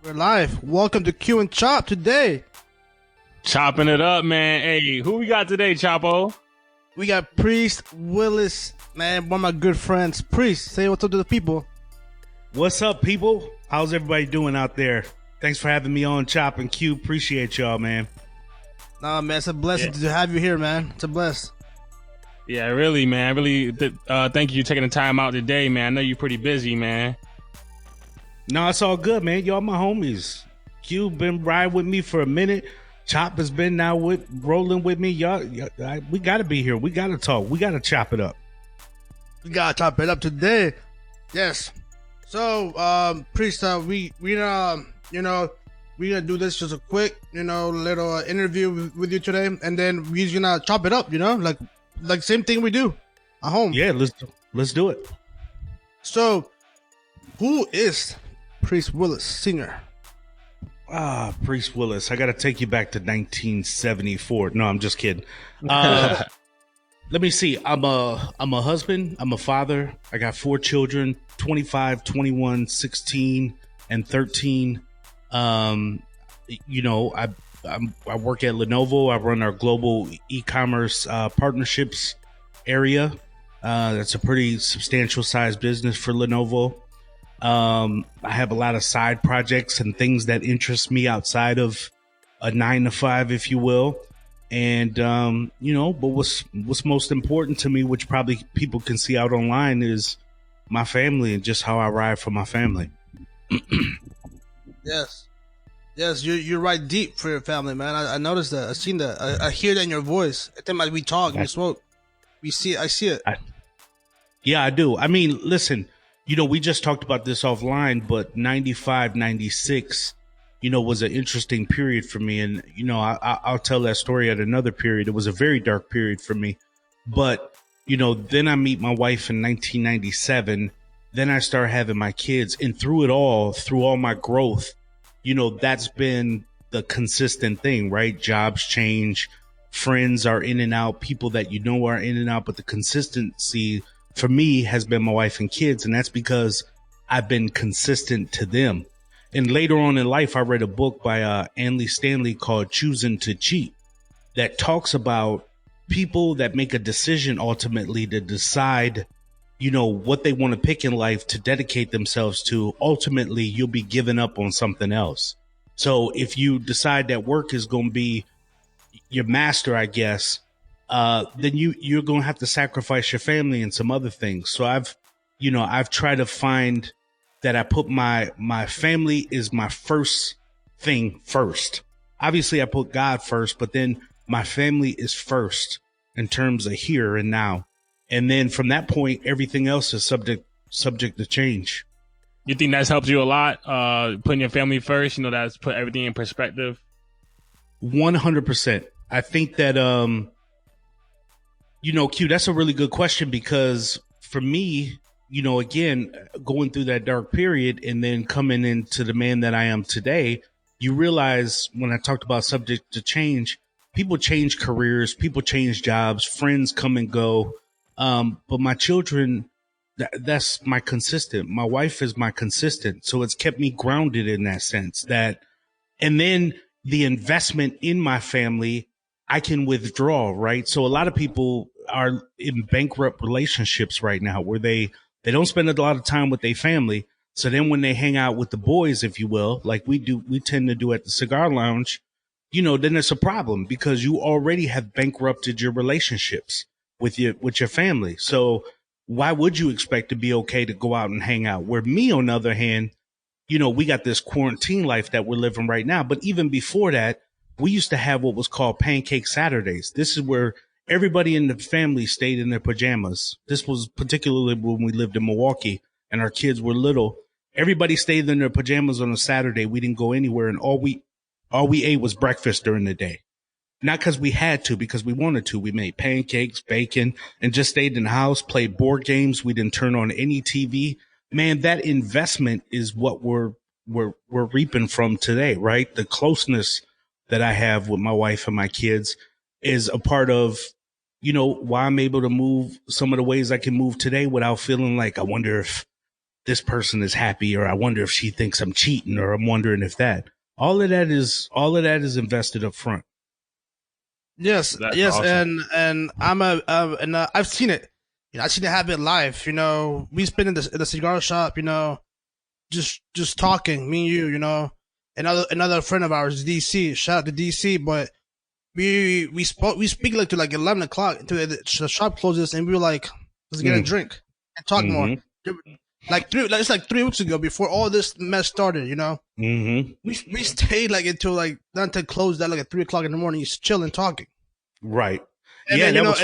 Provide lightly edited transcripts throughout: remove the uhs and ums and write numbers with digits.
We're live. Welcome to Q and Chop today. Chopping it up, man. Hey, who we got today, Chapo? We got Priest Willis, man, one of my good friends. Priest, say what's up to the people. What's up, people? How's everybody doing out there? Thanks for having me on Chop and Q. Appreciate y'all, man. Nah, man, it's a blessing to have you here, man. It's a bless. Yeah, really, man. Thank you for taking the time out today, man. I know you're pretty busy, man. No, it's all good, man. Y'all my homies. Q been riding with me for a minute. Chop has been now rolling with me. Y'all, we got to be here. We got to talk. We got to chop it up. We got to chop it up today. Yes. So, Priest, we gonna do this just a quick, little interview with you today, and then we're gonna chop it up, like same thing we do at home. Yeah, let's do it. So, who is Priest Willis Sr.? Priest Willis. I got to take you back to 1974. No, I'm just kidding. Let me see. I'm a husband. I'm a father. I got 4 children, 25, 21, 16, and 13. I work at Lenovo. I run our global e-commerce partnerships area. That's a pretty substantial size business for Lenovo. I have a lot of side projects and things that interest me outside of a 9-to-5, if you will. And, but what's most important to me, which probably people can see out online, is my family and just how I ride for my family. Yes, you're right deep for your family, man. I noticed that. I've seen that. I hear that in your voice. I think we talk, we smoke, we see it. I see it. Yeah, I do. I mean, listen, we just talked about this offline, but 95, 96, was an interesting period for me. And, I'll tell that story at another period. It was a very dark period for me. But, then I meet my wife in 1997. Then I start having my kids. And through all my growth, that's been the consistent thing, right? Jobs change. Friends are in and out. People that are in and out. But the consistency for me has been my wife and kids. And that's because I've been consistent to them. And later on in life, I read a book by Andy Stanley called Choosing to Cheat that talks about people that make a decision ultimately to decide, what they want to pick in life to dedicate themselves to. Ultimately, you'll be giving up on something else. So if you decide that work is going to be your master, I guess, then you're going to have to sacrifice your family and some other things. So I've tried to find that I put my family is my first thing first. Obviously I put God first, but then my family is first in terms of here and now. And then from that point, everything else is subject to change. You think that's helped you a lot? Putting your family first, that's put everything in perspective. 100%. I think that, Q, that's a really good question because for me, again, going through that dark period and then coming into the man that I am today, you realize when I talked about subject to change, people change careers, people change jobs, friends come and go. But my children, that's my consistent. My wife is my consistent. So it's kept me grounded in that sense and then the investment in my family, I can withdraw, right? So a lot of people are in bankrupt relationships right now where they don't spend a lot of time with their family. So then when they hang out with the boys, if you will, like we tend to do at the Cigar Lounge, then it's a problem because you already have bankrupted your relationships with your family. So why would you expect to be okay to go out and hang out? Where me, on the other hand, we got this quarantine life that we're living right now. But even before that, we used to have what was called Pancake Saturdays. This is where everybody in the family stayed in their pajamas. This was particularly when we lived in Milwaukee and our kids were little. Everybody stayed in their pajamas on a Saturday. We didn't go anywhere. And all we ate was breakfast during the day. Not because we had to, because we wanted to. We made pancakes, bacon, and just stayed in the house, played board games. We didn't turn on any TV. Man, that investment is what we're reaping from today, right? The closeness that I have with my wife and my kids is a part of, why I'm able to move some of the ways I can move today without feeling like I wonder if this person is happy, or I wonder if she thinks I'm cheating, or I'm wondering if that. All of that is invested up front. Yes, That's yes, awesome. and I've seen it. I've seen it happen live. We spend in the cigar shop. Just talking, me and you. Another friend of ours, DC. Shout out to DC. But we speak like to like 11 o'clock until the shop closes, and we were like, let's get a drink and talk more. Mm-hmm. It's like 3 weeks ago before all this mess started. Mm-hmm. We stayed like until like not until closed at like at 3 o'clock in the morning, just chilling, talking. Right. And Yeah, then that was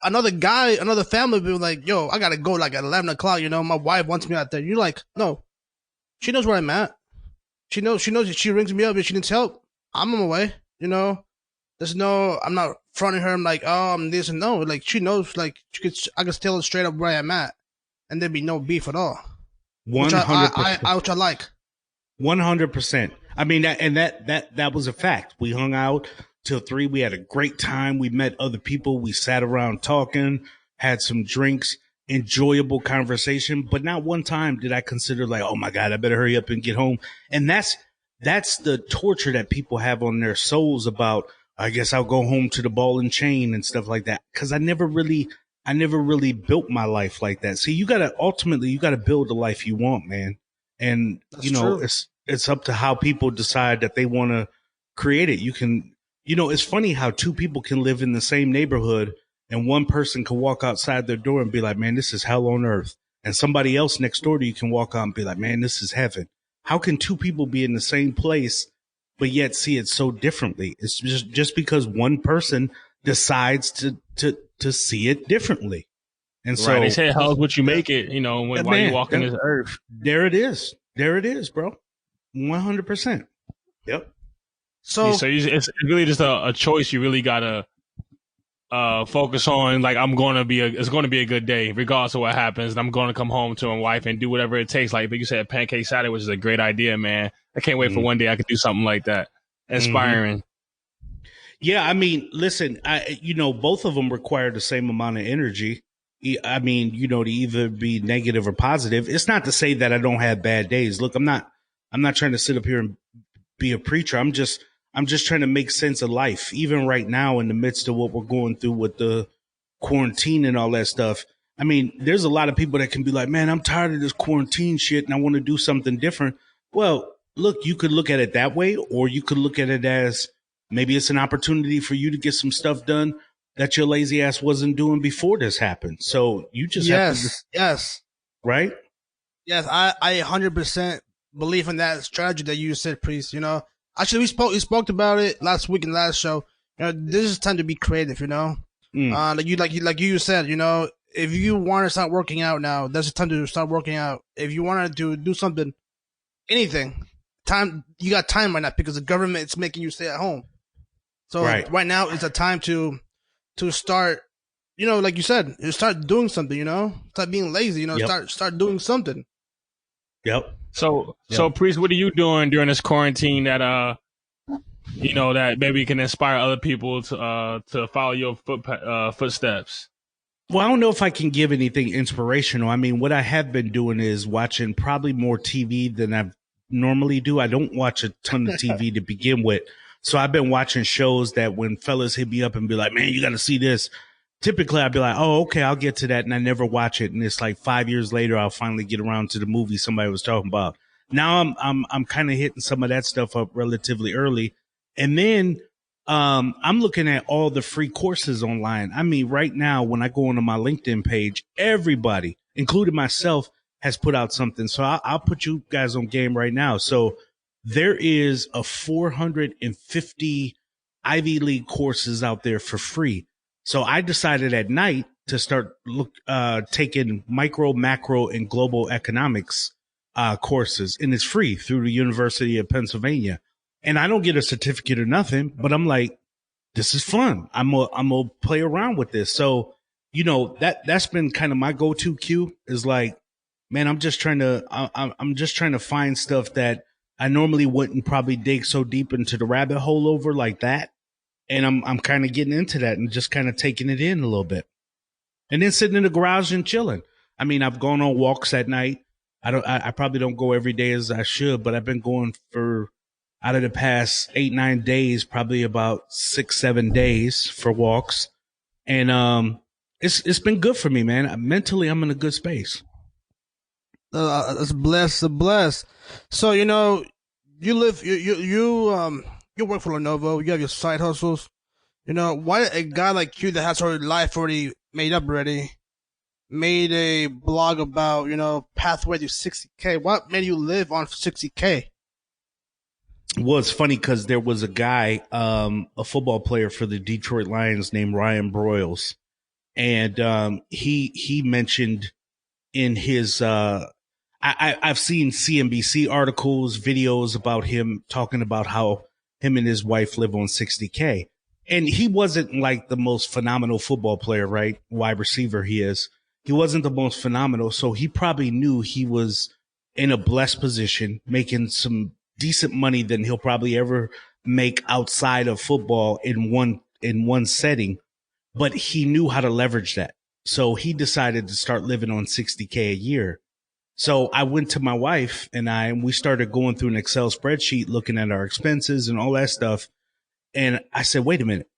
another family be like, "Yo, I gotta go like at 11 o'clock." My wife wants me out there. You're like, no, she knows where I'm at. She knows. If she rings me up if she needs help, I'm on my way. There's no. I'm not fronting her. I'm like, oh, I'm this and no. Like she knows. Like I could tell her straight up where I'm at, and there'd be no beef at all. 100%. Which I like. 100%. I mean, that was a fact. We hung out till 3. We had a great time. We met other people. We sat around talking, had some drinks, enjoyable conversation. But not one time did I consider like, oh my God, I better hurry up and get home. And that's the torture that people have on their souls about, I guess I'll go home to the ball and chain and stuff like that. Cause I never really built my life like that. See, you gotta build the life you want, man. And That's true. it's up to how people decide that they want to create it. It's funny how two people can live in the same neighborhood and one person can walk outside their door and be like, man, this is hell on earth. And somebody else next door to you can walk out and be like, man, this is heaven. How can two people be in the same place, but yet see it so differently? It's just because one person decides to see it differently. And so Right. They say hell's what you make it, while you're walking this earth. There it is. There it is, bro. 100%. Yep. So It's really just a choice you really gotta focus on. Like it's going to be a good day regardless of what happens. And I'm going to come home to my wife and do whatever it takes. Like you said, pancake Saturday, which is a great idea, man. I can't wait for one day I could do something like that. Inspiring. Yeah, I mean, listen, both of them require the same amount of energy. I mean, to either be negative or positive. It's not to say that I don't have bad days. Look, I'm not trying to sit up here and be a preacher. I'm just trying to make sense of life. Even right now, in the midst of what we're going through with the quarantine and all that stuff. I mean, there's a lot of people that can be like, man, I'm tired of this quarantine shit and I want to do something different. Well, look, you could look at it that way, or you could look at it as maybe it's an opportunity for you to get some stuff done that your lazy ass wasn't doing before this happened. So you just have to, yes, right? yes. I 100% believe in that strategy that you said, Priest. Actually, we spoke about it last week in the last show. This is time to be creative. Like you said, if you want to start working out now, that's the time to start working out. If you want to do something, anything, you got time right now because the government is making you stay at home. So right now is a time to start, like you said, start doing something, start being lazy, start doing something. Yep. So Priest, what are you doing during this quarantine that that maybe can inspire other people to follow your footsteps? Well, I don't know if I can give anything inspirational. I mean, what I have been doing is watching probably more TV than I normally do. I don't watch a ton of TV to begin with. So I've been watching shows that when fellas hit me up and be like, man, you got to see this. Typically I'd be like, oh, okay, I'll get to that. And I never watch it. And it's like 5 years later, I'll finally get around to the movie somebody was talking about. Now I'm kind of hitting some of that stuff up relatively early. And then, I'm looking at all the free courses online. I mean, right now, when I go onto my LinkedIn page, everybody, including myself, has put out something. So I'll put you guys on game right now. So there is a 450 Ivy League courses out there for free. So I decided at night to start taking micro, macro, and global economics courses, and it's free through the University of Pennsylvania. And I don't get a certificate or nothing, but I'm like, this is fun. I'm gonna play around with this. So, that's been kind of my go-to cue is like, man, I'm just trying to find stuff that I normally wouldn't probably dig so deep into the rabbit hole over like that. And I'm kind of getting into that and just kind of taking it in a little bit. And then sitting in the garage and chilling. I mean, I've gone on walks at night. I probably don't go every day as I should, but I've been going for out of the past 8-9 days, probably about 6-7 days for walks. And it's been good for me, man. Mentally, I'm in a good space. That's blessed. So you live you work for Lenovo. You have your side hustles. Why a guy like you that has already life already made up already made a blog about pathway to 60K? What made you live on 60K? Well, it's funny because there was a guy, a football player for the Detroit Lions named Ryan Broyles, and he mentioned in his I've seen CNBC articles, videos about him talking about how him and his wife live on 60K. And he wasn't like the most phenomenal football player, right? Wide receiver he is. He wasn't the most phenomenal. So he probably knew he was in a blessed position, making some decent money than he'll probably ever make outside of football in one setting. But he knew how to leverage that. So he decided to start living on 60K a year. So I went to my wife and we started going through an Excel spreadsheet, looking at our expenses and all that stuff. And I said, wait a minute,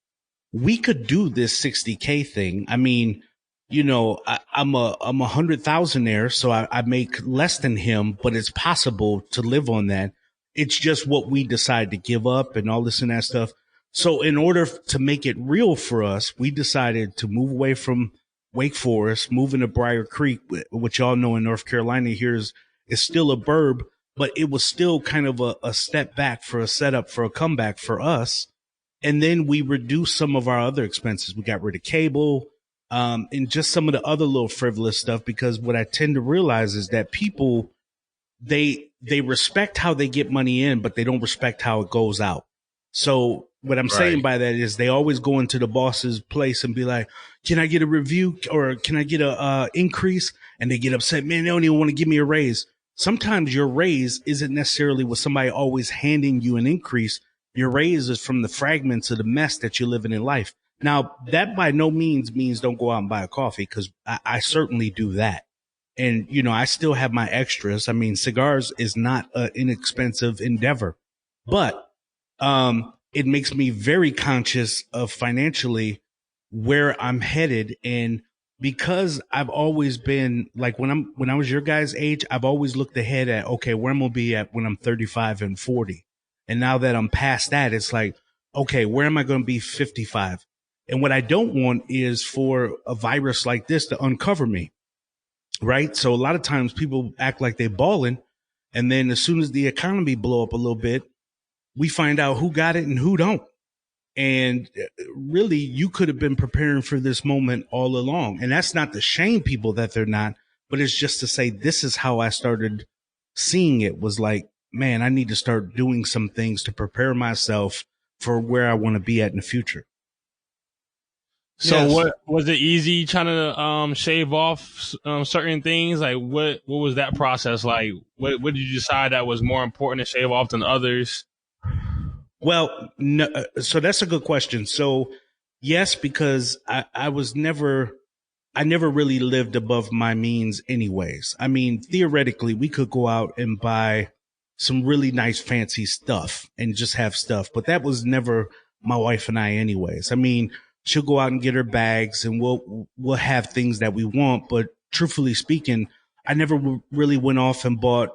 we could do this 60K thing. I mean, I'm a 100,000 so I make less than him, but it's possible to live on that. It's just what we decide to give up and all this and that stuff. So in order to make it real for us, we decided to move away from Wake Forest, move into Briar Creek, which y'all know in North Carolina here is still a burb, but it was still kind of a step back for a setup for a comeback for us. And then we reduced some of our other expenses. We got rid of cable, and just some of the other little frivolous stuff, because what I tend to realize is that people, they respect how they get money in, but they don't respect how it goes out. So what I'm saying by that is they always go into the boss's place and be like, can I get a review or can I get a increase? And they get upset. Man, they don't even want to give me a raise. Sometimes your raise isn't necessarily with somebody always handing you an increase. Your raise is from the fragments of the mess that you're living in life. Now, that by no means don't go out and buy a coffee, because I certainly do that. And, I still have my extras. I mean, cigars is not an inexpensive endeavor, but it makes me very conscious of financially where I'm headed. And because I've always been like, when I was your guys' age, I've always looked ahead at, okay, where I'm going to be at when I'm 35 and 40. And now that I'm past that, it's like, okay, where am I going to be 55? And what I don't want is for a virus like this to uncover me, right? So a lot of times people act like they're balling. And then as soon as the economy blow up a little bit, we find out who got it and who don't. And really, you could have been preparing for this moment all along. And that's not to shame people that they're not, but it's just to say, this is how I started seeing it, was like, man, I need to start doing some things to prepare myself for where I want to be at in the future. So What was it easy trying to shave off certain things? Like what was that process like? What did you decide that was more important to shave off than others? Well, no, so that's a good question. So yes, because I never really lived above my means anyways. I mean, theoretically, we could go out and buy some really nice fancy stuff and just have stuff, but that was never my wife and I anyways. I mean, she'll go out and get her bags and we'll have things that we want. But truthfully speaking, I never really went off and bought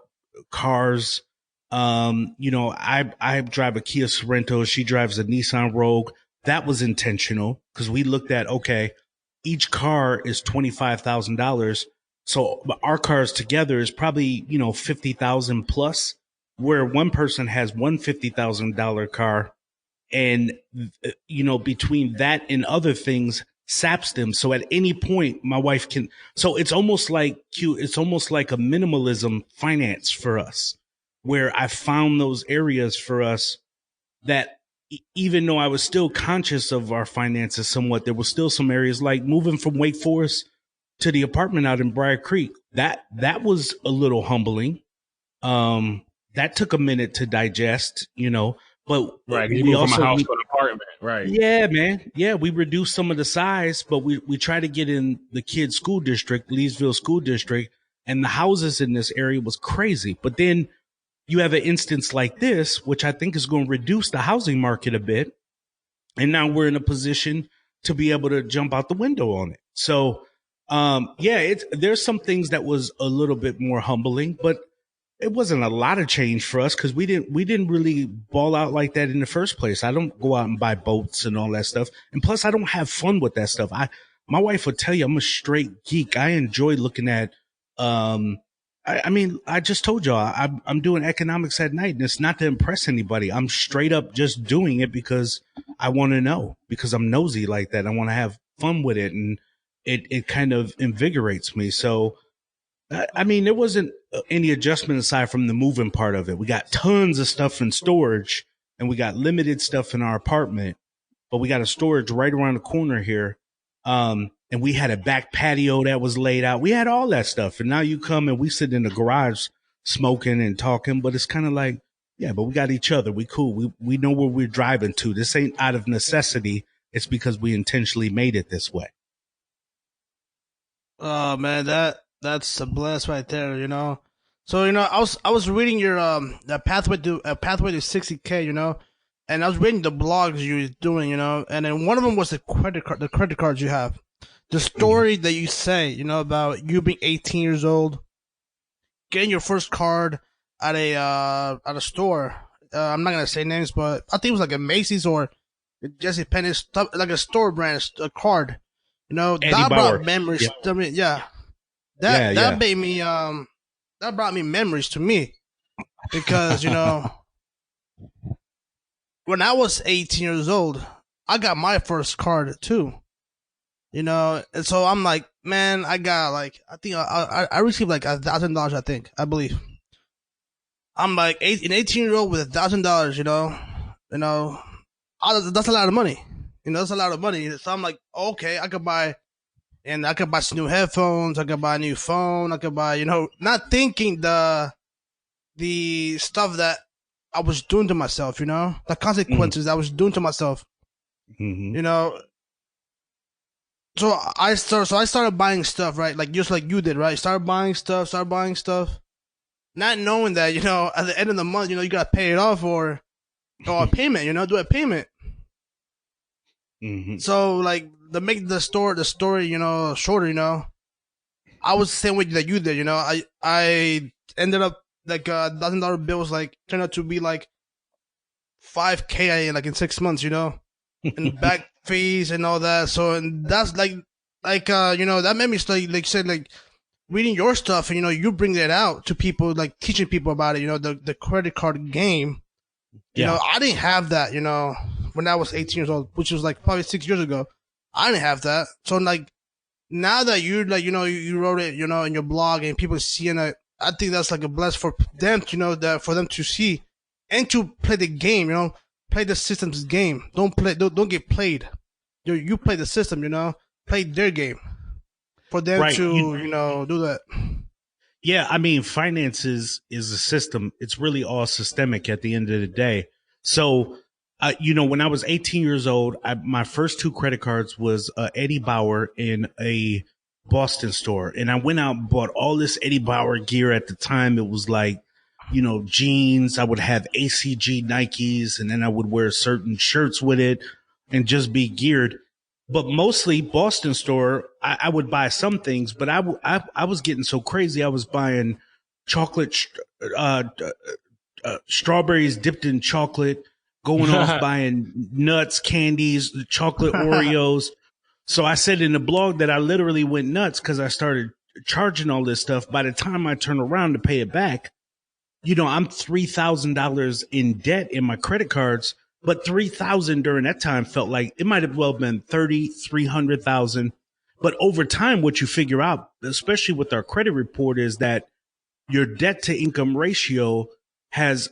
cars. I drive a Kia Sorento. She drives a Nissan Rogue. That was intentional because we looked at, okay, each car is $25,000. So our cars together is probably, 50,000 plus, where one person has one $50,000 car. And, between that and other things saps them. So at any point, my wife can, so it's almost like a minimalism finance for us, where I found those areas for us that even though I was still conscious of our finances somewhat, there was still some areas like moving from Wake Forest to the apartment out in Briar Creek. That was a little humbling. That took a minute to digest, but right. You moved from a house to an apartment. Right. Yeah, man. Yeah. We reduced some of the size, but we try to get in the kids' school district, Leesville School District. and the houses in this area was crazy. But then you have an instance like this, which I think is going to reduce the housing market a bit. And now we're in a position to be able to jump out the window on it. So, there's some things that was a little bit more humbling, but it wasn't a lot of change for us because we didn't really ball out like that in the first place. I don't go out and buy boats and all that stuff. And plus I don't have fun with that stuff. My wife would tell you I'm a straight geek. I enjoy looking at, I just told y'all I'm doing economics at night, and it's not to impress anybody. I'm straight up just doing it because I want to know, because I'm nosy like that. I want to have fun with it, and it kind of invigorates me. So, there wasn't any adjustment aside from the moving part of it. We got tons of stuff in storage, and we got limited stuff in our apartment, but we got a storage right around the corner here. And we had a back patio that was laid out. We had all that stuff. And now you come and we sit in the garage smoking and talking, but it's kind of like, yeah, but we got each other. We cool. We know where we're driving to. This ain't out of necessity. It's because we intentionally made it this way. Oh man, that's a bless right there, you know. So, you know, I was reading your the pathway to 60K, you know, and I was reading the blogs you were doing, you know, and then one of them was the credit cards you have. The story that you say, you know, about you being 18 years old, getting your first card at a store. I'm not gonna say names, but I think it was like a Macy's or Jesse Penney, like a store brand, a card. You know, that brought memories. Yep. I mean, that made me that brought me memories to me, because you know, when I was 18 years old, I got my first card too. You know, and so I'm like, man, I got like, I think I received like $1,000, I believe. I'm like an 18-year-old with $1,000, you know, that's a lot of money. You know, that's a lot of money. So I'm like, okay, I could buy some new headphones, I could buy a new phone, I could buy, you know, not thinking the stuff that I was doing to myself, you know, the consequences I was doing to myself, you know. So I started buying stuff, right? Like just like you did, right? Started buying stuff, not knowing that, you know, at the end of the month, you know, you gotta pay it off or a payment, you know, do a payment. So like to make the story, you know, shorter, you know, I was the same way that you did, you know. I ended up like $1,000 bills like turned out to be like $5,000 like in 6 months, you know, and back fees and all that. So, and that's like you know, that made me start, like you said, like reading your stuff, and you know, you bring that out to people, like teaching people about it, you know, the credit card game. You know, I didn't have that, you know, when I was 18 years old, which was like probably 6 years ago. I didn't have that. So like now that you like, you know, you wrote it, you know, in your blog and people seeing it, I think that's like a bless for them, you know, that for them to see and to play the game, you know, play the system's game. Don't get played. You play the system, you know, play their game for them to, you know, do that. Yeah, I mean, finances is a system. It's really all systemic at the end of the day. So, you know, when I was 18 years old, my first 2 credit cards was Eddie Bauer in a Boston store. And I went out and bought all this Eddie Bauer gear. At the time, it was like, you know, jeans. I would have ACG Nikes, and then I would wear certain shirts with it and just be geared. But mostly Boston store, I would buy some things, but I was getting so crazy. I was buying chocolate, strawberries dipped in chocolate, going off buying nuts, candies, chocolate Oreos. So I said in the blog that I literally went nuts because I started charging all this stuff. By the time I turn around to pay it back, you know, I'm $3,000 in debt in my credit cards. But 3,000 during that time felt like it might have well been 300,000. But over time, what you figure out, especially with our credit report, is that your debt to income ratio has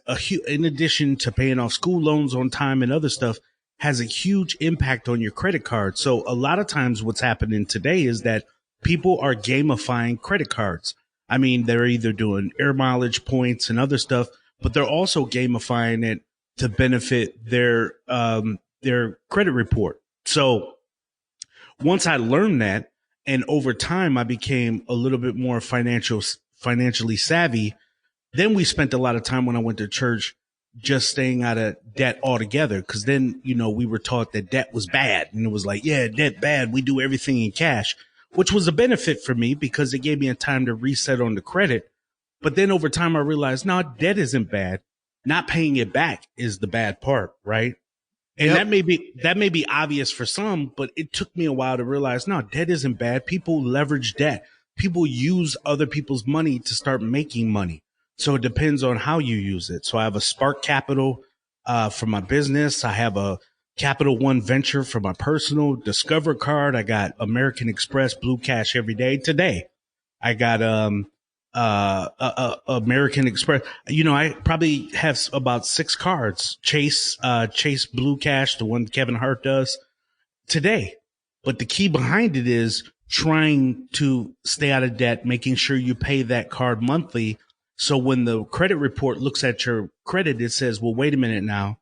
in addition to paying off school loans on time and other stuff, has a huge impact on your credit card. So a lot of times what's happening today is that people are gamifying credit cards. I mean, they're either doing air mileage points and other stuff, but they're also gamifying it to benefit their credit report. So once I learned that, and over time I became a little bit more financially financially savvy. Then we spent a lot of time when I went to church just staying out of debt altogether. Cause then, you know, we were taught that debt was bad. And it was like, yeah, debt bad. We do everything in cash, which was a benefit for me because it gave me a time to reset on the credit. But then over time, I realized, no, debt isn't bad. Not paying it back is the bad part, right? And that may be obvious for some, but it took me a while to realize, no, debt isn't bad. People leverage debt. People use other people's money to start making money. So it depends on how you use it. So I have a Spark Capital for my business. I have a Capital One Venture for my personal Discover card. I got American Express Blue Cash every day. Today, I got American Express. You know, I probably have about 6 cards. Chase Blue Cash, the one Kevin Hart does today. But the key behind it is trying to stay out of debt, making sure you pay that card monthly. So when the credit report looks at your credit, it says, well, wait a minute now.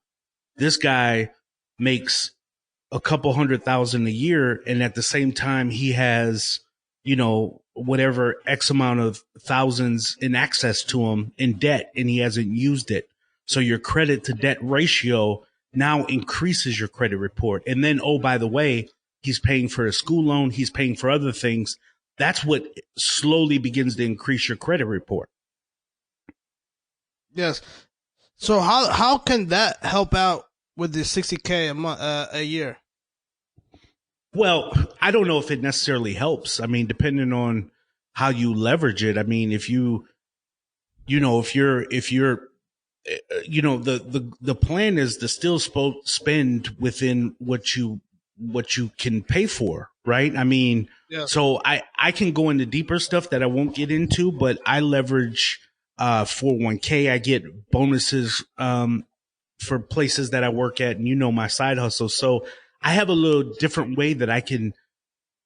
This guy makes a couple $100,000 a year. And at the same time, he has, you know, whatever X amount of thousands in access to him in debt, and he hasn't used it. So your credit to debt ratio now increases your credit report. And then, oh, by the way, he's paying for a school loan. He's paying for other things. That's what slowly begins to increase your credit report. Yes. So how can that help out with the $60K a month, a year? Well, I don't know if it necessarily helps. I mean, depending on how you leverage it. I mean, if you're, you know, the plan is to still spend within what you can pay for, right? I mean, yeah. So I can go into deeper stuff that I won't get into, but I leverage 401k. I get bonuses for places that I work at, and you know my side hustle. So I have a little different way that I can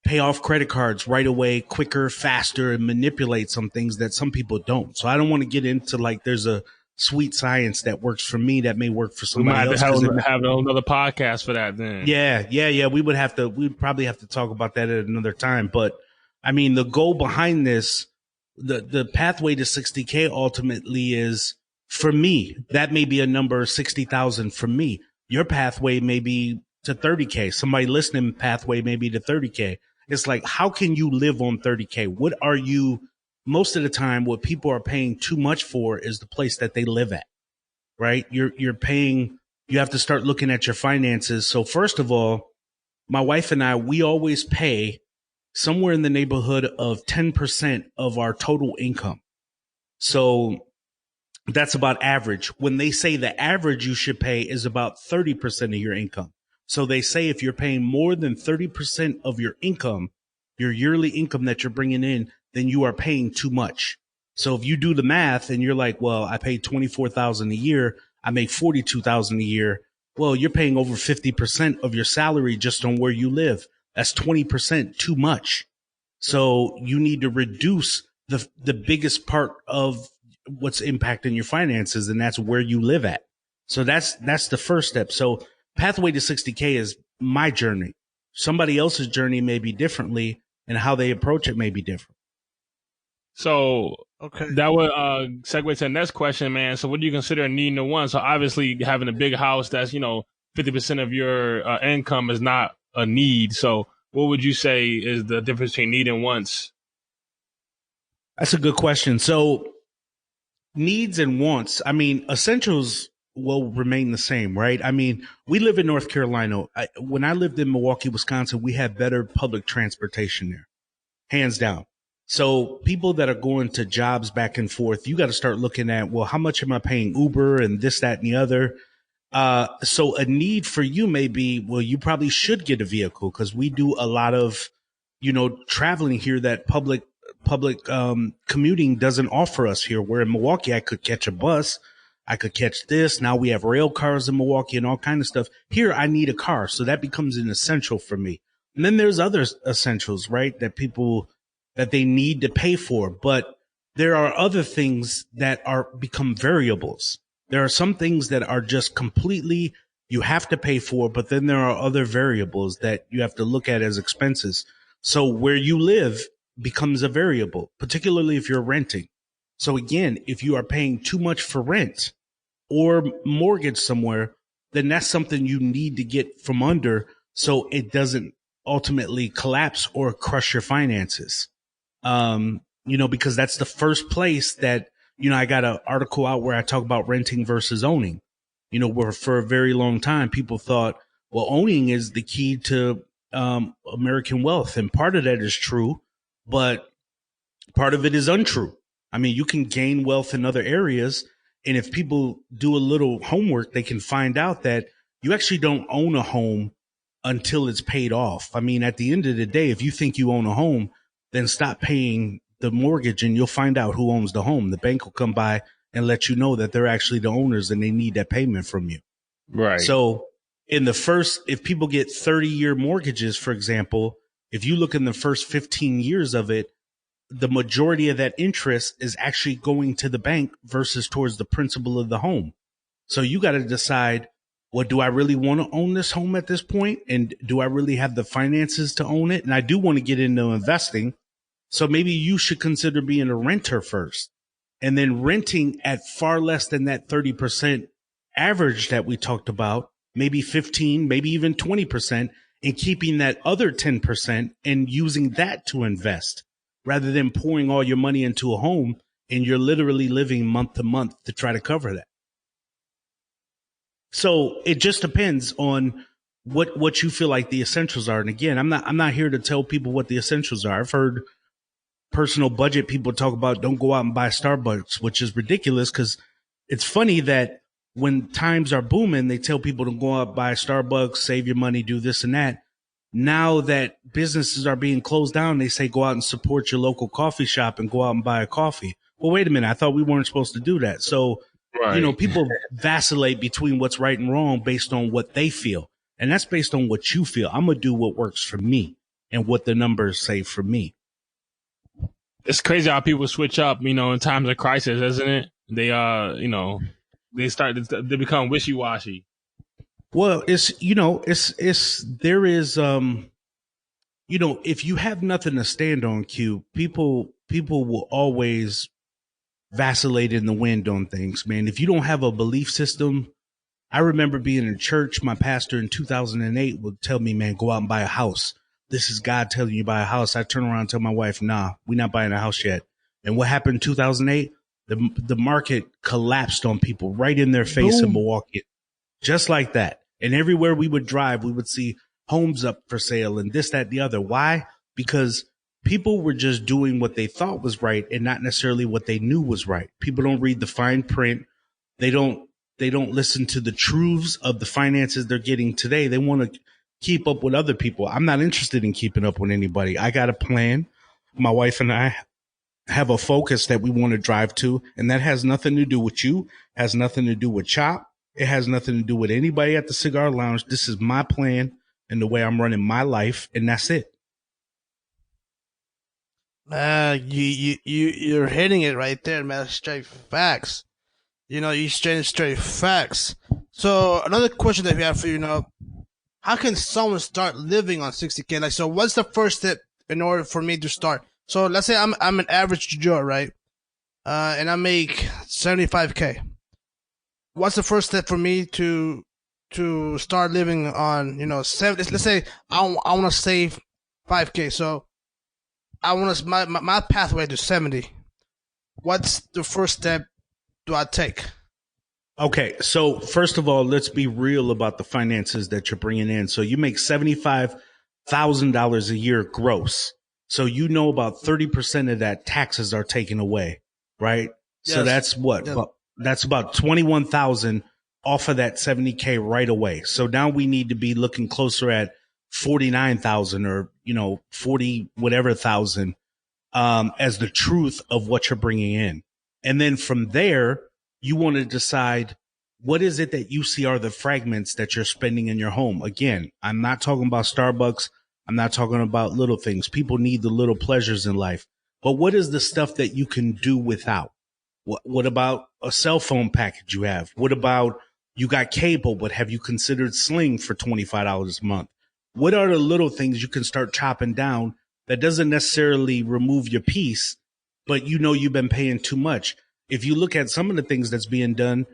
pay off credit cards right away, quicker, faster, and manipulate some things that some people don't. So I don't want to get into like there's a sweet science that works for me that may work for somebody else. We might have another podcast for that then. Yeah. We'd probably have to talk about that at another time. But I mean, the goal behind this, the pathway to 60K ultimately is, for me, that may be a number 60,000 for me. Your pathway may be to 30K. Somebody listening pathway may be to 30K. It's like, how can you live on 30K? What are you, most of the time, what people are paying too much for is the place that they live at, right? You're paying, you have to start looking at your finances. So first of all, my wife and I, we always pay somewhere in the neighborhood of 10% of our total income. So that's about average. When they say the average you should pay is about 30% of your income. So they say if you're paying more than 30% of your income, your yearly income that you're bringing in, then you are paying too much. So if you do the math and you're like, well, I pay $24,000 a year, I make $42,000 a year. Well, you're paying over 50% of your salary just on where you live. That's 20% too much. So you need to reduce the biggest part of what's impacting your finances, and that's where you live at. So that's the first step. So pathway to 60K is my journey. Somebody else's journey may be differently, and how they approach it may be different. So okay, that would segue to the next question, man. So what do you consider a need and a want? So obviously having a big house that's, 50% of your income is not a need. So what would you say is the difference between need and wants? That's a good question. So needs and wants, I mean, essentials will remain the same, right? I mean, we live in North Carolina. When I lived in Milwaukee, Wisconsin, we had better public transportation there, hands down. So people that are going to jobs back and forth, you got to start looking at, well, how much am I paying Uber and this, that, and the other? So a need for you may be, well, you probably should get a vehicle because we do a lot of, traveling here that public commuting doesn't offer us here. Where in Milwaukee, I could catch a bus. I could catch this. Now we have rail cars in Milwaukee and all kind of stuff. Here, I need a car. So that becomes an essential for me. And then there's other essentials, right? That they need to pay for. But there are other things that become variables. There are some things that are just completely, you have to pay for, but then there are other variables that you have to look at as expenses. So where you live becomes a variable, particularly if you're renting. So again, if you are paying too much for rent or mortgage somewhere, then that's something you need to get from under so it doesn't ultimately collapse or crush your finances. Because that's the first place that, I got an article out where I talk about renting versus owning, where for a very long time people thought, well, owning is the key to American wealth. And part of that is true, but part of it is untrue. I mean, you can gain wealth in other areas. And if people do a little homework, they can find out that you actually don't own a home until it's paid off. I mean, at the end of the day, if you think you own a home, then stop paying the mortgage and you'll find out who owns the home. The bank will come by and let you know that they're actually the owners and they need that payment from you. Right. So if people get 30-year mortgages, for example, if you look in the first 15 years of it, the majority of that interest is actually going to the bank versus towards the principal of the home. So you got to decide, well, do I really want to own this home at this point? And do I really have the finances to own it? And I do want to get into investing. So maybe you should consider being a renter first and then renting at far less than that 30% average that we talked about, maybe 15, maybe even 20%, and keeping that other 10% and using that to invest rather than pouring all your money into a home and you're literally living month to month to try to cover that. So it just depends on what you feel like the essentials are. And again, I'm not here to tell people what the essentials are. I've heard personal budget people talk about don't go out and buy Starbucks, which is ridiculous because it's funny that when times are booming, they tell people to go out and buy Starbucks, save your money, do this and that. Now that businesses are being closed down, they say go out and support your local coffee shop and go out and buy a coffee. Well, wait a minute. I thought we weren't supposed to do that. So, Right. People vacillate between what's right and wrong based on what they feel. And that's based on what you feel. I'm going to do what works for me and what the numbers say for me. It's crazy how people switch up, in times of crisis, isn't it? They, they become wishy washy. Well, if you have nothing to stand on, Q, people will always vacillate in the wind on things, man. If you don't have a belief system, I remember being in church. My pastor in 2008 would tell me, man, go out and buy a house. This is God telling you to buy a house. I turn around and tell my wife, nah, we're not buying a house yet. And what happened in 2008? The market collapsed on people right in their face. Boom. In Milwaukee, just like that. And everywhere we would drive, we would see homes up for sale and this, that, the other. Why? Because people were just doing what they thought was right and not necessarily what they knew was right. People don't read the fine print. They don't listen to the truths of the finances they're getting today. They want to keep up with other people. I'm not interested in keeping up with anybody. I got a plan. My wife and I have a focus that we want to drive to, and that has nothing to do with you, has nothing to do with Chop. It has nothing to do with anybody at the Cigar Lounge. This is my plan and the way I'm running my life, and that's it. You're hitting it right there, man. Straight facts. You straight facts. So another question that we have for you, how can someone start living on 60K? Like, so what's the first step in order for me to start? So let's say I'm an average Joe, right? And I make 75K. What's the first step for me to start living on, 70? Let's say I want to save 5K. So I want to my pathway to 70. What's the first step do I take? Okay, so first of all, let's be real about the finances that you're bringing in. So you make $75,000 a year gross. So about 30% of that taxes are taken away, right? Yes. So that's what? Yes. That's about 21,000 off of that 70K right away. So now we need to be looking closer at 49,000 or 40 whatever thousand as the truth of what you're bringing in. And then from there, you want to decide what is it that you see are the fragments that you're spending in your home. Again, I'm not talking about Starbucks. I'm not talking about little things. People need the little pleasures in life. But what is the stuff that you can do without? What about a cell phone package you have? What about you got cable, but have you considered Sling for $25 a month? What are the little things you can start chopping down that doesn't necessarily remove your peace, but you've been paying too much. If you look at some of the things that's being done,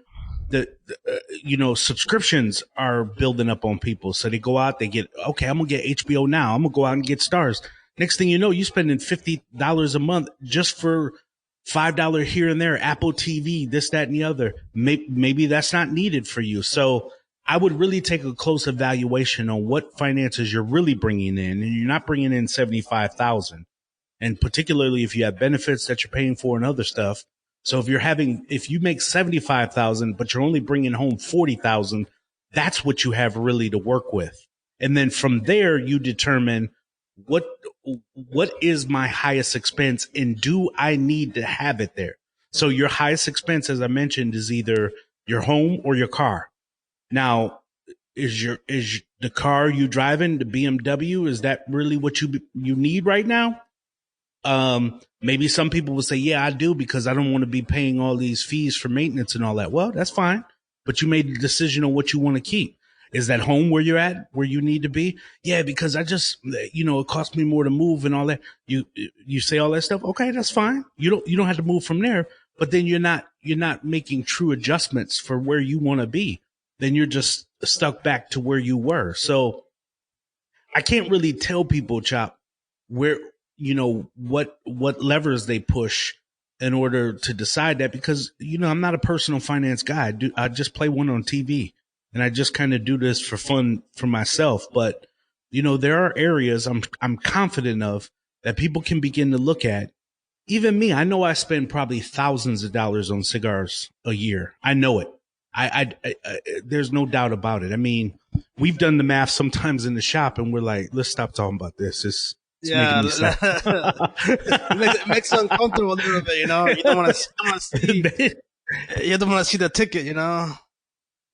subscriptions are building up on people. So they go out, they get, okay, I'm going to get HBO now. I'm going to go out and get Stars. Next thing you know, you're spending $50 a month just for $5 here and there, Apple TV, this, that, and the other. Maybe that's not needed for you. So I would really take a close evaluation on what finances you're really bringing in. And you're not bringing in $75,000. And particularly if you have benefits that you're paying for and other stuff. So if you make $75,000, but you're only bringing home $40,000, that's what you have really to work with. And then from there, you determine what is my highest expense and do I need to have it there? So your highest expense, as I mentioned, is either your home or your car. Now, is the car you driving, the BMW, is that really what you need right now? Maybe some people will say, yeah, I do, because I don't want to be paying all these fees for maintenance and all that. Well, that's fine. But you made the decision on what you want to keep. Is that home where you're at, where you need to be? Yeah, because I just, it costs me more to move and all that. You say all that stuff. Okay, that's fine. You don't have to move from there, but then you're not making true adjustments for where you want to be. Then you're just stuck back to where you were. So I can't really tell people, Chop, where, what levers they push in order to decide that, because, I'm not a personal finance guy. I just play one on TV, and I just kind of do this for fun for myself. But, there are areas I'm confident of that people can begin to look at. Even me, I know I spend probably thousands of dollars on cigars a year. I know it. I there's no doubt about it. I mean, we've done the math sometimes in the shop, and we're like, let's stop talking about this. It's making me sad. It makes it uncomfortable a little bit, You don't want to see the ticket,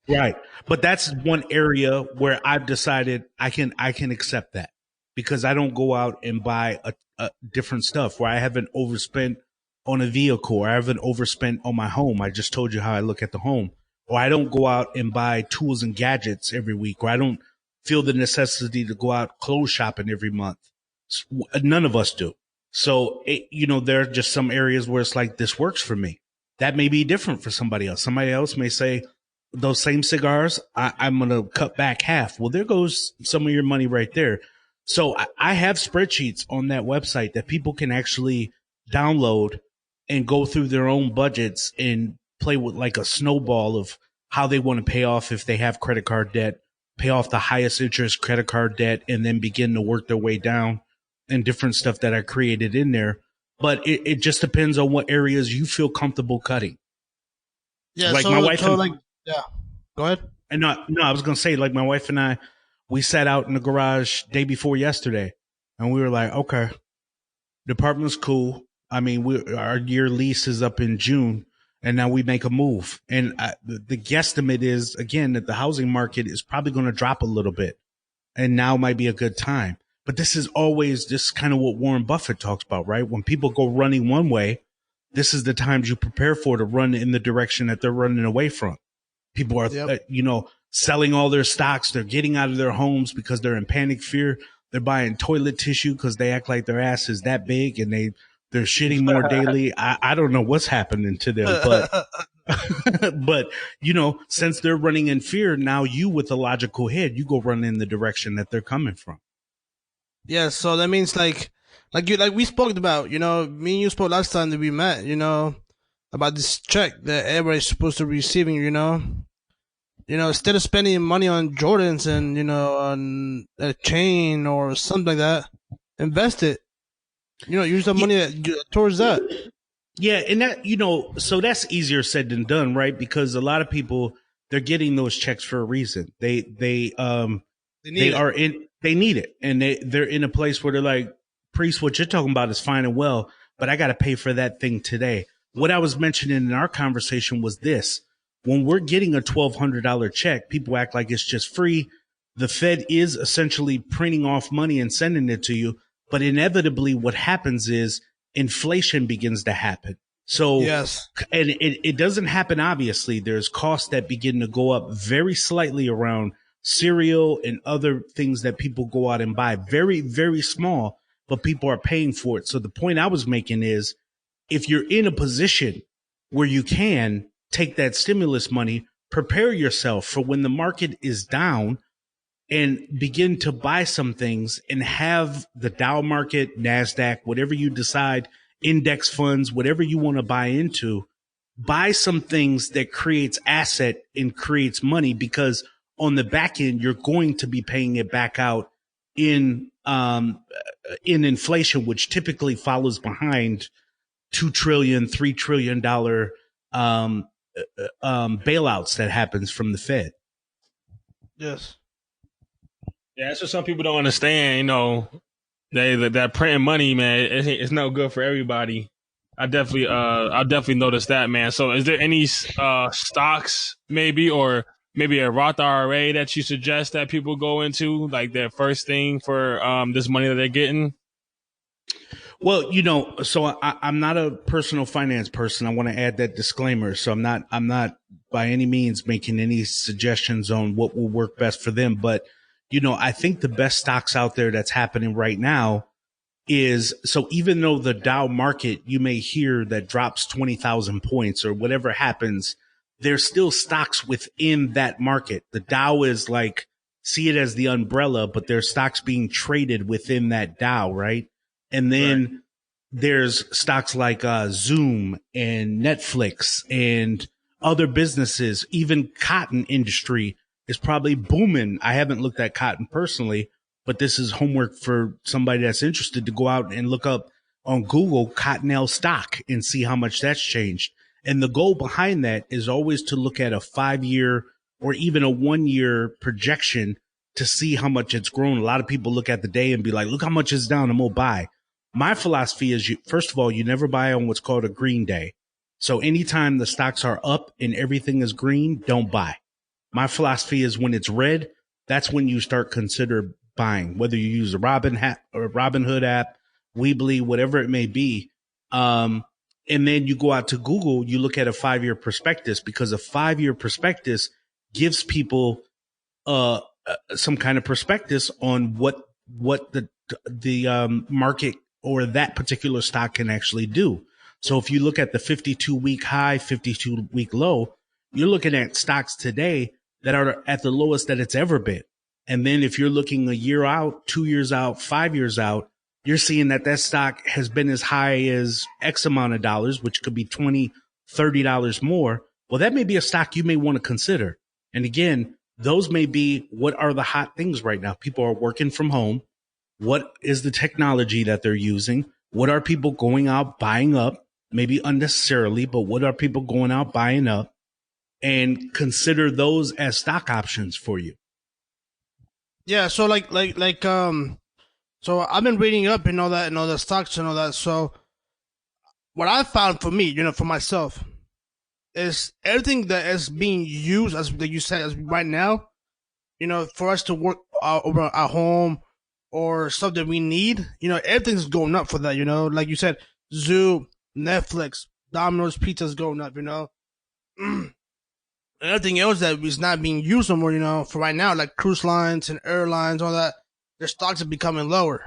Right. But that's one area where I've decided I can accept that, because I don't go out and buy a different stuff, where I haven't overspent on a vehicle, or I haven't overspent on my home. I just told you how I look at the home. Or I don't go out and buy tools and gadgets every week, or I don't feel the necessity to go out clothes shopping every month. None of us do. So, there are just some areas where it's like, this works for me. That may be different for somebody else. Somebody else may say, those same cigars, I'm going to cut back half. Well, there goes some of your money right there. So I have spreadsheets on that website that people can actually download and go through their own budgets and play with like a snowball of how they want to pay off, if they have credit card debt, pay off the highest interest credit card debt, and then begin to work their way down, and different stuff that I created in there. But it just depends on what areas you feel comfortable cutting. Yeah. Like my wife go ahead. And no, I was going to say, like, my wife and I, we sat out in the garage day before yesterday, and we were like, okay, the apartment's cool. I mean, our year lease is up in June, and now we make a move. And the guesstimate is, again, that the housing market is probably going to drop a little bit, and now might be a good time. But this is kind of what Warren Buffett talks about, right? When people go running one way, this is the times you prepare for to run in the direction that they're running away from. People are, selling all their stocks. They're getting out of their homes because they're in panic fear. They're buying toilet tissue because they act like their ass is that big, and they're shitting more daily. I don't know what's happening to them, but but since they're running in fear, now you, with a logical head, you go run in the direction that they're coming from. Yeah, so that means like we spoke about, me and you spoke last time that we met, about this check that everybody's supposed to be receiving, instead of spending money on Jordans and, on a chain or something like that, invest it. Use the money towards that. Yeah, and that, so that's easier said than done, right? Because a lot of people, they're getting those checks for a reason. They need it, and they're in a place where they're like, Priest, what you're talking about is fine and well, but I got to pay for that thing today. What I was mentioning in our conversation was this: when we're getting a $1,200 check, people act like it's just free. The Fed is essentially printing off money and sending it to you. But inevitably what happens is inflation begins to happen. So, yes. And it doesn't happen, obviously. There's costs that begin to go up very slightly around cereal and other things that people go out and buy. Very, very small, but people are paying for it. So the point I was making is, if you're in a position where you can take that stimulus money, prepare yourself for when the market is down and begin to buy some things and have the Dow market, NASDAQ, whatever you decide, index funds, whatever you want to buy into, buy some things that creates asset and creates money, because on the back end, you're going to be paying it back out in inflation, which typically follows behind $2 trillion, $3 trillion bailouts that happens from the Fed. Yes. Yeah, that's what some people don't understand. You know, that printing money, man, it's no good for everybody. I definitely noticed that, man. So, is there any stocks, maybe, or maybe a Roth IRA that you suggest that people go into, like their first thing for this money that they're getting? Well, you know, so I'm not a personal finance person. I want to add that disclaimer. So I'm not by any means making any suggestions on what will work best for them. But, you know, I think the best stocks out there that's happening right now is, so even though the Dow market, you may hear that drops 20,000 points or whatever happens, there's still stocks within that market. The Dow is like, see it as the umbrella, but there's stocks being traded within that Dow, right? And then there's stocks like Zoom and Netflix and other businesses. Even cotton industry is probably booming. I haven't looked at cotton personally, but this is homework for somebody that's interested to go out and look up on Google Cottonelle stock and see how much that's changed. And the goal behind that is always to look at a 5-year or even a 1-year projection to see how much it's grown. A lot of people look at the day and be like, look how much it's down, I'm going to buy. My philosophy is, first of all, you never buy on what's called a green day. So anytime the stocks are up and everything is green, don't buy. My philosophy is when it's red, that's when you start consider buying, whether you use a Robinhood app, Weebly, whatever it may be. And then you go out to Google, you look at a 5-year prospectus, because a 5-year prospectus gives people some kind of prospectus on what the market or that particular stock can actually do. So if you look at the 52-week high, 52-week low, you're looking at stocks today that are at the lowest that it's ever been. And then if you're looking a year out, 2 years out, 5 years out, you're seeing that stock has been as high as X amount of dollars, which could be $20, $30 more. Well, that may be a stock you may want to consider. And again, those may be what are the hot things right now. People are working from home. What is the technology that they're using? What are people going out buying up? Maybe unnecessarily, but what are people going out buying up? And consider those as stock options for you. Yeah. So so I've been reading up and all that and all the stocks and all that. So what I found for me, for myself, is everything that is being used, as you said, as right now, for us to work over at home or stuff that we need, everything's going up for that, like you said, Zoom, Netflix, Domino's Pizza's going up, and everything else that is not being used no more, for right now, like cruise lines and airlines, all that, their stocks are becoming lower.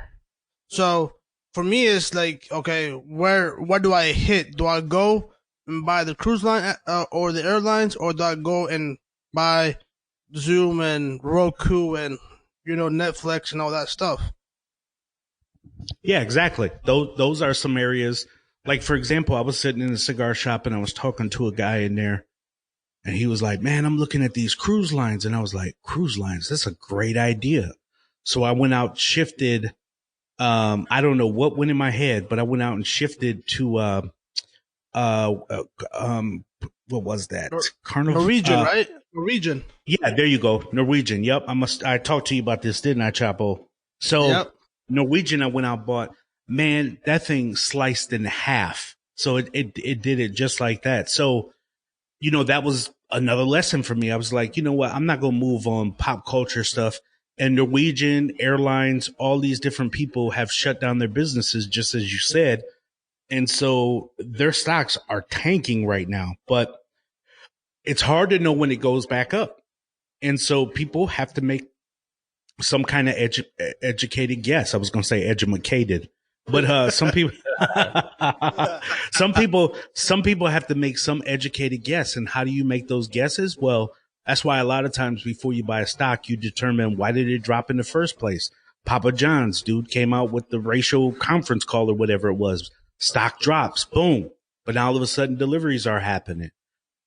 So for me, it's like, okay, what do I hit? Do I go and buy the cruise line or the airlines, or do I go and buy Zoom and Roku and Netflix and all that stuff? Yeah, exactly. Those are some areas. Like, for example, I was sitting in a cigar shop and I was talking to a guy in there, and he was like, man, I'm looking at these cruise lines. And I was like, cruise lines, that's a great idea. So I went out, shifted. I don't know what went in my head, but I went out and shifted to, what was that? Carnival? Norwegian, right? Norwegian. Yeah, there you go. Norwegian. Yep. I talked to you about this, didn't I, Chapo? So yep. Norwegian, I went out and bought. Man, that thing sliced in half. So it did it just like that. So, that was another lesson for me. I was like, you know what? I'm not going to move on pop culture stuff. And Norwegian, airlines, all these different people have shut down their businesses, just as you said. And so their stocks are tanking right now, but it's hard to know when it goes back up. And so people have to make some kind of educated guess. I was going to say educated, But some people have to make some educated guess. And how do you make those guesses? Well, that's why a lot of times before you buy a stock, you determine why did it drop in the first place. Papa John's dude came out with the racial conference call or whatever it was. Stock drops, boom. But now all of a sudden deliveries are happening.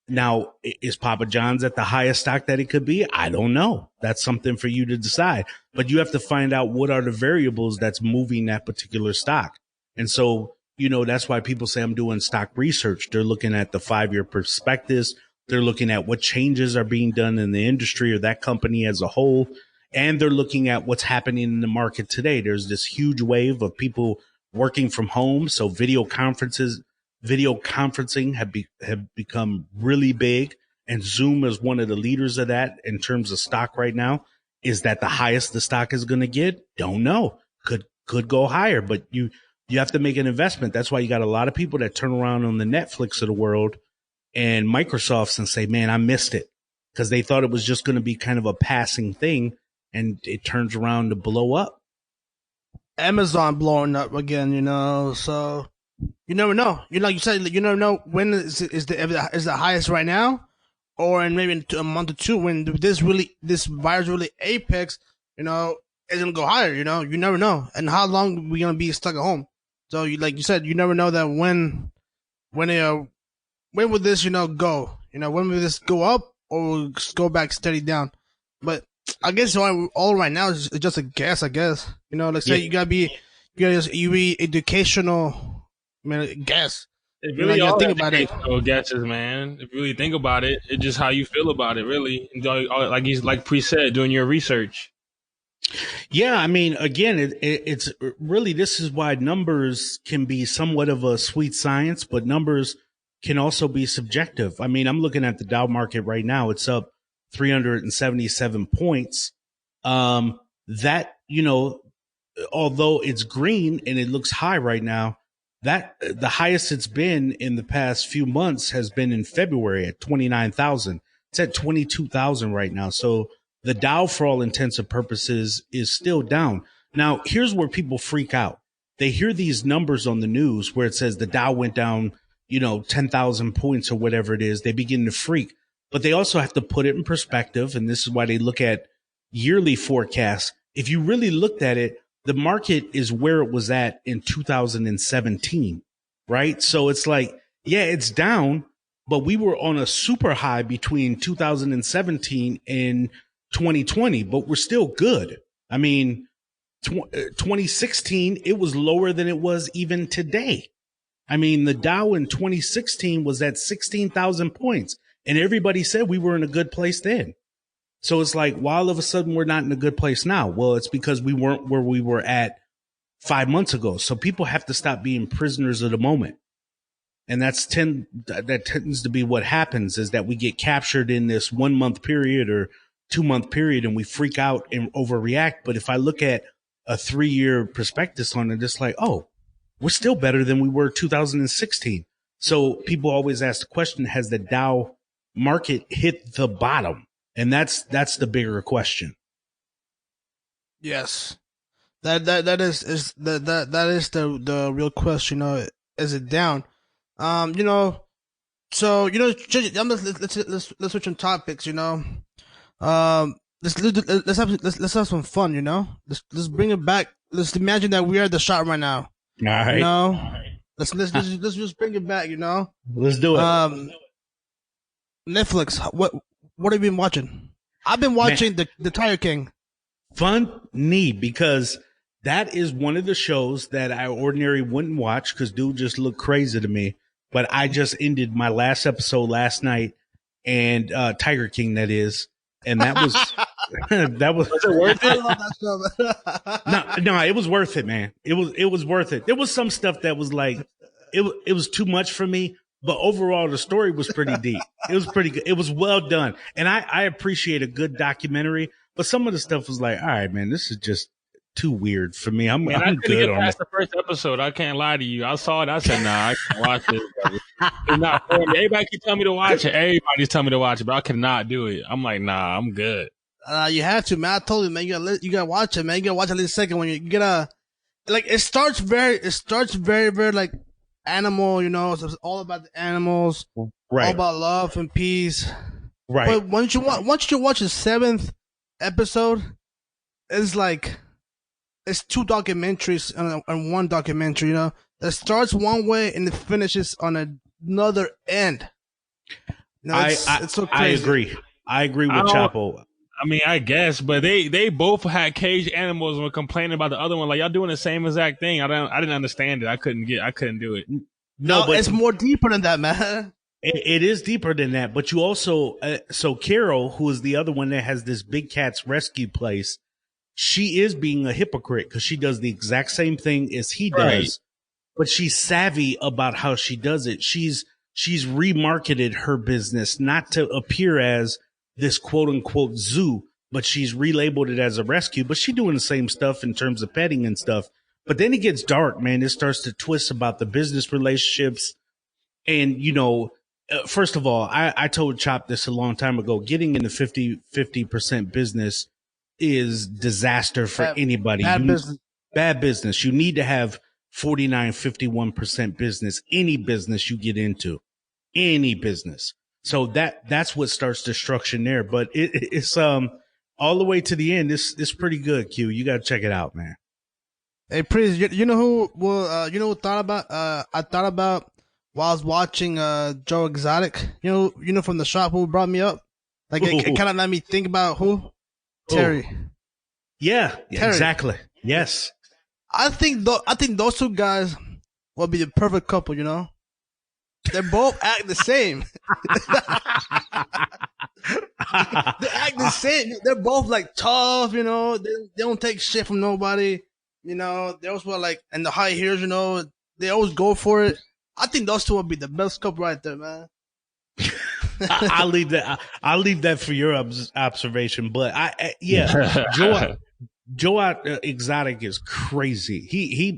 Now, is Papa John's at the highest stock that it could be? I don't know. That's something for you to decide. But you have to find out what are the variables that's moving that particular stock. And so, that's why people say I'm doing stock research. They're looking at the 5-year prospectus. They're looking at what changes are being done in the industry or that company as a whole. And they're looking at what's happening in the market today. There's this huge wave of people working from home. So video conferencing have become really big, and Zoom is one of the leaders of that in terms of stock right now. Is that the highest the stock is going to get? Don't know. Could go higher, but you have to make an investment. That's why you got a lot of people that turn around on the Netflix of the world and Microsofts and say, man, I missed it, because they thought it was just going to be kind of a passing thing, and it turns around to blow up. Amazon blowing up again, so you never know. Like you said, you never know when is the highest right now, or in maybe a month or two when this virus really apex, it's gonna go higher. You never know, and how long we gonna be stuck at home. So like you said, you never know that when will this go? When will this go up or will go back steady down? But I guess all right now is just a guess. I guess let's say you be educational. Guess. It really all think about it. Guesses, man. If you really think about it, it's just how you feel about it, really. Like Priest said, doing your research. Yeah, I mean, again, it's really, this is why numbers can be somewhat of a sweet science, but numbers can also be subjective. I mean, I'm looking at the Dow market right now. It's up 377 points. That, although it's green and it looks high right now, that the highest it's been in the past few months has been in February at 29,000. It's at 22,000 right now. So the Dow, for all intents and purposes, is still down. Now, here's where people freak out. They hear these numbers on the news where it says the Dow went down, 10,000 points or whatever it is. They begin to freak, but they also have to put it in perspective. And this is why they look at yearly forecasts. If you really looked at it, the market is where it was at in 2017, right? So it's like, yeah, it's down, but we were on a super high between 2017 and 2020, but we're still good. I mean, 2016, it was lower than it was even today. I mean, the Dow in 2016 was at 16,000 points, and everybody said we were in a good place then. So it's like, why all of a sudden we're not in a good place now? Well, it's because we weren't where we were at 5 months ago. So people have to stop being prisoners of the moment. And that tends to be what happens, is that we get captured in this 1 month period or 2 month period and we freak out and overreact. But if I look at a 3-year prospectus on it, it's like, oh, we're still better than we were 2016. So people always ask the question, has the Dow market hit the bottom? And that's the bigger question. Yes, that is the real question. Is it down? So let's switch on topics. Let's have some fun. Let's bring it back. Let's imagine that we are at the shop right now. All right. Let's just bring it back. Let's do it. Netflix. What have you been watching? I've been watching the Tiger King. Funny, because that is one of the shows that I ordinarily wouldn't watch because dude just looked crazy to me. But I just ended my last episode last night, and Tiger King, that is, and that was was it worth it? I love that show. No, it was worth it, man. It was worth it. There was some stuff that was like it was too much for me. But overall, the story was pretty deep. It was pretty good. It was well done. And I appreciate a good documentary. But some of the stuff was like, all right, man, this is just too weird for me. I'm I good get on past it. the first episode. I can't lie to you. I saw it. I said, nah, I can't watch this. It's not for me. Everybody keep telling me to watch it. Everybody's telling me to watch it, but I cannot do it. I'm like, nah, I'm good. You have to, man. I told you, man. You gotta watch it, man. You gotta watch at least a second when you gotta like it starts very like animal, you know, it's all about the animals, all Right. about love and peace. Right. But once you watch the 7th episode, it's like it's 2 documentaries and 1 documentary, you know. It starts one way and it finishes on another end. You know, it's so crazy. I agree with Chapo. I mean, I guess, but they both had caged animals and were complaining about the other one. Like, y'all doing the same exact thing. I didn't understand it. I couldn't do it. No, but it's more deeper than that, man. It is deeper than that. But you also, so Carol, who is the other one that has this big cat's rescue place, she is being a hypocrite because she does the exact same thing as he does, right. But she's savvy about how she does it. She's remarketed her business not to appear as this quote unquote zoo, but she's relabeled it as a rescue, but she's doing the same stuff in terms of petting and stuff. But then it gets dark, man. It starts to twist about the business relationships. And, you know, first of all, I told Chop this a long time ago, getting into 50% business is disaster for anybody. Bad business. You need to have 51% business, any business you get into, any business. So that's what starts destruction there. But it's all the way to the end. It's pretty good, Q. You got to check it out, man. Hey, Priest, you know who? Well, you know what thought about? I thought about while I was watching Joe Exotic. You know from the shop who brought me up. Like it kind of let me think about who? Terry. Yeah, Terry. Exactly. Yes. I think those 2 guys will be the perfect couple. You know. They both act the same. They act the same. They're both like tough, you know. They don't take shit from nobody, you know. They also like, and the high heels, you know. They always go for it. I think those 2 will be the best couple right there, man. I'll leave that for your observation. But Joe Exotic is crazy.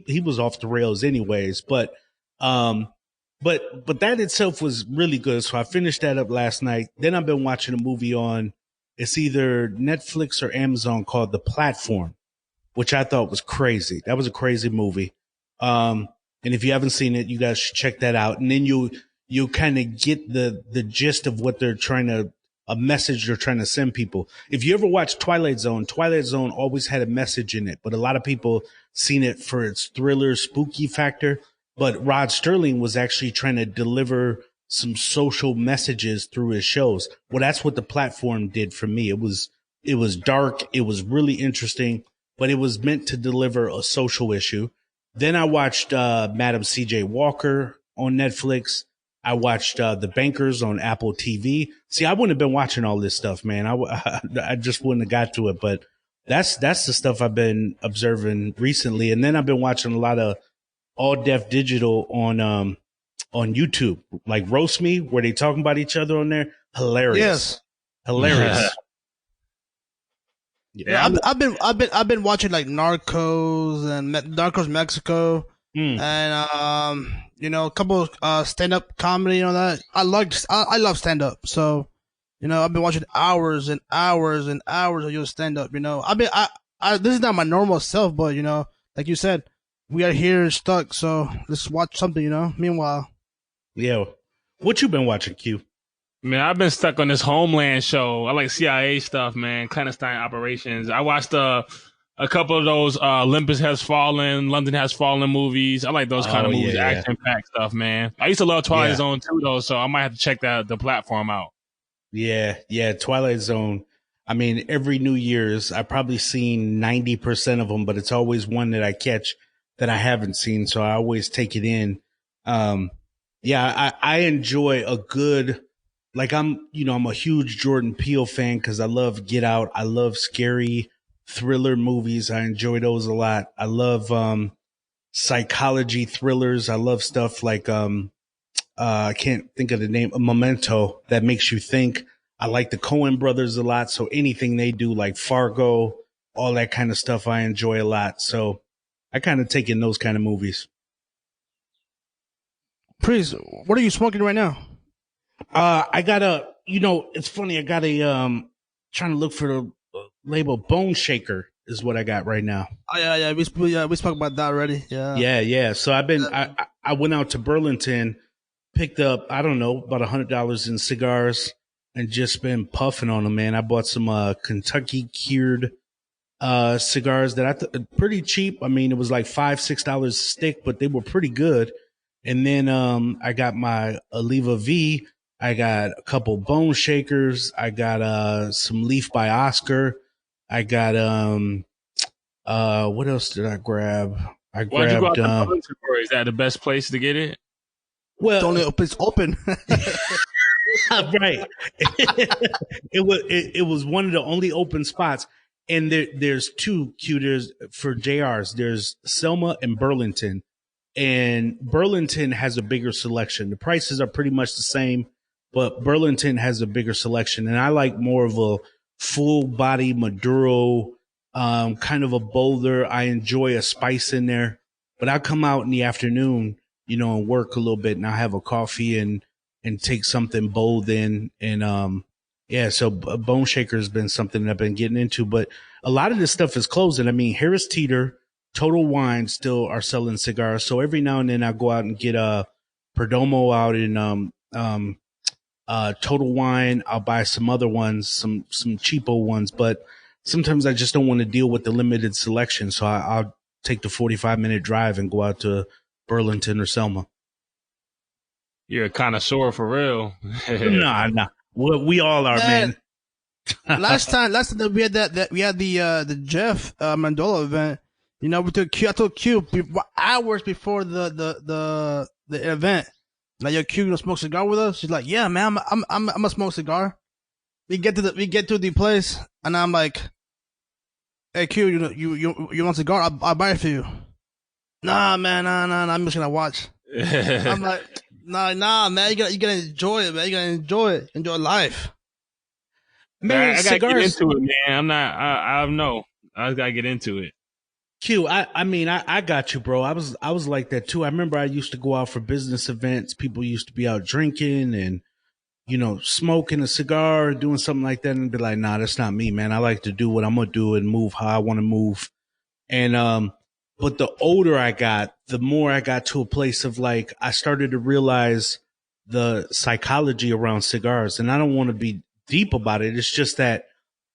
He was off the rails anyways, but that itself was really good. So I finished that up last night. Then I've been watching a movie on, it's either Netflix or Amazon, called The Platform, which I thought was crazy. That was a crazy movie. And if you haven't seen it, you guys should check that out. And then you kind of get the gist of what a message they're trying to send people. If you ever watch Twilight Zone always had a message in it, but a lot of people seen it for its thriller, spooky factor. But Rod Sterling was actually trying to deliver some social messages through his shows. Well, that's what The Platform did for me. It was dark. It was really interesting, but it was meant to deliver a social issue. Then I watched Madam C.J. Walker on Netflix. I watched The Bankers on Apple TV. See, I wouldn't have been watching all this stuff, man. I just wouldn't have got to it. But that's the stuff I've been observing recently. And then I've been watching a lot of All Def Digital on YouTube, like Roast Me, where they talking about each other on there. Hilarious. Yes. Hilarious. Yeah, I've been watching like Narcos and Narcos Mexico, and you know, a couple stand up comedy, you know that I love stand up, so you know I've been watching hours and hours and hours of your stand up. You know, this is not my normal self, but you know, like you said, we are here stuck, so let's watch something. You know, meanwhile, yeah, what you been watching, Q? Man, I've been stuck on this Homeland show. I like CIA stuff, man. Clandestine operations. I watched a couple of those Olympus Has Fallen, London Has Fallen movies. I like those kind of movies, action-packed stuff, man. I used to love Twilight Zone too, though, so I might have to check the platform out. Yeah, Twilight Zone. I mean, every New Year's, I've probably seen 90% of them, but it's always one that I catch that I haven't seen, so I always take it in. I enjoy a good... Like I'm a huge Jordan Peele fan because I love Get Out. I love scary thriller movies. I enjoy those a lot. I love psychology thrillers. I love stuff like I can't think of the name, Memento, that makes you think. I like the Coen brothers a lot, so anything they do, like Fargo, all that kind of stuff, I enjoy a lot. So I kind of take in those kind of movies. Priest, what are you smoking right now? I got it's funny. I got trying to look for the label Bone Shaker. is what I got right now. Oh yeah. We spoke about that already. Yeah. Yeah. So I went out to Burlington, picked up, I don't know, about $100 in cigars and just been puffing on them, man. I bought some Kentucky cured cigars that I pretty cheap. I mean, it was like $5-6 a stick, but they were pretty good. And then I got my Oliva V. I got a couple bone shakers. I got some Leaf by Oscar. I got what else did I grab? I Why'd you go out grabbed to Burlington for? Is that the best place to get it? well, It's open. right. It was one of the only open spots. And there's two curators for JRs. There's Selma and Burlington. And Burlington has a bigger selection. The prices are pretty much the same, but Burlington has a bigger selection. And I like more of a full body Maduro, kind of a bolder. I enjoy a spice in there, but I come out in the afternoon, and work a little bit, and I have a coffee and take something bold in. And, yeah, so Bone Shaker has been something that I've been getting into, but a lot of this stuff is closing. I mean, Harris Teeter, Total Wine still are selling cigars. So every now and then I go out and get a Perdomo out in Total Wine. I'll buy some other ones, some cheapo ones, but sometimes I just don't want to deal with the limited selection. So I'll take the 45-minute drive and go out to Burlington or Selma. You're a connoisseur for real. Nah. We all are, man. last time that we had the Jeff Mandola event. I told Q hours before the event. Like, yo, Q, you gonna smoke cigar with us? She's like, yeah, man, I'm gonna smoke cigar. We get to the place, and I'm like, hey, Q, you want a cigar? I'll buy it for you. Nah, man, nah, I'm just gonna watch. I'm like, nah, man, you gotta enjoy it, man. You gotta enjoy life. Man, I gotta get into it, man. I know. I gotta get into it. Q, I got you, bro. I was like that too. I remember I used to go out for business events. People used to be out drinking and, smoking a cigar, doing something like that, and be like, nah, that's not me, man. I like to do what I'm gonna do and move how I want to move. And but the older I got, the more I got to a place of like, I started to realize the psychology around cigars. And I don't want to be deep about it. It's just that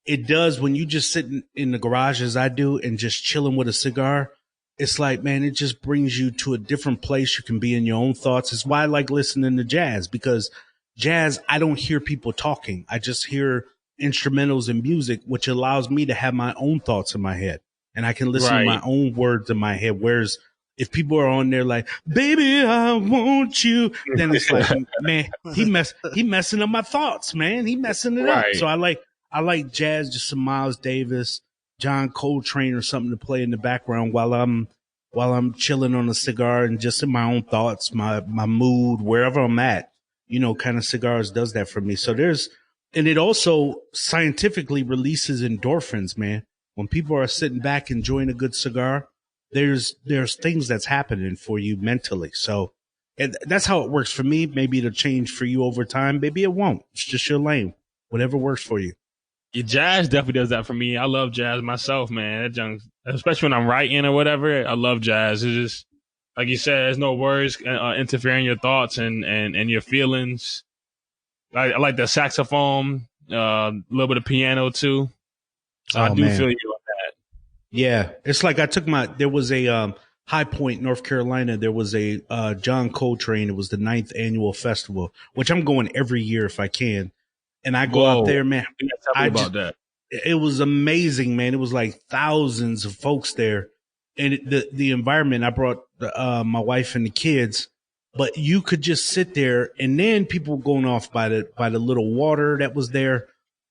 it does, when you just sit in the garage as I do and just chilling with a cigar, it's like, man, it just brings you to a different place. You can be in your own thoughts. It's why I like listening to jazz, because jazz, I don't hear people talking. I just hear instrumentals and music, which allows me to have my own thoughts in my head. And I can listen to my own words in my head. Whereas if people are on there like, baby, I want you, then it's like, man, he messing up my thoughts, man. He messing it up. So I like jazz, just some Miles Davis, John Coltrane or something to play in the background while I'm chilling on a cigar and just in my own thoughts, my mood, wherever I'm at, kind of cigars does that for me. So and it also scientifically releases endorphins, man. When people are sitting back enjoying a good cigar, there's things that's happening for you mentally. So and that's how it works for me. Maybe it'll change for you over time. Maybe it won't. It's just your lane. Whatever works for you. Yeah, jazz definitely does that for me. I love jazz myself, man. That junk, especially when I'm writing or whatever, I love jazz. It's just, like you said, there's no words interfering your thoughts and your feelings. I like the saxophone, a little bit of piano too. So I do feel you on that. Yeah. It's like there was a High Point, North Carolina. There was a John Coltrane. It was the 9th annual festival, which I'm going every year if I can. And I go out there, man. Tell me about that. It was amazing, man. It was like thousands of folks there. And the environment, I brought my wife and the kids, but you could just sit there, and then people were going off by the little water that was there.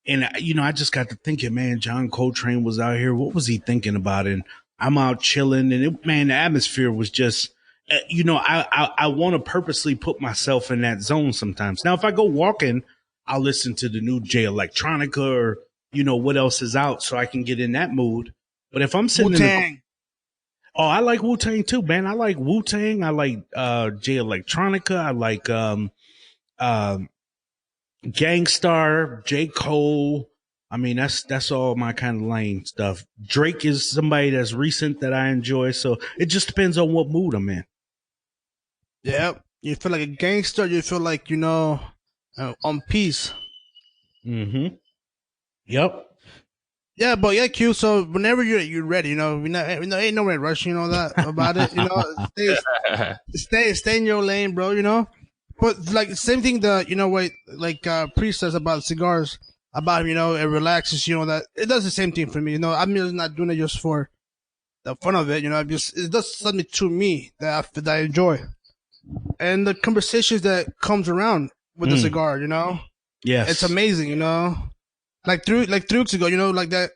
And, I just got to thinking, man, John Coltrane was out here. What was he thinking about? And I'm out chilling. And, the atmosphere was just, I want to purposely put myself in that zone sometimes. Now, if I go walking, I'll listen to the new Jay Electronica or, what else is out so I can get in that mood. But if I'm sitting Wu-Tang. I like Wu-Tang too, man. I like Wu-Tang. I like Jay Electronica. I like Gangstar, J. Cole, I mean, that's all my kind of lane stuff. Drake is somebody that's recent that I enjoy, so it just depends on what mood I'm in. Yeah, you feel like a gangster. You feel like on peace. Mm-hmm. Yep. Yeah, but yeah, Q. So whenever you're ready, ain't no rush. You know that about it. Stay in your lane, bro. But like same thing that what like Priest says about cigars, about him, it relaxes. That it does the same thing for me. I'm just not doing it just for the fun of it. It does something to me that I enjoy, and the conversations that comes around with the cigar. Yes, it's amazing. Like 3 weeks ago, like that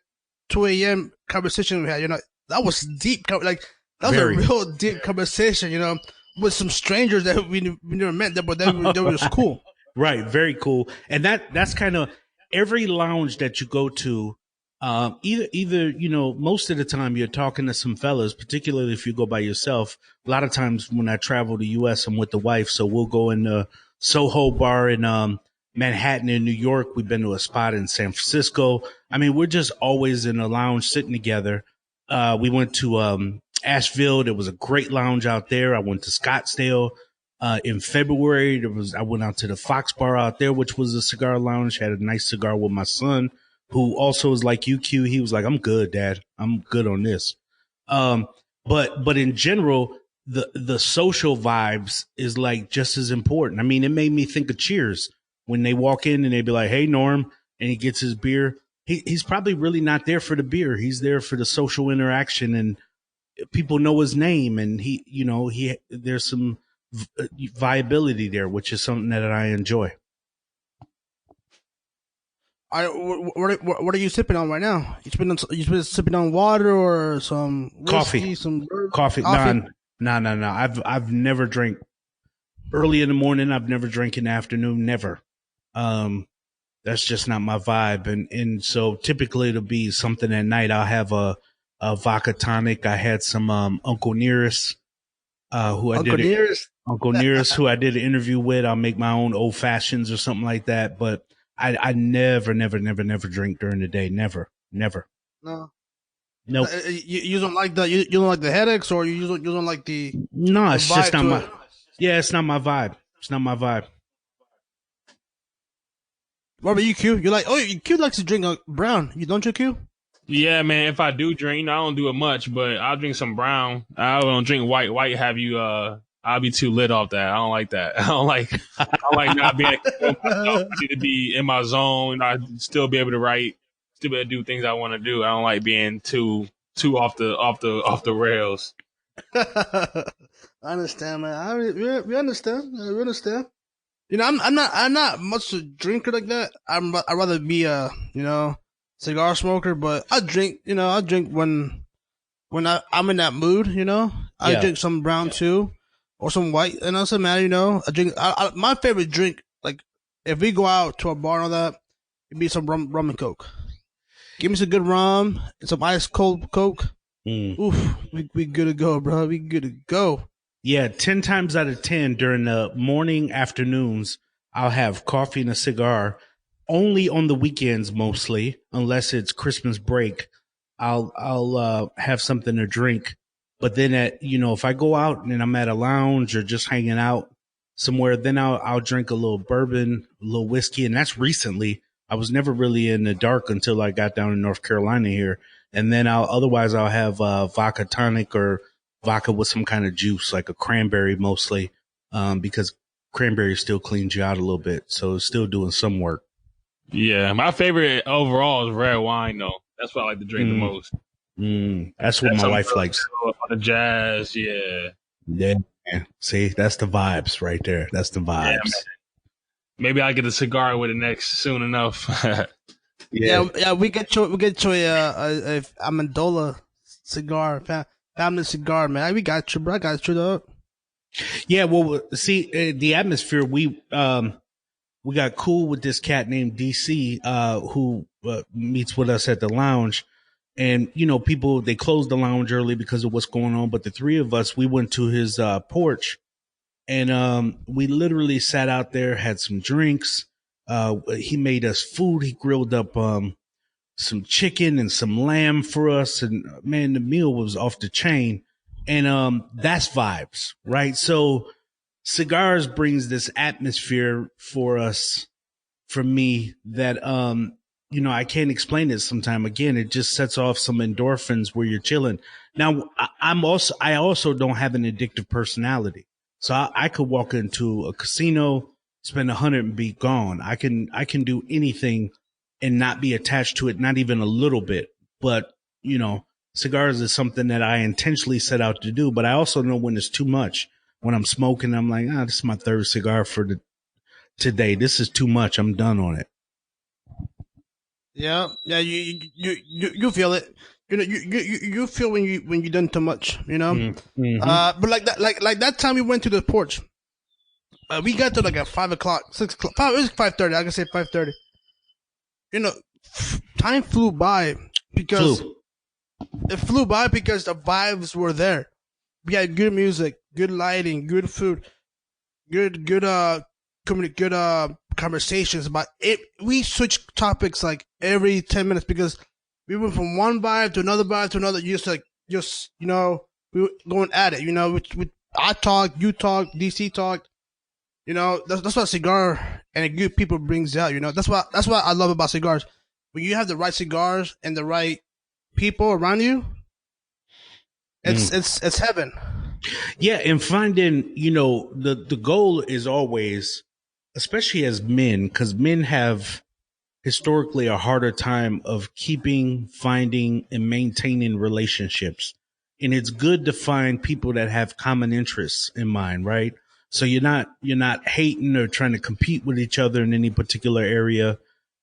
2 a.m. conversation we had, that was deep. Like that was a real deep conversation, with some strangers that we never met, but that was cool. Right, very cool. And that's kind of every lounge that you go to. Either most of the time you're talking to some fellas, particularly if you go by yourself. A lot of times when I travel to U.S., I'm with the wife, so we'll go in the Soho bar in Manhattan in New York. We've been to a spot in San Francisco. I mean, we're just always in a lounge sitting together. We went to Asheville. There was a great lounge out there. I went to Scottsdale in February. I went out to the Fox Bar out there, which was a cigar lounge. Had a nice cigar with my son, who also is like UQ. He was like, "I'm good, Dad. I'm good on this." But in general, the social vibes is like just as important. I mean, it made me think of Cheers. When they walk in and they be like, "Hey, Norm," and he gets his beer, he's probably really not there for the beer. He's there for the social interaction, and people know his name, and there's some viability there, which is something that I enjoy. What are you sipping on right now? You been sipping on water or some whiskey, coffee? No. I've never drank early in the morning. I've never drank in the afternoon. Never. That's just not my vibe. And so typically it'll be something at night. I'll have a vodka tonic. I had some, Uncle Nearest, who I did an interview with. I'll make my own old fashions or something like that. But I never drink during the day. Never. No. Nope. You don't like you don't like the headaches, or you don't like the no. It's just not my. It? Yeah, it's not my vibe. It's not my vibe. What about you, Q? Q likes to drink brown. You don't, you, Q? Yeah, man. If I do drink, I don't do it much, but I'll drink some brown. I don't drink white. White have you? I'll be too lit off that. I don't like that. I don't like not being able to be in my zone. I still be able to write, still be able to do things I want to do. I don't like being too off the rails. I understand, man. We understand. We understand. I'm not much a drinker like that. I'd rather be a cigar smoker, but I drink. I drink when I'm in that mood. I drink some brown too, or some white. And also, man, I drink. My favorite drink, like if we go out to a bar and all that, it'd be some rum and coke. Give me some good rum and some ice cold coke. Oof, we good to go, bro. We good to go. Yeah, 10 times out of 10 during the morning, afternoons, I'll have coffee and a cigar. Only on the weekends, mostly, unless it's Christmas break, I'll have something to drink. But then if I go out and I'm at a lounge or just hanging out somewhere, then I'll drink a little bourbon, a little whiskey, and that's recently. I was never really in the dark until I got down in North Carolina here, and then I'll have vodka tonic or vodka with some kind of juice, like a cranberry mostly, because cranberry still cleans you out a little bit. So it's still doing some work. Yeah, my favorite overall is red wine, though. That's what I like to drink the most. That's what my wife likes. The jazz, yeah. Yeah, man. See, that's the vibes right there. That's the vibes. Yeah, maybe I'll get a cigar with it next soon enough. Yeah, we get you a Amendola cigar, family cigar, man. We got you, bro. I got you, though. Yeah, well, see, the atmosphere, we got cool with this cat named DC, who meets with us at the lounge. And, people, they closed the lounge early because of what's going on. But the three of us, we went to his porch, and we literally sat out there, had some drinks. He made us food. He grilled up some chicken and some lamb for us. And man, the meal was off the chain. And that's vibes, right? So cigars brings this atmosphere for us, for me, that I can't explain it sometime. Again, it just sets off some endorphins where you're chilling. Now, I also don't have an addictive personality. So I could walk into a casino, spend $100 and be gone. I can do anything and not be attached to it, not even a little bit. But, cigars is something that I intentionally set out to do. But I also know when it's too much. When I'm smoking, I'm like, this is my third cigar for today. This is too much. I'm done on it. Yeah, you feel it. You feel when you done too much. Mm-hmm. But like that time we went to the porch. We got to like at 5 o'clock, 6 o'clock. It was 5:30. I can say 5:30. Time flew by because it flew by because the vibes were there. We had good music, good lighting, good food, good conversations about it. We switched topics like every 10 minutes because we went from one vibe to another vibe to another. We were going at it. I talk, you talk, DC talked. That's what a cigar and a good people brings out. That's what I love about cigars. When you have the right cigars and the right people around you, it's heaven. Yeah, and finding, the goal is always, especially as men, because men have historically a harder time of keeping, finding, and maintaining relationships. And it's good to find people that have common interests in mind, right? So you're not hating or trying to compete with each other in any particular area.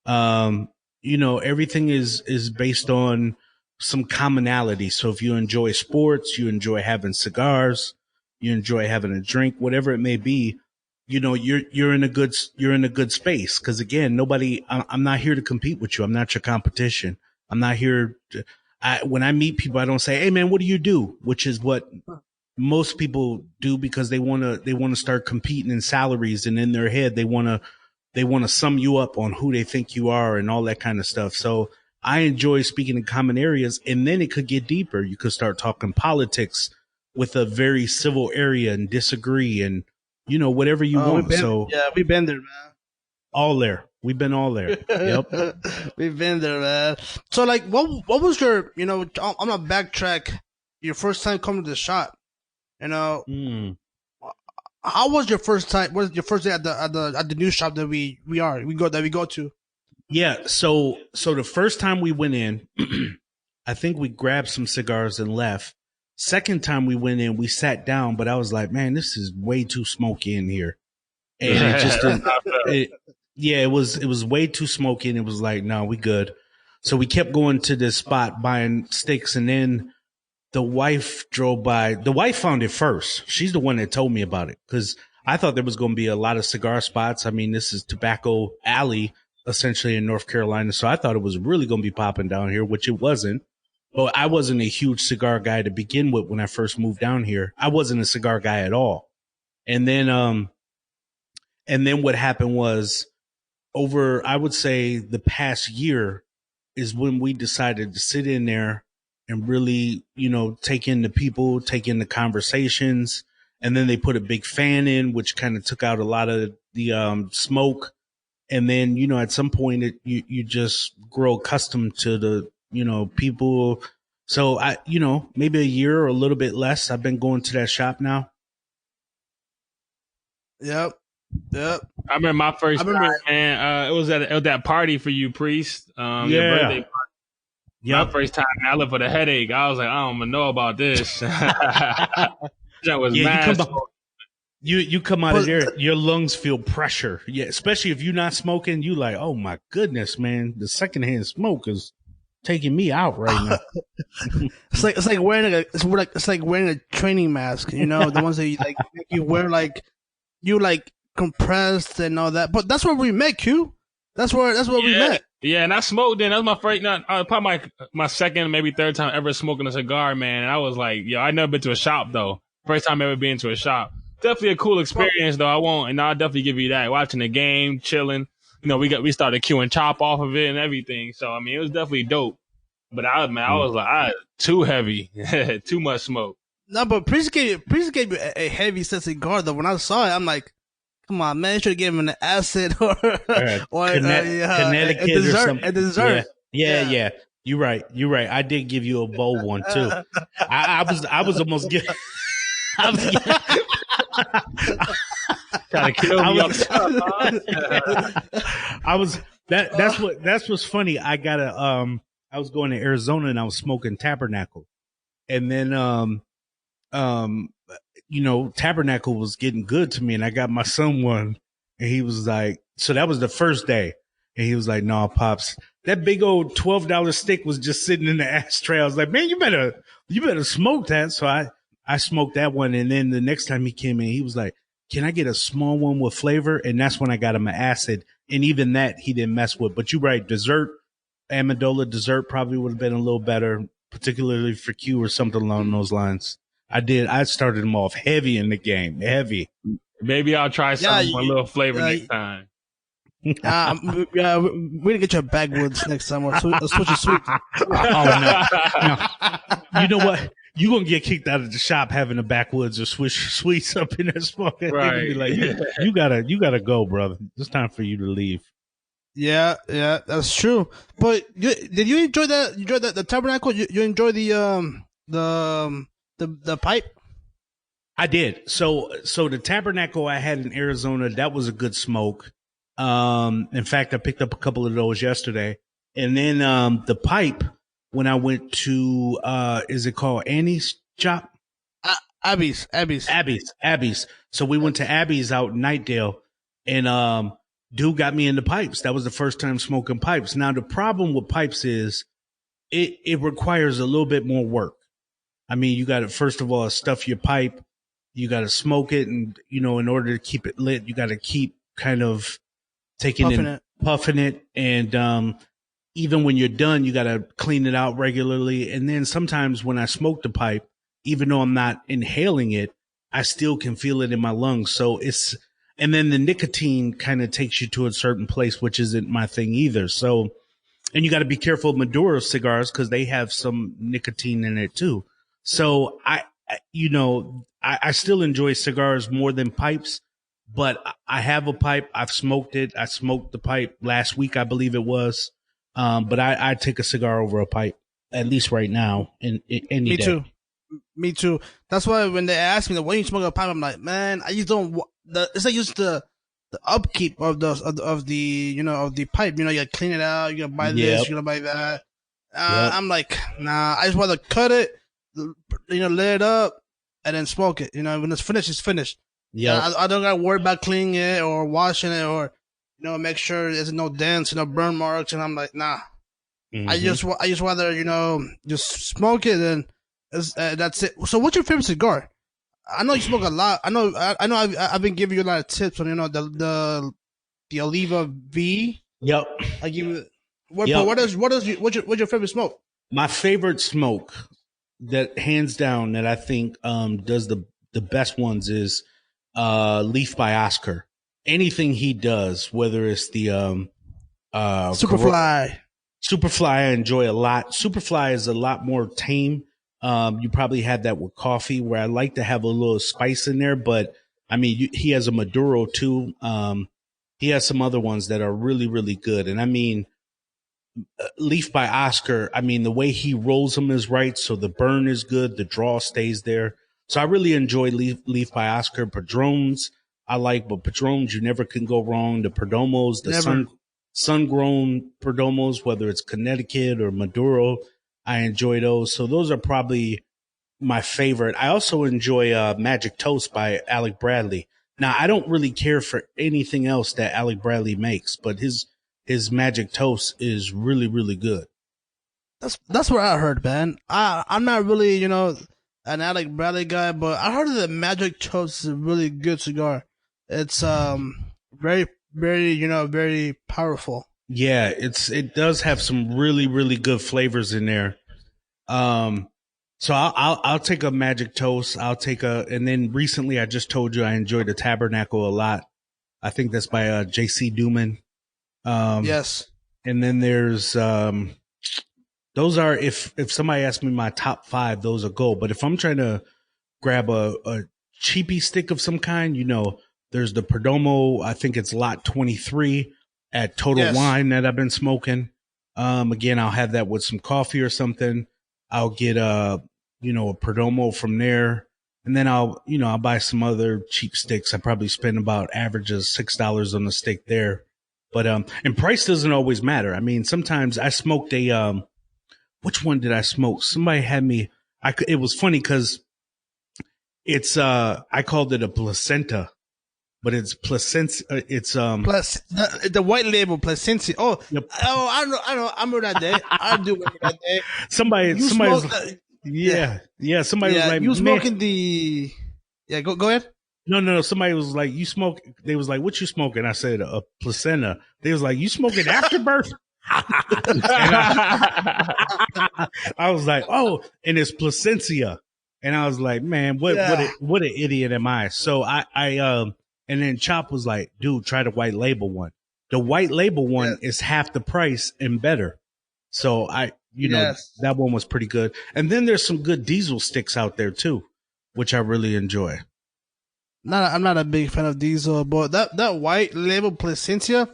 Everything is based on some commonality. So if you enjoy sports, you enjoy having cigars, you enjoy having a drink, whatever it may be, you're in a good space. Cause again, I'm not here to compete with you. I'm not your competition. I'm not here when I meet people, I don't say, hey man, what do you do? Which is what most people do because they want to start competing in salaries, and in their head, they want to sum you up on who they think you are and all that kind of stuff. So I enjoy speaking in common areas, and then it could get deeper. You could start talking politics with a very civil area and disagree and, whatever you want. We've been there, man. All there. We've been all there. Yep. We've been there, man. So like, what was your, I'm gonna backtrack your first time coming to the shop, How was your first time? What was your first day at the new shop that we go to? Yeah, so the first time we went in, I think we grabbed some cigars and left. Second time we went in, we sat down, but I was like, man, this is way too smoky in here. And it just didn't, it was way too smoky, and it was like, no, we good. So we kept going to this spot buying sticks, and then the wife drove by. The wife found it first. She's the one that told me about it because I thought there was going to be a lot of cigar spots. I mean, this is Tobacco Alley, essentially, in North Carolina. So I thought it was really going to be popping down here, which it wasn't. But I wasn't a huge cigar guy to begin with when I first moved down here. I wasn't a cigar guy at all. And then what happened was over, I would say the past year is when we decided to sit in there and really, take in the people, take in the conversations. And then they put a big fan in, which kind of took out a lot of the smoke. And then, at some point you just grow accustomed to the, people. So maybe a year or a little bit less, I've been going to that shop now. Yep. I remember my first time, man. It was at that party for you, Priest. Your birthday party. Yep. My first time, I left with a headache. I was like, I don't even know about this. That was mad. You come out of there, your lungs feel pressure. Yeah, especially if you're not smoking, you like, oh my goodness, man, the secondhand smoke is taking me out right now. it's like wearing a training mask, the ones that you like make you wear like you like compressed and all that. But that's where we met, Q. That's where we met. Yeah, and I smoked then. That was my first, probably my second, maybe third time ever smoking a cigar, man. And I was like, I never been to a shop though. First time ever been to a shop. Definitely a cool experience though. I'll definitely give you that. Watching the game, chilling. we started queuing chop off of it and everything. So I mean, it was definitely dope. But I was like, too heavy, too much smoke. No, but Priest gave you a heavy set cigar though. When I saw it, I'm like, come on, man, you should have given him an acid or Connecticut a dessert, or something. A dessert. Yeah. You're right. I did give you a bold one too. I was almost giving. Trying to kill me That's what's funny. I was going to Arizona and I was smoking Tabernacle, and then Tabernacle was getting good to me, and I got my son one, and he was like, so that was the first day, and he was like, "No, pops, that big old $12 stick was just sitting in the ashtray." I was like, "Man, you better smoke that." So I smoked that one, and then the next time he came in, he was like, "Can I get a small one with flavor?" And that's when I got him an acid, and even that he didn't mess with. But you're right, dessert, Amendola dessert probably would have been a little better, particularly for Q or something along those lines. I started him off heavy in the game, heavy. Maybe I'll try something with a little flavor next time. We're gonna get you a backwoods next time. Or switch it sweet. No. You know what? You gonna get kicked out of the shop having a backwoods or swish sweets up in there smoking. Right. Be like, you gotta go, brother. It's time for you to leave. Yeah, that's true. But did you enjoy that? You enjoyed the Tabernacle? You enjoy the pipe? I did. So the Tabernacle I had in Arizona, that was a good smoke. In fact, I picked up a couple of those yesterday. And then the pipe, when I went to is it called Annie's Shop? Abby's. So we went to Abby's out in Nightdale, and dude got me into pipes. That was the first time smoking pipes. Now the problem with pipes is it requires a little bit more work. I mean, you got to, first of all, stuff your pipe. You got to smoke it, and in order to keep it lit, you got to keep kind of puffing it, and even when you're done, you got to clean it out regularly. And then sometimes when I smoke the pipe, even though I'm not inhaling it, I still can feel it in my lungs. So and then the nicotine kind of takes you to a certain place, which isn't my thing either. So, and you got to be careful of Maduro cigars because they have some nicotine in it too. So I still enjoy cigars more than pipes, but I have a pipe. I've smoked it. I smoked the pipe last week, I believe it was. But I take a cigar over a pipe, at least right now. Any day. Me too. That's why when they ask me when you smoke a pipe, I'm like, man, I just don't. It's like just the upkeep of the pipe. You gotta clean it out. You gotta buy this. You gotta buy that. I'm like, nah. I just want to cut it, lit it up, and then smoke it. When it's finished, it's finished. Yeah. I don't gotta worry about cleaning it or washing it or make sure there's no dents, burn marks. And I'm like, nah. Mm-hmm. I just rather just smoke it and that's it. So, what's your favorite cigar? I know you smoke a lot. I know. I've been giving you a lot of tips on the Oliva V. Yep. I give you. What's your favorite smoke? My favorite smoke, that hands down, that I think does the best ones is Leaf by Oscar. Anything he does, whether it's the Superfly, I enjoy a lot. Superfly is a lot more tame. You probably had that with coffee, where I like to have a little spice in there, but I mean, he has a Maduro too. He has some other ones that are really, really good. And I mean, Leaf by Oscar, I mean, the way he rolls them is right. So the burn is good. The draw stays there. So I really enjoy Leaf by Oscar. Padrones I like, but Padrones, you never can go wrong. The Perdomos, the sun-grown Perdomos, whether it's Connecticut or Maduro, I enjoy those. So those are probably my favorite. I also enjoy Magic Toast by Alec Bradley. Now, I don't really care for anything else that Alec Bradley makes, but his Magic Toast is really, really good. That's what I heard, man. I'm not really, an Alec Bradley guy, but I heard that Magic Toast is a really good cigar. It's very, very, very powerful. Yeah, it does have some really, really good flavors in there. So I'll take a Magic Toast. And then recently I just told you I enjoyed the Tabernacle a lot. I think that's by J.C. Duman. Yes. And then there's those are if somebody asks me my top 5, those are gold. But if I'm trying to grab a cheapy stick of some kind, there's the Perdomo. I think it's lot 23 at Total Wine that I've been smoking. Again, I'll have that with some coffee or something. I'll get a Perdomo from there. And then I'll buy some other cheap sticks. I probably spend about average of $6 on the stick there. But, and price doesn't always matter. I mean, sometimes I smoked which one did I smoke? Somebody had me, it was funny because it's, I called it a placenta, but it's placenta. It's, Plus the white label placenta. Oh, yep. Oh, I know. I remember that day. I do remember that day. Somebody was somebody was like, you smoking the, go ahead. No. Somebody was like, you smoke. They was like, what you smoking? I said, a placenta. They was like, you smoking afterbirth? I was like, oh, and it's placentia. And I was like, man, what an idiot am I? So I and then Chop was like, dude, try the white label one. The white label one is half the price and better. So that one was pretty good. And then there's some good diesel sticks out there too, which I really enjoy. I'm not a big fan of diesel, but that white label placentia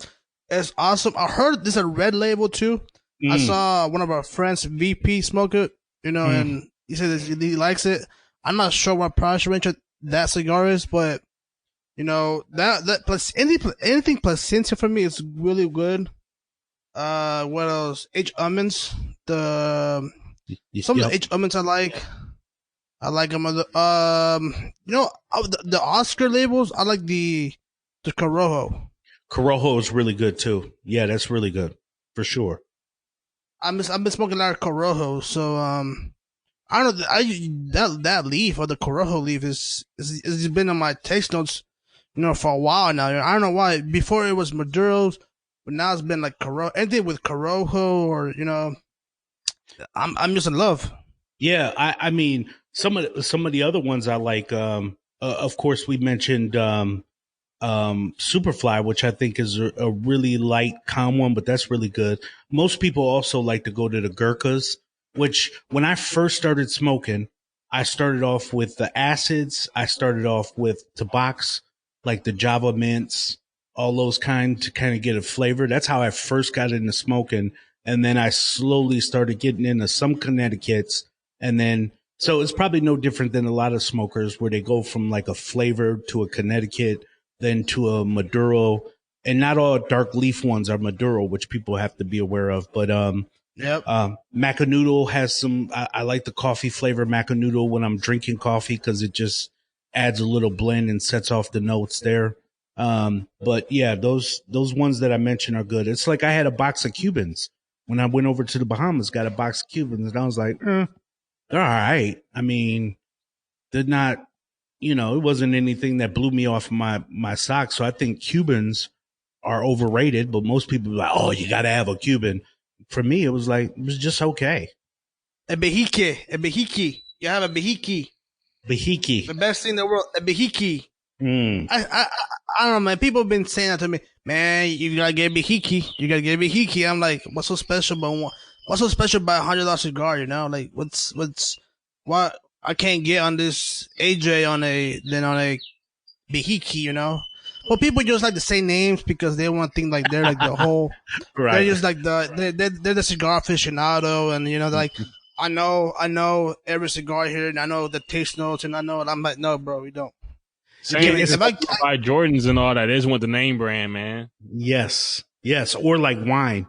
is awesome. I heard there's a red label too. I saw one of our friends, VP, smoke it, and he said he likes it. I'm not sure what price range that cigar is, but that plus anything placentia for me is really good. What else? H almonds. Some of the H almonds I like. I like them. The Oscar labels. I like the Corojo. Corojo is really good too. Yeah, that's really good for sure. I've been smoking a lot of Corojo, so I don't know. That leaf or the Corojo leaf is been on my taste notes, for a while now. I don't know why. Before it was Maduros, but now it's been like Corojo. Anything with Corojo or I'm just in love. Yeah, I mean some of the other ones I like. Of course, we mentioned Superfly, which I think is a really light, calm one, but that's really good. Most people also like to go to the Gurkhas, which when I first started smoking, I started off with the acids. I started off with tobacs, like the Java mints, all those to kind of get a flavor. That's how I first got into smoking. And then I slowly started getting into some Connecticut's. And then, so it's probably no different than a lot of smokers where they go from like a flavor to a Connecticut, then to a Maduro. And not all dark leaf ones are Maduro, which people have to be aware of. But Macanudo has some, I like the coffee flavor Macanudo when I'm drinking coffee because it just adds a little blend and sets off the notes there. But yeah, those ones that I mentioned are good. It's like I had a box of Cubans when I went over to the Bahamas, got a box of Cubans, and I was like, they're all right. I mean, they're not, it wasn't anything that blew me off my socks. So I think Cubans are overrated, but most people are like, oh, you got to have a Cuban. For me, it was just okay. A behiki. You have a behiki. Behiki. The best thing in the world, a behiki. I don't know, man. People have been saying that to me. Man, you gotta get a behiki. You gotta get a behiki. I'm like, what's so special about $100 cigar? Like what I can't get on this AJ on a behiki. Well, people just like to say names because they want to think like they're like the whole. Right. They're just like they're the cigar aficionado, and like I know every cigar here, and I know the taste notes, and I know. And I'm like, no, bro, we don't. Same. If I buy Jordans and all that, they just want the name brand, man. Yes, or like wine,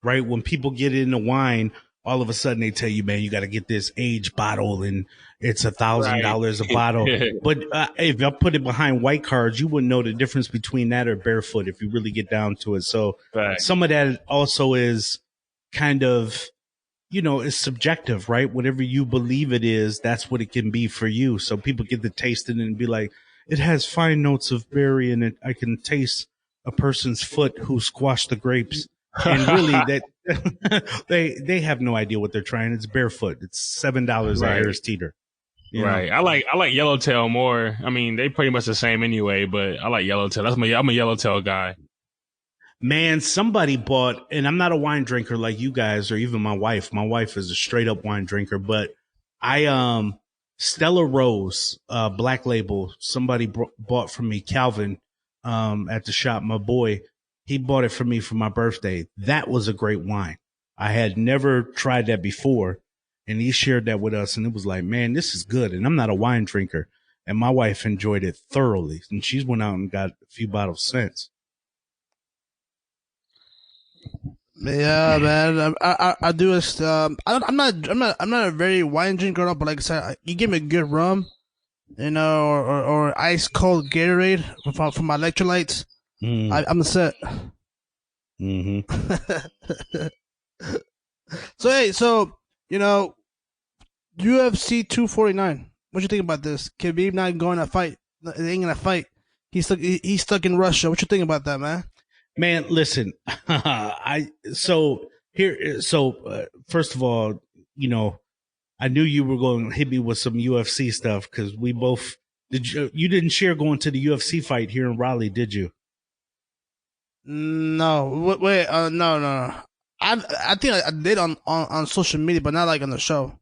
right? When people get into wine, all of a sudden they tell you, man, you got to get this aged bottle, and it's $1,000 a bottle. But if I put it behind white cards, you wouldn't know the difference between that or barefoot if you really get down to it. So some of that also is kind of, is subjective, right? Whatever you believe it is, that's what it can be for you. So people get to taste it and be like, it has fine notes of berry in it. I can taste a person's foot who squashed the grapes. And really, that they have no idea what they're trying. It's barefoot. It's $7 at Harris Teeter. Right. I like Yellowtail more. I mean, they pretty much the same anyway, but I like Yellowtail. I'm a Yellowtail guy. Man, somebody bought, and I'm not a wine drinker like you guys or even my wife. My wife is a straight up wine drinker, but Stella Rose, Black Label, somebody bought from me, Calvin, at the shop. My boy, he bought it for me for my birthday. That was a great wine. I had never tried that before, and he shared that with us, and it was like, man, this is good. And I'm not a wine drinker, and my wife enjoyed it thoroughly, and she's went out and got a few bottles since. Yeah, man. I do. I'm not a very wine drinker, but like I said, you give me a good rum, or ice cold Gatorade for my electrolytes. I'm set. Mm-hmm. So UFC 249. What you think about this? Khabib not going to fight. They ain't gonna fight. He's stuck in Russia. What you think about that, man? Man, listen, first of all, I knew you were going to hit me with some UFC stuff because we both you didn't share going to the UFC fight here in Raleigh, did you? No, wait, no. I think I did on social media, but not like on the show.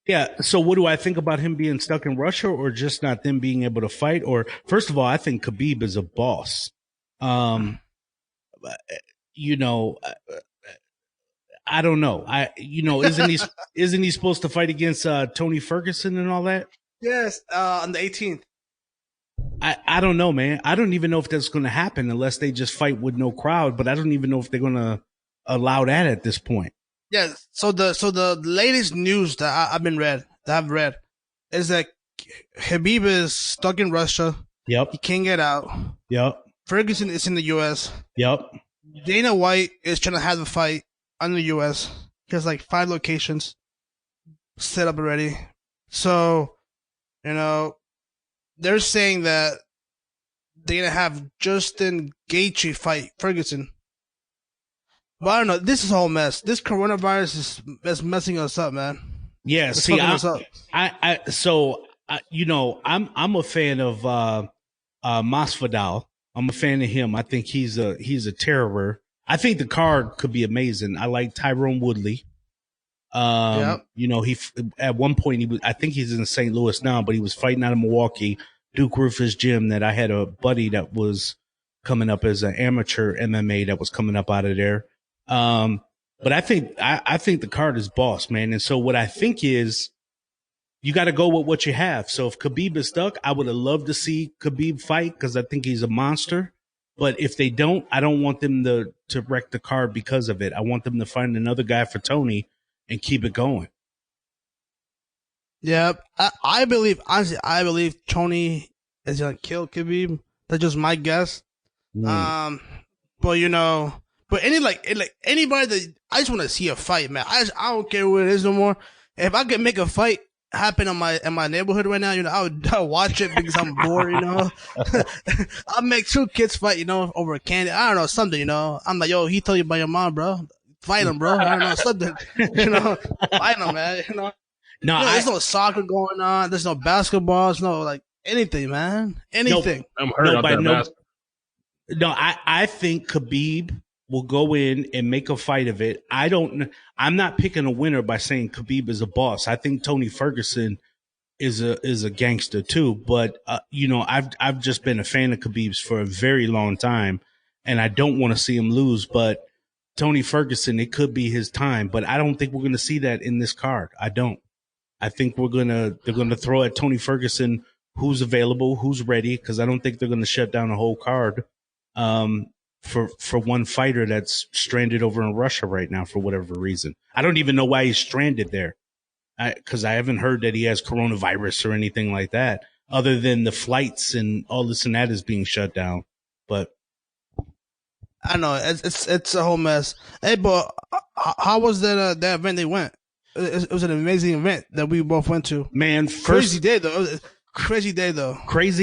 Yeah. So what do I think about him being stuck in Russia or just not them being able to fight? Or first of all, I think Khabib is a boss. I don't know. Isn't he supposed to fight against Tony Ferguson and all that? Yes, on the 18th. I don't know, man. I don't even know if that's going to happen unless they just fight with no crowd. But I don't even know if they're going to allow that at this point. Yeah. So the latest news that I've read is that Khabib is stuck in Russia. Yep. He can't get out. Yep. Ferguson is in the U.S. Yep. Dana White is trying to have the fight in the U.S. He has like 5 locations set up already. So, they're saying that they're going to have Justin Gaethje fight Ferguson. But I don't know. This is a whole mess. This coronavirus is messing us up, man. Yeah. It's see, us up. I'm a fan of Masvidal. I'm a fan of him. I think he's a terror. I think the card could be amazing. I like Tyrone Woodley. Yep. He at one point I think he's in St. Louis now, but he was fighting out of Milwaukee, Duke Rufus Gym. That I had a buddy that was coming up as an amateur MMA that was coming up out of there. But I think the card is boss, man. And so what I think is you got to go with what you have. So if Khabib is stuck, I would have loved to see Khabib fight because I think he's a monster. But if they don't, I don't want them to wreck the card because of it. I want them to find another guy for Tony and keep it going. Yeah, I believe Tony is gonna kill Khabib. That's just my guess. But anybody that I just want to see a fight, man. I don't care who it is no more. If I could make a fight happen in my neighborhood right now, I'll watch it because I'm bored, I'll make 2 kids fight, over a candy. I don't know, something, I'm like, yo, he told you about your mom, bro. Fight him, bro. I don't know, something, fight him, man, there's no soccer going on. There's no basketball. There's no, like, anything, man. Anything. I'm hurt about that. I think Khabib will go in and make a fight of it. I'm not picking a winner by saying Khabib is a boss. I think Tony Ferguson is a gangster too, but I've just been a fan of Khabib's for a very long time and I don't want to see him lose, but Tony Ferguson, it could be his time, but I don't think we're going to see that in this card. I don't. I think they're going to throw at Tony Ferguson who's available, who's ready, because I don't think they're going to shut down the whole card for one fighter that's stranded over in Russia right now for whatever reason. I don't even know why he's stranded there, because I haven't heard that he has coronavirus or anything like that, other than the flights and all this and that is being shut down. But I know it's a whole mess. Hey, but how was that event they went? It was an amazing event that we both went to. Man, crazy day though. Crazy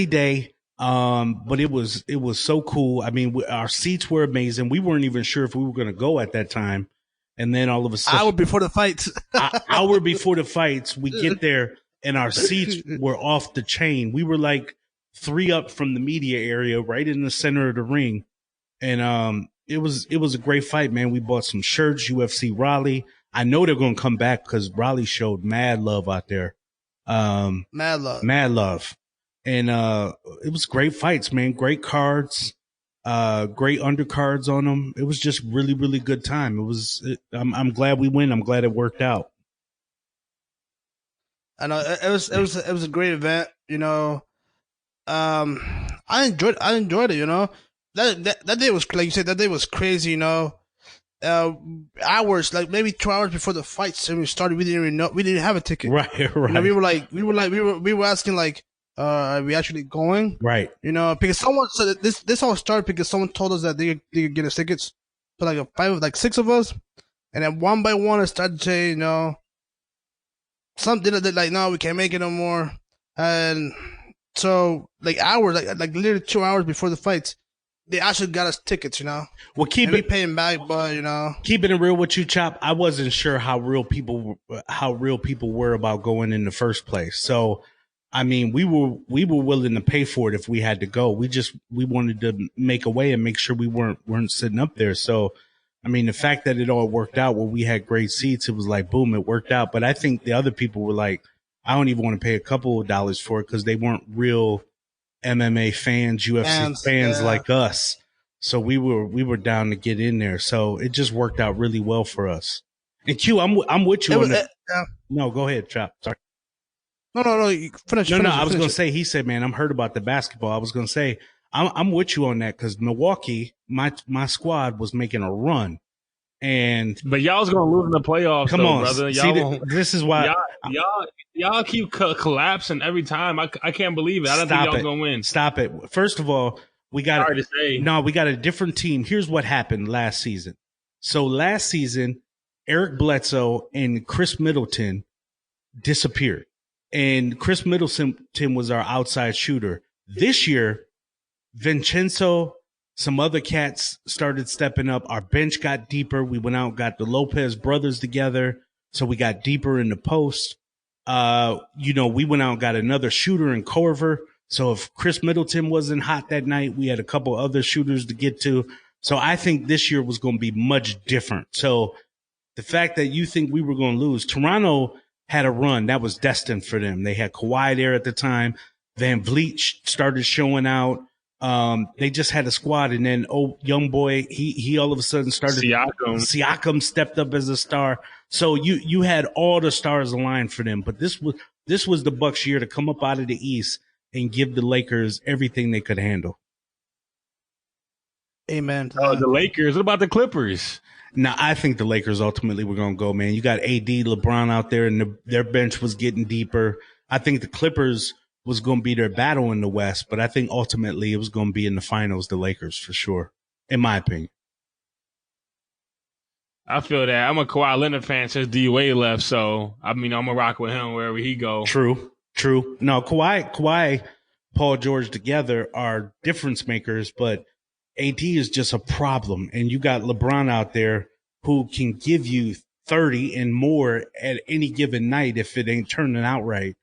day. But it was so cool. I mean, our seats were amazing. We weren't even sure if we were going to go at that time. And then all of a sudden, hour before the fights, we get there and our seats were off the chain. We were like 3 up from the media area, right in the center of the ring. And it was a great fight, man. We bought some shirts, UFC Raleigh. I know they're going to come back because Raleigh showed mad love out there. Mad love. Mad love. And it was great fights, man. Great cards, great undercards on them. It was just really, really good time. I'm glad we win. I'm glad it worked out. I know it was a great event. You know, I enjoyed it. You know, that day was, like you said, that day was crazy. You know, hours, like maybe 2 hours before the fight started, we didn't even know, we didn't have a ticket. Right. You know, we were asking like, are we actually going? Right. You know, because someone said this all started because someone told us that they could get us tickets for like 6 of us, and then one by one it started to say, you know, some did it like, no, we can't make it no more, and so like hours, like literally 2 hours before the fights, they actually got us tickets. You know, well, we paying back, but you know, keeping it real with you, Chop. I wasn't sure how real people were about going in the first place. So, I mean, we were willing to pay for it if we had to go. We wanted to make a way and make sure we weren't sitting up there. So, I mean, the fact that it all worked out where we had great seats, it was like, boom, it worked out. But I think the other people were like, I don't even want to pay a couple of dollars for it because they weren't real MMA fans, UFC fans yeah, like us. So we were down to get in there. So it just worked out really well for us. And Q, I'm with you on that. No, go ahead, Chop. Sorry. No. You finish. I was going to say, he said, man, I'm heard about the basketball. I was going to say, I'm with you on that because Milwaukee, my squad was making a run. But y'all's going to lose in the playoffs, come on, brother. Y'all, this is why y'all keep collapsing every time. I can't believe it. I don't think y'all going to win. Stop it. First of all, we got a different team. Here's what happened last season. So last season, Eric Bledsoe and Chris Middleton disappeared. And Chris Middleton was our outside shooter. This year, Vincenzo, some other cats started stepping up. Our bench got deeper. We went out and got the Lopez brothers together. So we got deeper in the post. You know, we went out and got another shooter in Corver. So if Chris Middleton wasn't hot that night, we had a couple other shooters to get to. So I think this year was going to be much different. So the fact that you think we were going to lose, Toronto had a run that was destined for them. They had Kawhi there at the time. Van Vliet started showing out. They just had a squad, and then young boy, he all of a sudden started. Siakam stepped up as a star. So you had all the stars aligned for them. But this was the Bucks' year to come up out of the East and give the Lakers everything they could handle. Amen. The Lakers. What about the Clippers? Now, I think the Lakers ultimately were going to go, man. You got AD, LeBron out there, and their bench was getting deeper. I think the Clippers was going to be their battle in the West, but I think ultimately it was going to be in the finals, the Lakers, for sure, in my opinion. I feel that. I'm a Kawhi Leonard fan since D-Wade left, so, I mean, I'm going to rock with him wherever he go. True. No, Kawhi, Paul George together are difference makers, but AD is just a problem. And you got LeBron out there who can give you 30 and more at any given night if it ain't turning out right.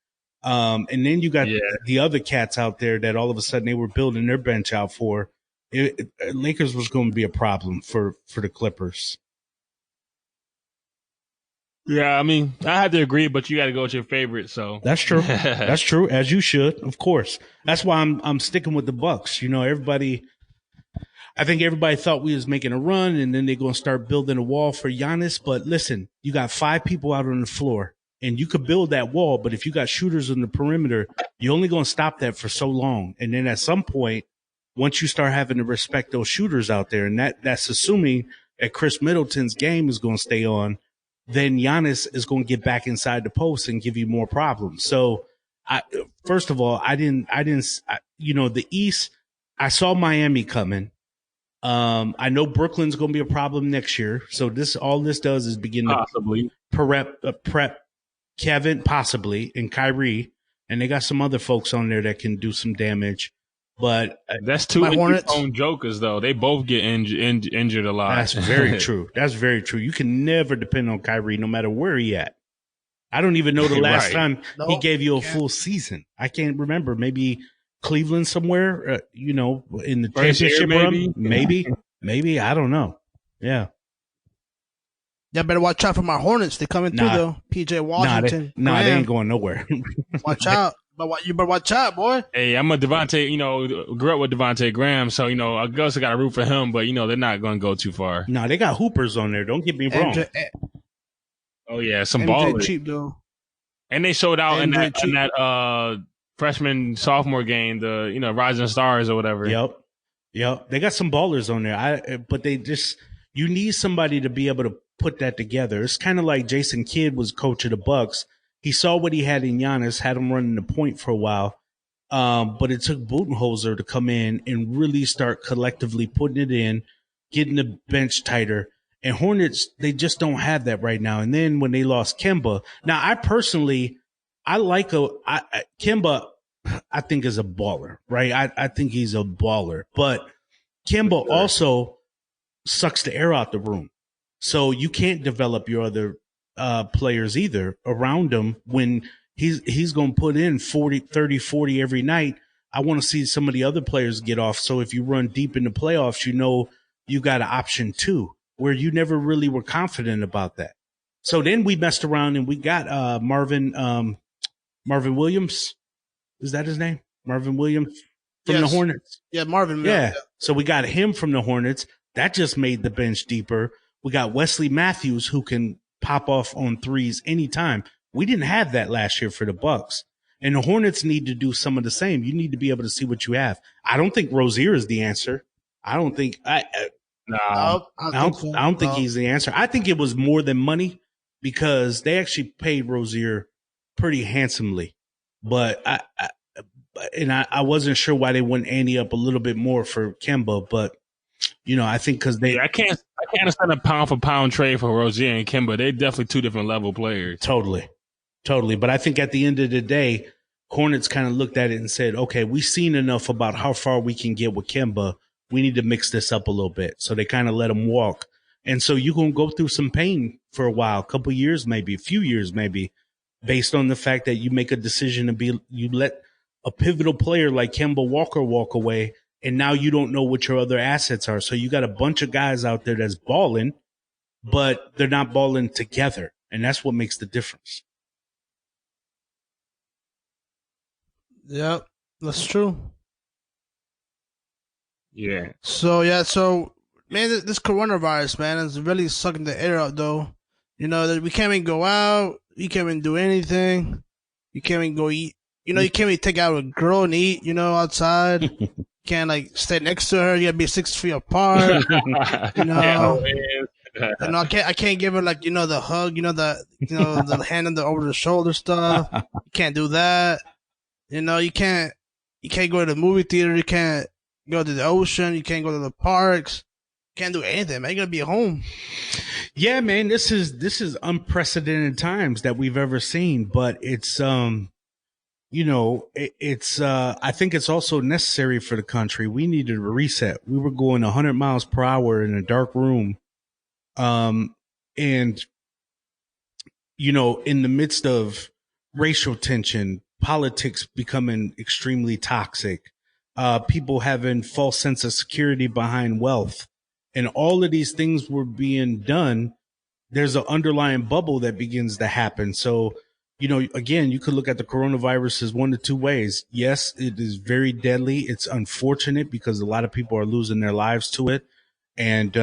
And then you got the other cats out there that all of a sudden they were building their bench out for. Lakers was going to be a problem for the Clippers. Yeah, I mean, I had to agree, but you got to go with your favorite. So that's true. That's true, as you should, of course. That's why I'm sticking with the Bucks. You know, I think everybody thought we was making a run, and then they're going to start building a wall for Giannis. But listen, you got 5 people out on the floor, and you could build that wall. But if you got shooters on the perimeter, you're only going to stop that for so long. And then at some point, once you start having to respect those shooters out there, and that's assuming that Chris Middleton's game is going to stay on, then Giannis is going to get back inside the post and give you more problems. So, first of all, the East, I saw Miami coming. I know Brooklyn's going to be a problem next year. So all this does is begin to prep Kevin, possibly, and Kyrie. And they got some other folks on there that can do some damage. But that's two own jokers, though. They both get injured a lot. That's very true. That's very true. You can never depend on Kyrie, no matter where he at. I don't even know the last time he gave you a full season. I can't remember. Maybe Cleveland somewhere, in the championship run. Maybe. Maybe, I don't know. Yeah. Y'all better watch out for my Hornets. They coming through though. PJ Washington. They ain't going nowhere. Watch out. But you better watch out, boy. Hey, I'm a Devontae, grew up with Devontae Graham, so, I guess I got to root for him, but, they're not going to go too far. No, they got hoopers on there. Don't get me wrong. Oh, yeah, some MJ ballers. cheap, though. And they showed out in that freshman, sophomore game, the, Rising Stars or whatever. Yep. They got some ballers on there. But you need somebody to be able to put that together. It's kind of like Jason Kidd was coach of the Bucks. He saw what he had in Giannis, had him running the point for a while. But it took Budenholzer to come in and really start collectively putting it in, getting the bench tighter. And Hornets, they just don't have that right now. And then when they lost Kemba, now I like Kemba, I think is a baller, right? I think he's a baller, but Kemba also sucks the air out the room. So you can't develop your other players either around him when he's going to put in 30, 40 every night. I want to see some of the other players get off. So if you run deep in the playoffs, you got an option too, where you never really were confident about that. So then we messed around and we got Marvin Williams. Is that his name? Marvin Williams from the Hornets. Yeah, Marvin. Yeah. So we got him from the Hornets. That just made the bench deeper. We got Wesley Matthews, who can pop off on threes anytime. We didn't have that last year for the Bucks. And the Hornets need to do some of the same. You need to be able to see what you have. I don't think Rozier is the answer. I don't think he's the answer. I think it was more than money because they actually paid Rozier pretty handsomely. But I wasn't sure why they wouldn't ante up a little bit more for Kemba, but I think because I can't understand a pound for pound trade for Rozier and Kemba. They're definitely two different level players. Totally. But I think at the end of the day, Hornets kind of looked at it and said, okay, we've seen enough about how far we can get with Kemba. We need to mix this up a little bit. So they kind of let him walk. And so you're going to go through some pain for a while, a couple years, maybe a few years, maybe, based on the fact that you make a decision you let a pivotal player like Kemba Walker walk away. And now you don't know what your other assets are. So you got a bunch of guys out there that's balling, but they're not balling together. And that's what makes the difference. Yep, that's true. Yeah. So, man, this coronavirus, man, is really sucking the air out, though. That we can't even go out. You can't even do anything. You can't even go eat. You can't even take out a girl and eat, outside. Can't stay next to her. You gotta be 6 feet apart. I can't give her the hug. The hand over the shoulder stuff. You can't do that. You can't go to the movie theater. You can't go to the ocean. You can't go to the parks. You can't do anything, man. You gotta be at home. Yeah, man. This is unprecedented times that we've ever seen, but it's I think it's also necessary for the country. We needed a reset. We were going 100 miles per hour in a dark room. And, in the midst of racial tension, politics becoming extremely toxic, people having false sense of security behind wealth, and all of these things were being done, there's an underlying bubble that begins to happen. So, again, you could look at the coronavirus as one of two ways. Yes, it is very deadly. It's unfortunate because a lot of people are losing their lives to it. And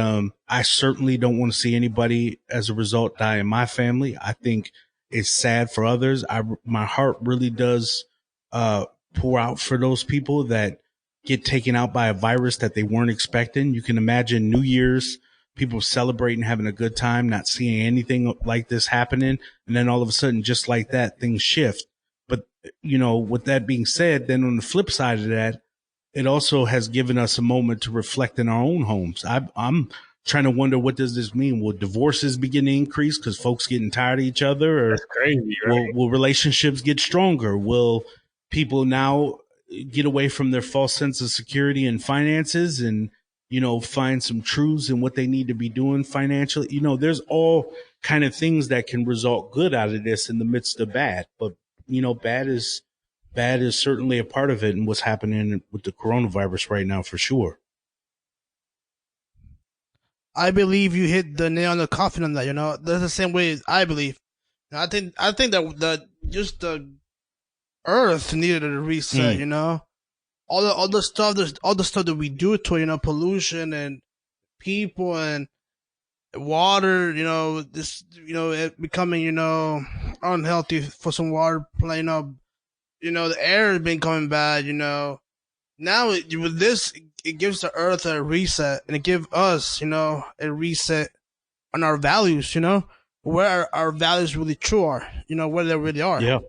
I certainly don't want to see anybody as a result die in my family. I think it's sad for others. My heart really does pour out for those people that get taken out by a virus that they weren't expecting. You can imagine New Year's, people celebrating, having a good time, not seeing anything like this happening. And then all of a sudden, just like that, things shift. But, with that being said, then on the flip side of that, it also has given us a moment to reflect in our own homes. I'm trying to wonder, what does this mean? Will divorces begin to increase because folks getting tired of each other? Or that's crazy, right? Will relationships get stronger? Will people now get away from their false sense of security and finances and, find some truths in what they need to be doing financially? There's all kind of things that can result good out of this in the midst of bad. But, bad is certainly a part of it and what's happening with the coronavirus right now for sure. I believe you hit the nail on the coffin on that. That's the same way I believe. I think that just the Earth needed a reset. All the stuff that we do to it. Pollution and people and water. It becoming unhealthy for some water. The air has been coming bad. Now with this, it gives the Earth a reset, and it gives us, a reset on our values. Where our values really true are. Where they really are. Yeah.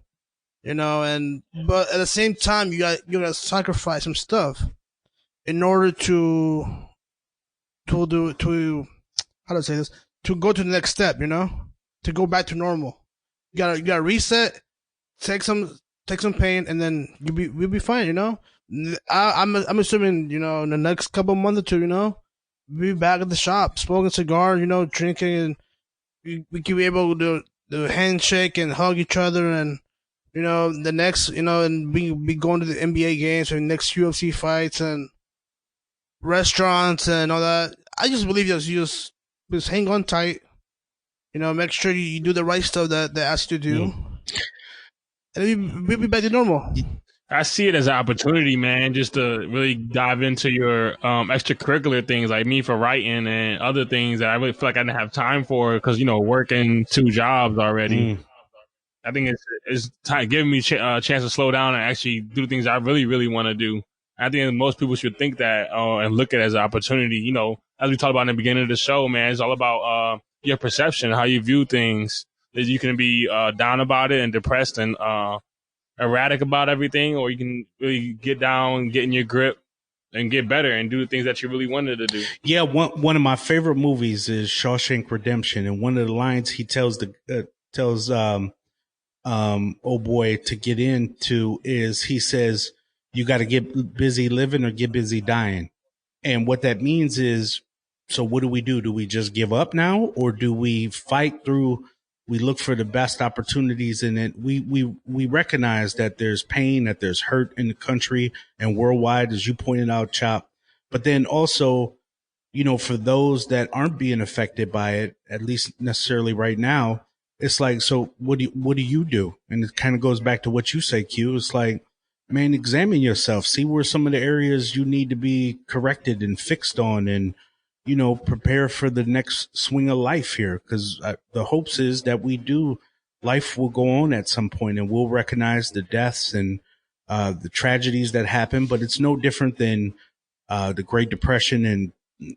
But at the same time, you gotta sacrifice some stuff in order to how to say this, to go to the next step. To go back to normal. You gotta reset, take some pain, and then we'll be fine. I'm assuming in the next couple of months or two, we'll be back at the shop, smoking cigars, drinking, and we can be able to handshake and hug each other, and the next, and be going to the NBA games or next UFC fights and restaurants and all that. I just believe you just hang on tight, make sure you do the right stuff that they ask you to do, and we'll be back to normal. I see it as an opportunity, man, just to really dive into your extracurricular things, like me for writing and other things that I really feel like I didn't have time for because, working 2 jobs already. I think it's time giving me a chance to slow down and actually do things I really, really want to do. I think most people should think that and look at it as an opportunity. As we talked about in the beginning of the show, man, it's all about your perception, how you view things. That you can be down about it and depressed and erratic about everything, or you can really get down, get in your grip, and get better and do the things that you really wanted to do. Yeah, one of my favorite movies is Shawshank Redemption, and one of the lines he tells old boy to get into is he says, "You got to get busy living or get busy dying," and what that means is, so what do we do? Do we just give up now, or do we fight through? We look for the best opportunities in it. We recognize that there's pain, that there's hurt in the country and worldwide, as you pointed out, Chop. But then also, for those that aren't being affected by it, at least necessarily right now, it's like, so what do you do? And it kind of goes back to what you say, Q. It's like, man, examine yourself, see where some of the areas you need to be corrected and fixed on, and prepare for the next swing of life here. Because the hopes is that life will go on at some point, and we'll recognize the deaths and the tragedies that happen. But it's no different than the Great Depression in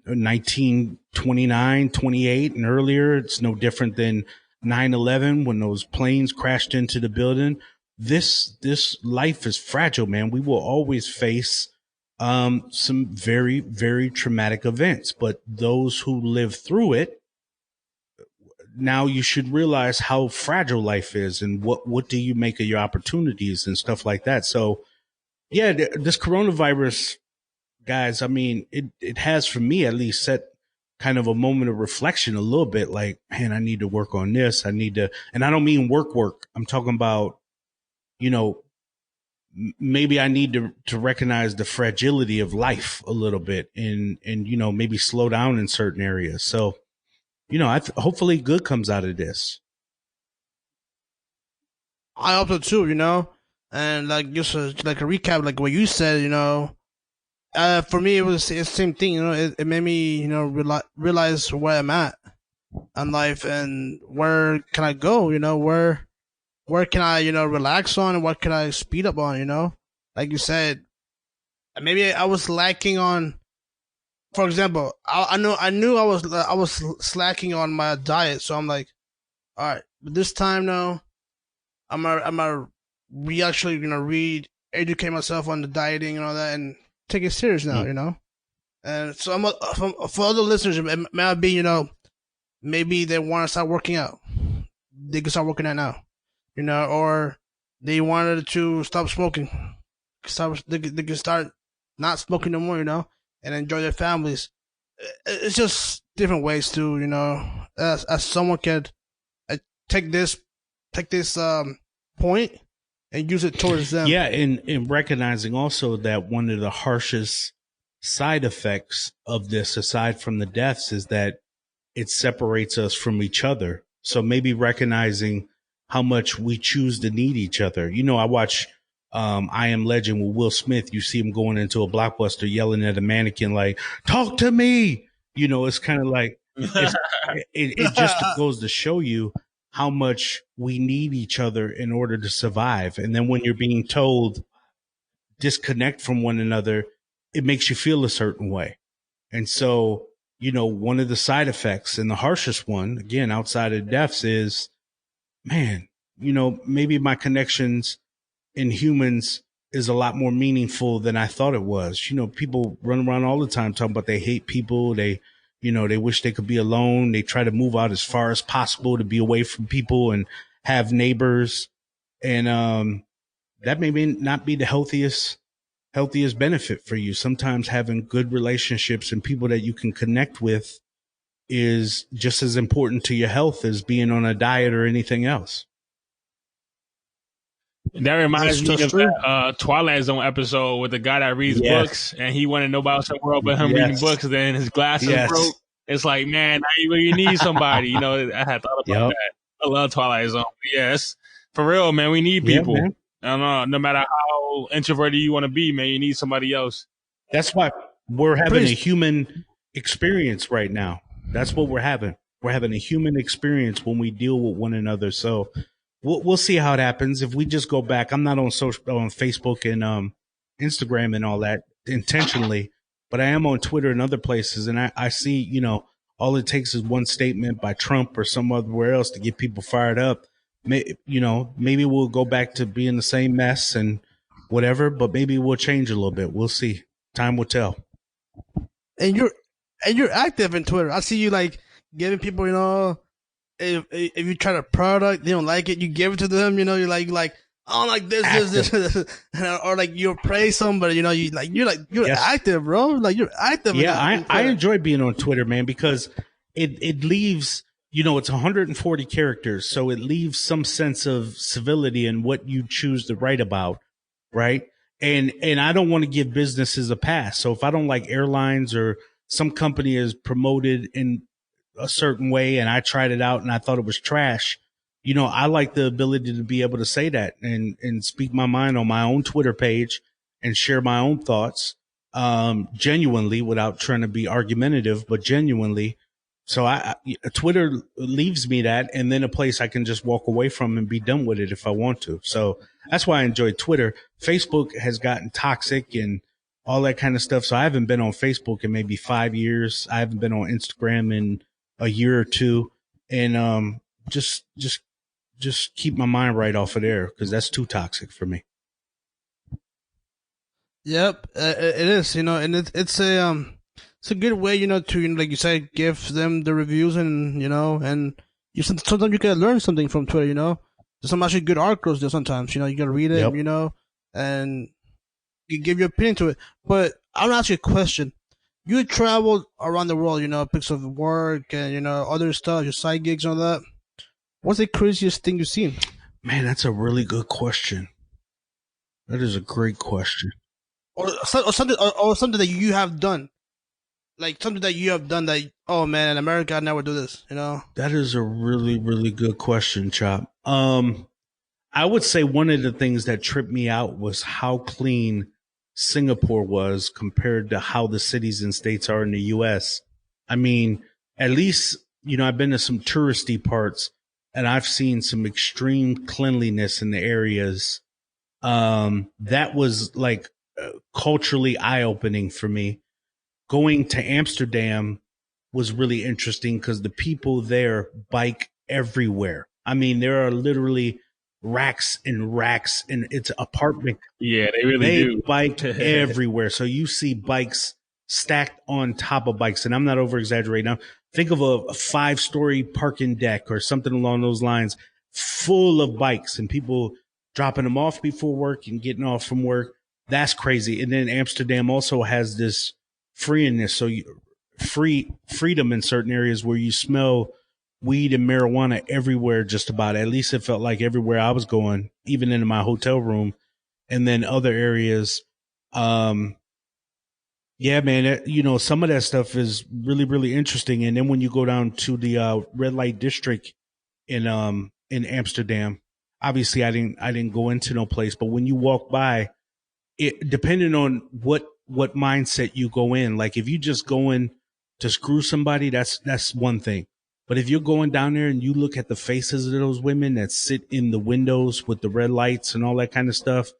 1929, 28 and earlier. It's no different than 9/11 when those planes crashed into the building. This life is fragile, man. We will always face some very, very traumatic events, but those who live through it, now you should realize how fragile life is and what do you make of your opportunities and stuff like that. So yeah, this coronavirus, guys, I mean, it has, for me at least, set kind of a moment of reflection a little bit, like, man, I need to work on this. I need to, and I don't mean work. I'm talking about, maybe I need to recognize the fragility of life a little bit and maybe slow down in certain areas. So, hopefully good comes out of this. I hope so too, and like just like a recap, like what you said, for me, it's the same thing, it made me, realize where I'm at in life and where can I go, where can I, relax on and what can I speed up on, like you said, maybe I was lacking on, for example, I knew I was slacking on my diet. So I'm like, all right, but this time now, I'm actually educate myself on the dieting and all that and take it serious now, And so for other listeners, it might be, maybe they want to start working out. They can start working out now. Or they wanted to stop smoking. They can start not smoking no more, and enjoy their families. It's just different ways to, as someone could take this point and use it towards them. Yeah, and recognizing also that one of the harshest side effects of this, aside from the deaths, is that it separates us from each other. So maybe recognizing how much we choose to need each other. You know, I watch I Am Legend with Will Smith. You see him going into a Blockbuster yelling at a mannequin like, talk to me. You know, it's kind of like, it just goes to show you how much we need each other in order to survive. And then when you're being told disconnect from one another, it makes you feel a certain way. And so, you know, one of the side effects, and the harshest one, again, outside of deaths, is, man, you know, maybe my connections in humans is a lot more meaningful than I thought it was. You know, people run around all the time talking about they hate people. They, you know, they wish they could be alone. They try to move out as far as possible to be away from people and have neighbors. And that may not be the healthiest benefit for you. Sometimes having good relationships and people that you can connect with is just as important to your health as being on a diet or anything else. That reminds me of that Twilight Zone episode with the guy that reads books, and he wanted to know about some world but him reading books, and then his glasses broke. It's like, man, now you need somebody. You know, I had thought about that. I love Twilight Zone. Yes, for real, man. We need people. I don't know, no matter how introverted you want to be, man, you need somebody else. That's why we're having a human experience right now. That's what we're having. We're having a human experience when we deal with one another. So we'll see how it happens. If we just go back, I'm not on Facebook and Instagram and all that intentionally, but I am on Twitter and other places. And I see, you know, all it takes is one statement by Trump or somewhere else to get people fired up. You know, maybe we'll go back to being the same mess and whatever, but maybe we'll change a little bit. We'll see. Time will tell. And you're active in Twitter. I see you like giving people, you know, if you try a product, they don't like it, you give it to them. You know, you're like I don't like this, or like you praise somebody. You know, you're active, bro. Like you're active. Yeah, I enjoy being on Twitter, man, because it leaves. You know, it's 140 characters, so it leaves some sense of civility in what you choose to write about, right? And I don't want to give businesses a pass. So if I don't like airlines or some company is promoted in a certain way and I tried it out and I thought it was trash, you know, I like the ability to be able to say that and speak my mind on my own Twitter page and share my own thoughts, genuinely, without trying to be argumentative, but genuinely. So Twitter leaves me that, and then a place I can just walk away from and be done with it if I want to. So that's why I enjoy Twitter. Facebook has gotten toxic and all that kind of stuff. So I haven't been on Facebook in maybe 5 years. I haven't been on Instagram in a year or two, and just keep my mind right off of there because that's too toxic for me. Yep, it is. You know, and it's a good way, you know, to, like you said, give them the reviews and, you know, and sometimes you can learn something from Twitter, you know. There's some actually good articles there sometimes, you know, you gotta read it, you know, and you give your opinion to it. But I want to ask you a question. You traveled around the world, you know, pics of work and, you know, other stuff, your side gigs and all that. What's the craziest thing you've seen? Man, that's a really good question. That is a great question. Or something that you have done. Like something that you have done that, oh man, in America, I'd never do this, you know? That is a really, really good question, Chop. I would say one of the things that tripped me out was how clean Singapore was compared to how the cities and states are in the U.S. I mean, at least, you know, I've been to some touristy parts and I've seen some extreme cleanliness in the areas. That was like culturally eye-opening for me. Going to Amsterdam was really interesting because the people there bike everywhere. I mean, there are literally racks and racks and it's apartment. Yeah, they really do. They bike everywhere. So you see bikes stacked on top of bikes. And I'm not over exaggerating. Now, think of a 5-story parking deck or something along those lines full of bikes and people dropping them off before work and getting off from work. That's crazy. And then Amsterdam also has this freeness, so freedom in certain areas where you smell weed and marijuana everywhere, just about. At least it felt like everywhere I was going, even in my hotel room. And then other areas, Yeah, man. You know, some of that stuff is really, really interesting. And then when you go down to the red light district in Amsterdam, obviously I didn't go into no place, but when you walk by, it depending on what mindset you go in. Like if you just go in to screw somebody, that's one thing. But if you're going down there and you look at the faces of those women that sit in the windows with the red lights and all that kind of stuff,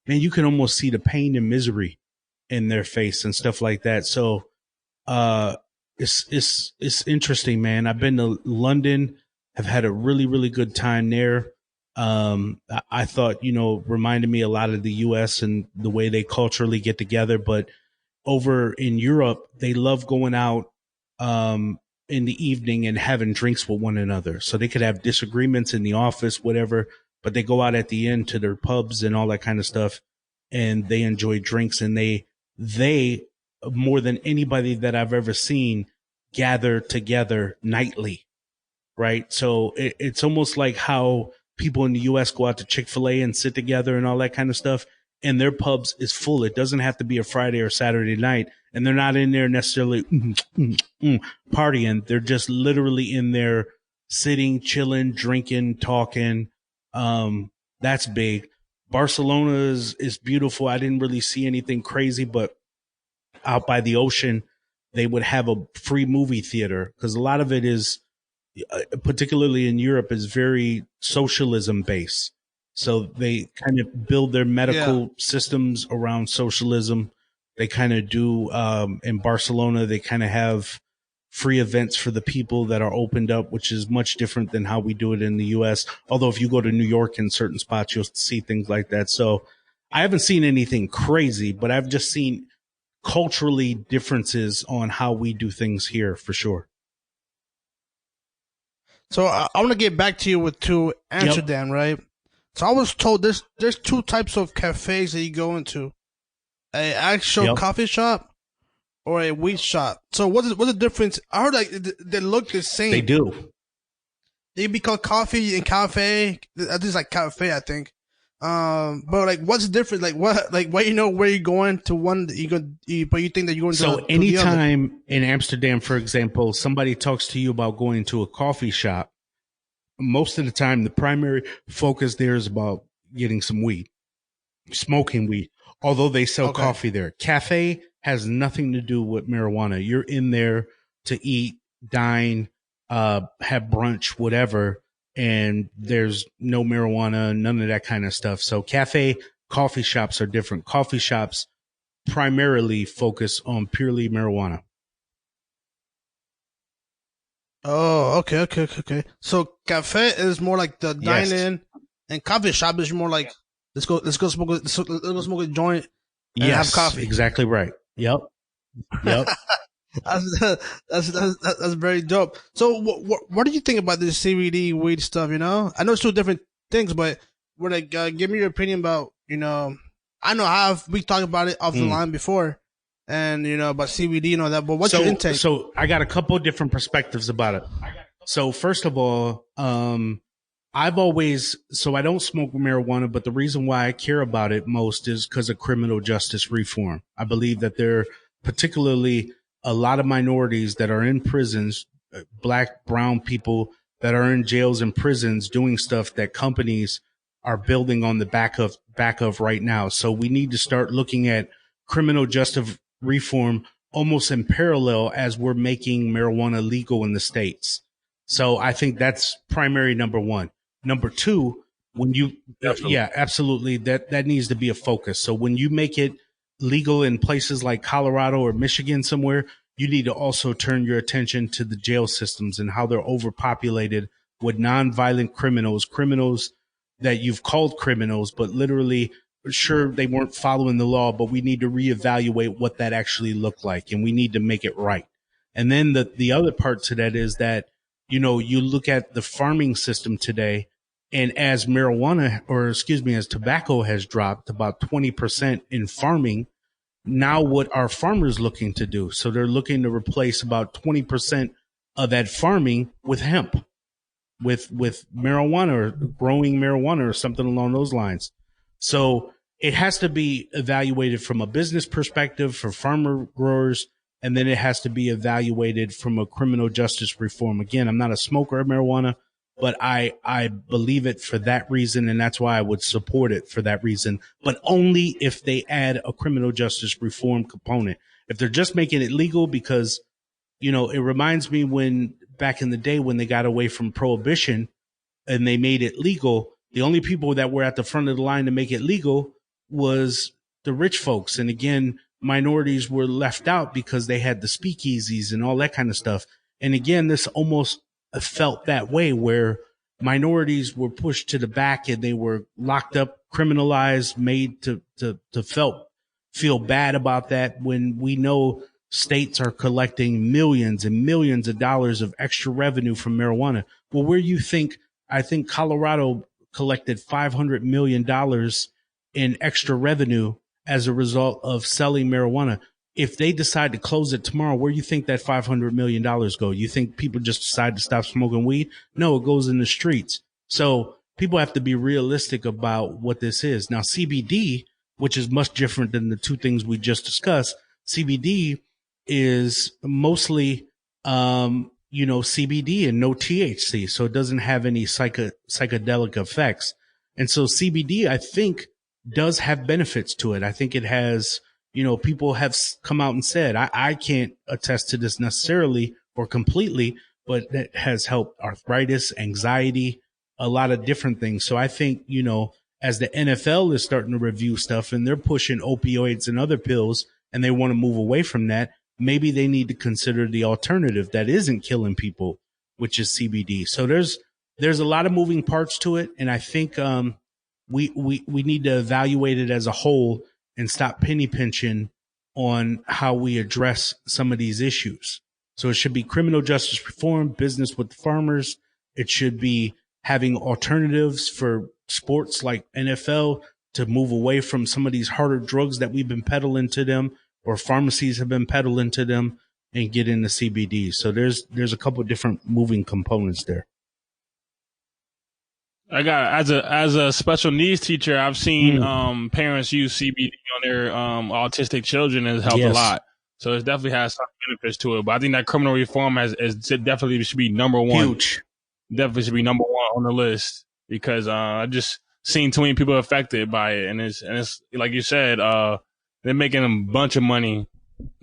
man, you can almost see the pain and misery in their face and stuff like that. So uh it's interesting, man. I've been to London, have had a really, really good time there. I thought, you know, reminded me a lot of the US and the way they culturally get together. But over in Europe, they love going out in the evening and having drinks with one another. So they could have disagreements in the office, whatever, but they go out at the end to their pubs and all that kind of stuff, and they enjoy drinks, and they more than anybody that I've ever seen gather together nightly, right? So it's almost like how people in the US go out to Chick-fil-A and sit together and all that kind of stuff, and their pubs is full. It doesn't have to be a Friday or Saturday night, and they're not in there necessarily partying. They're just literally in there sitting, chilling, drinking, talking. That's big. Barcelona is beautiful. I didn't really see anything crazy, but out by the ocean, they would have a free movie theater because a lot of it is, particularly in Europe, is very socialism based. So they kind of build their medical systems around socialism. They kind of do, in Barcelona, they kind of have free events for the people that are opened up, which is much different than how we do it in the US. Although if you go to New York in certain spots, you'll see things like that. So I haven't seen anything crazy, but I've just seen culturally differences on how we do things here for sure. So I want to get back to you to Amsterdam, right? So I was told there's two types of cafes that you go into: a actual coffee shop or a weed shop. So what's the difference? I heard like they look the same. They do. They be called coffee and cafe. I think it's like cafe, I think. But like, what's the difference? Like, why you know where you're going to one that but you think that you're going to. So anytime in Amsterdam, for example, somebody talks to you about going to a coffee shop, most of the time the primary focus there is about getting some weed, smoking weed. Although they sell coffee there, cafe has nothing to do with marijuana. You're in there to eat, dine, have brunch, whatever. And there's no marijuana, none of that kind of stuff. So coffee shops are different. Coffee shops primarily focus on purely marijuana. Oh, okay. So cafe is more like the dine-in, and coffee shop is more like let's go smoke a joint and have coffee. Exactly right. Yep. That's very dope. So, what do you think about this CBD weed stuff? You know, I know it's two different things, but give me your opinion about, you know, I know we talked about it off the line before, and you know about CBD and all that. But what's your intake? So I got a couple of different perspectives about it. So first of all, I don't smoke marijuana, but the reason why I care about it most is because of criminal justice reform. I believe that there, particularly a lot of minorities that are in prisons, black, brown people that are in jails and prisons doing stuff that companies are building on the back of right now. So we need to start looking at criminal justice reform almost in parallel as we're making marijuana legal in the States. So I think that's primary number one. Number two, absolutely. That needs to be a focus. So when you make it legal in places like Colorado or Michigan somewhere, you need to also turn your attention to the jail systems and how they're overpopulated with nonviolent criminals that you've called criminals, but literally, sure, they weren't following the law, but we need to reevaluate what that actually looked like, and we need to make it right. And then the other part to that is that, you know, you look at the farming system today, and as tobacco has dropped about 20% in farming, now what are farmers looking to do? So they're looking to replace about 20% of that farming with hemp, with marijuana or growing marijuana or something along those lines. So it has to be evaluated from a business perspective for farmer growers, and then it has to be evaluated from a criminal justice reform. Again, I'm not a smoker of marijuana, but I believe it for that reason, and that's why I would support it for that reason, but only if they add a criminal justice reform component. If they're just making it legal because, you know, it reminds me when back in the day when they got away from prohibition and they made it legal, the only people that were at the front of the line to make it legal was the rich folks. And again, minorities were left out because they had the speakeasies and all that kind of stuff. And again, this almost felt that way where minorities were pushed to the back and they were locked up, criminalized, made to feel bad about that, when we know states are collecting millions and millions of dollars of extra revenue from marijuana. Well, where you think, I think Colorado collected $500 million in extra revenue as a result of selling marijuana. If they decide to close it tomorrow, where do you think that $500 million go? You think people just decide to stop smoking weed? No, it goes in the streets. So people have to be realistic about what this is. Now, CBD, which is much different than the two things we just discussed, CBD is mostly, CBD and no THC. So it doesn't have any psychedelic effects. And so CBD, I think, does have benefits to it. I think it has, people have come out and said, I can't attest to this necessarily or completely, but it has helped arthritis, anxiety, a lot of different things. So I think, as the NFL is starting to review stuff and they're pushing opioids and other pills and they want to move away from that, maybe they need to consider the alternative that isn't killing people, which is CBD. So there's a lot of moving parts to it. And I think, we need to evaluate it as a whole and stop penny pinching on how we address some of these issues. So it should be criminal justice reform, business with the farmers. It should be having alternatives for sports like NFL to move away from some of these harder drugs that we've been peddling to them or pharmacies have been peddling to them and get into CBD. So there's a couple of different moving components there. I got as a special needs teacher, I've seen parents use CBD on their autistic children and it's helped a lot. So it definitely has some benefits to it. But I think that criminal reform definitely should be number one. Huge. Definitely should be number one on the list because I just seen too many people affected by it, and it's like you said, they're making a bunch of money.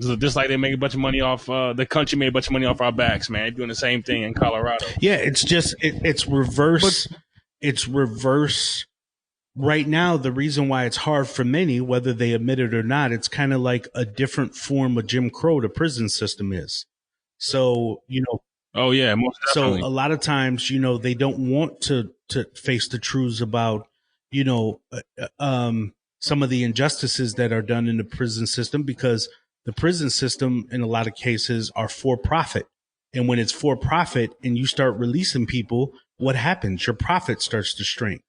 Just like they make a bunch of money off the country made a bunch of money off our backs, man. They're doing the same thing in Colorado. Yeah, it's just it's reverse. It's reverse. Right now, the reason why it's hard for many, whether they admit it or not, it's kind of like a different form of Jim Crow the prison system is. So, Oh yeah, most definitely. So a lot of times, they don't want to face the truths about, some of the injustices that are done in the prison system, because the prison system in a lot of cases are for profit. And when it's for profit and you start releasing people, what happens? Your profit starts to shrink.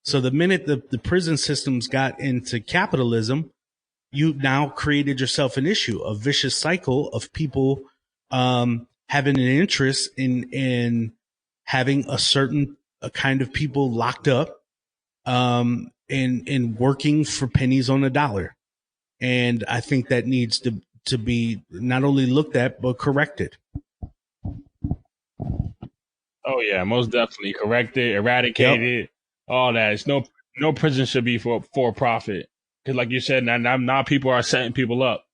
So the minute the prison systems got into capitalism, you now created yourself an issue, a vicious cycle of people having an interest in having a kind of people locked up and working for pennies on a dollar. And I think that needs to be not only looked at, but corrected. Oh yeah, most definitely corrected, eradicated, all that. It's no prison should be for profit, because like you said, now people are setting people up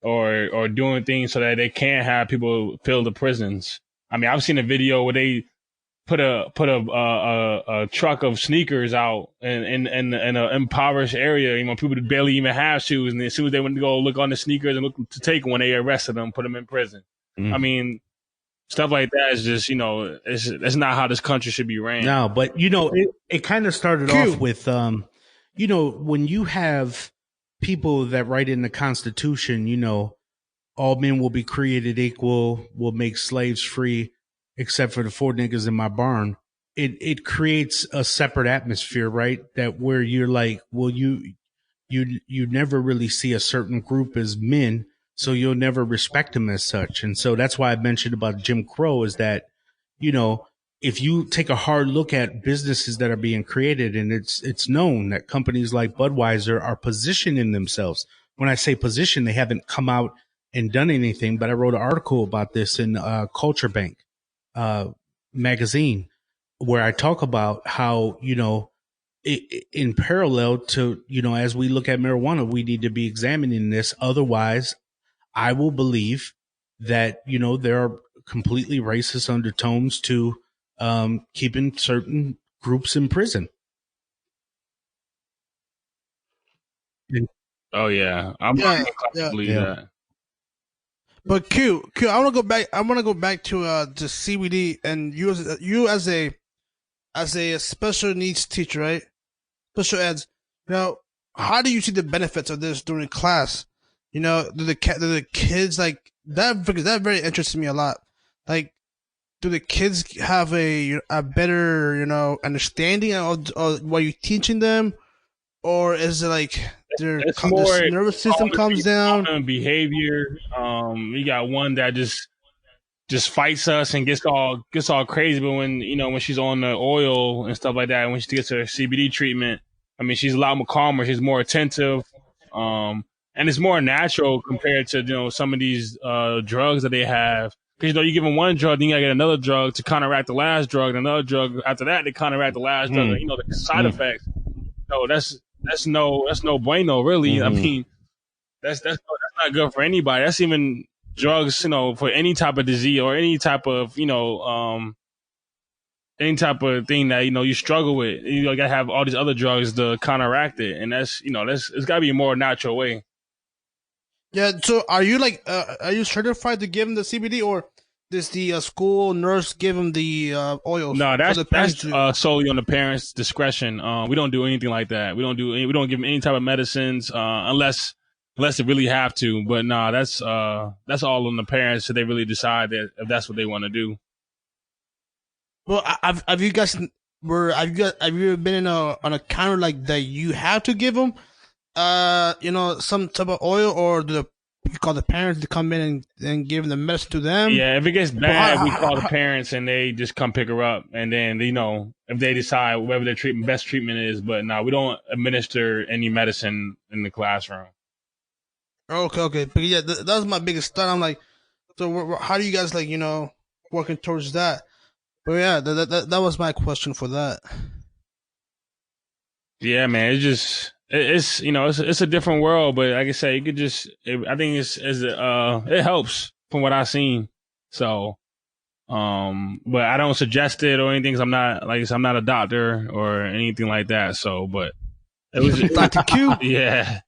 or doing things so that they can't have people fill the prisons. I mean, I've seen a video where they put a truck of sneakers out in an impoverished area. People barely even have shoes, and as soon as they went to go look on the sneakers and look to take one, they arrested them, put them in prison. I mean, stuff like that is just, it's not how this country should be ran. No, but, it kind of started off with, when you have people that write in the Constitution, all men will be created equal, will make slaves free, except for the 4 niggas in my barn. It creates a separate atmosphere, right? That where you're like, well, you never really see a certain group as men, so you'll never respect them as such. And so that's why I mentioned about Jim Crow is that, if you take a hard look at businesses that are being created, and it's known that companies like Budweiser are positioning themselves. When I say position, they haven't come out and done anything, but I wrote an article about this in Culture Bank magazine, where I talk about how, in parallel to, as we look at marijuana, we need to be examining this. Otherwise, I will believe that, there are completely racist undertones to keeping certain groups in prison. Oh yeah, I'm believe that. But Q, I want to go back. I want to go back to CBD, and you as a special needs teacher, right? Special eds. How do you see the benefits of this during class? Do the kids like that? Because that very interests me a lot. Like, do the kids have a better understanding of what you're teaching them, or is it like their nervous system comes down? Behavior. You got one that just fights us and gets all crazy. But when she's on the oil and stuff like that, when she gets her CBD treatment, I mean, she's a lot more calmer. She's more attentive. And it's more natural compared to some of these drugs that they have. Because you give them one drug, then you gotta get another drug to counteract the last drug, and another drug after that to counteract the last drug. The side effects. No, that's no bueno, really. I mean, that's not good for anybody. That's even drugs, for any type of disease or any type of any type of thing that you struggle with. You gotta have all these other drugs to counteract it, and that's it's gotta be a more natural way. Yeah. So, are you certified to give them the CBD, or does the school nurse give them the oils? No, that's solely on the parents' discretion. We don't do anything like that. We don't give them any type of medicines unless they really have to. But no, that's all on the parents, so they really decide that if that's what they want to do. Well, have you ever been on a counter like that? You have to give them some type of oil, or do you call the parents to come in and give the medicine to them? Yeah, if it gets bad, we call the parents and they just come pick her up. And then, if they decide whatever their best treatment is. But no, we don't administer any medicine in the classroom. Okay. But yeah, that was my biggest thought. I'm like, so how do you guys working towards that? But yeah, that was my question for that. Yeah, man, it's a different world, but like I say, you could I think it helps from what I've seen. So, but I don't suggest it or anything. 'Cause I'm not a doctor or anything like that. So, but it was Dr. Q. Yeah.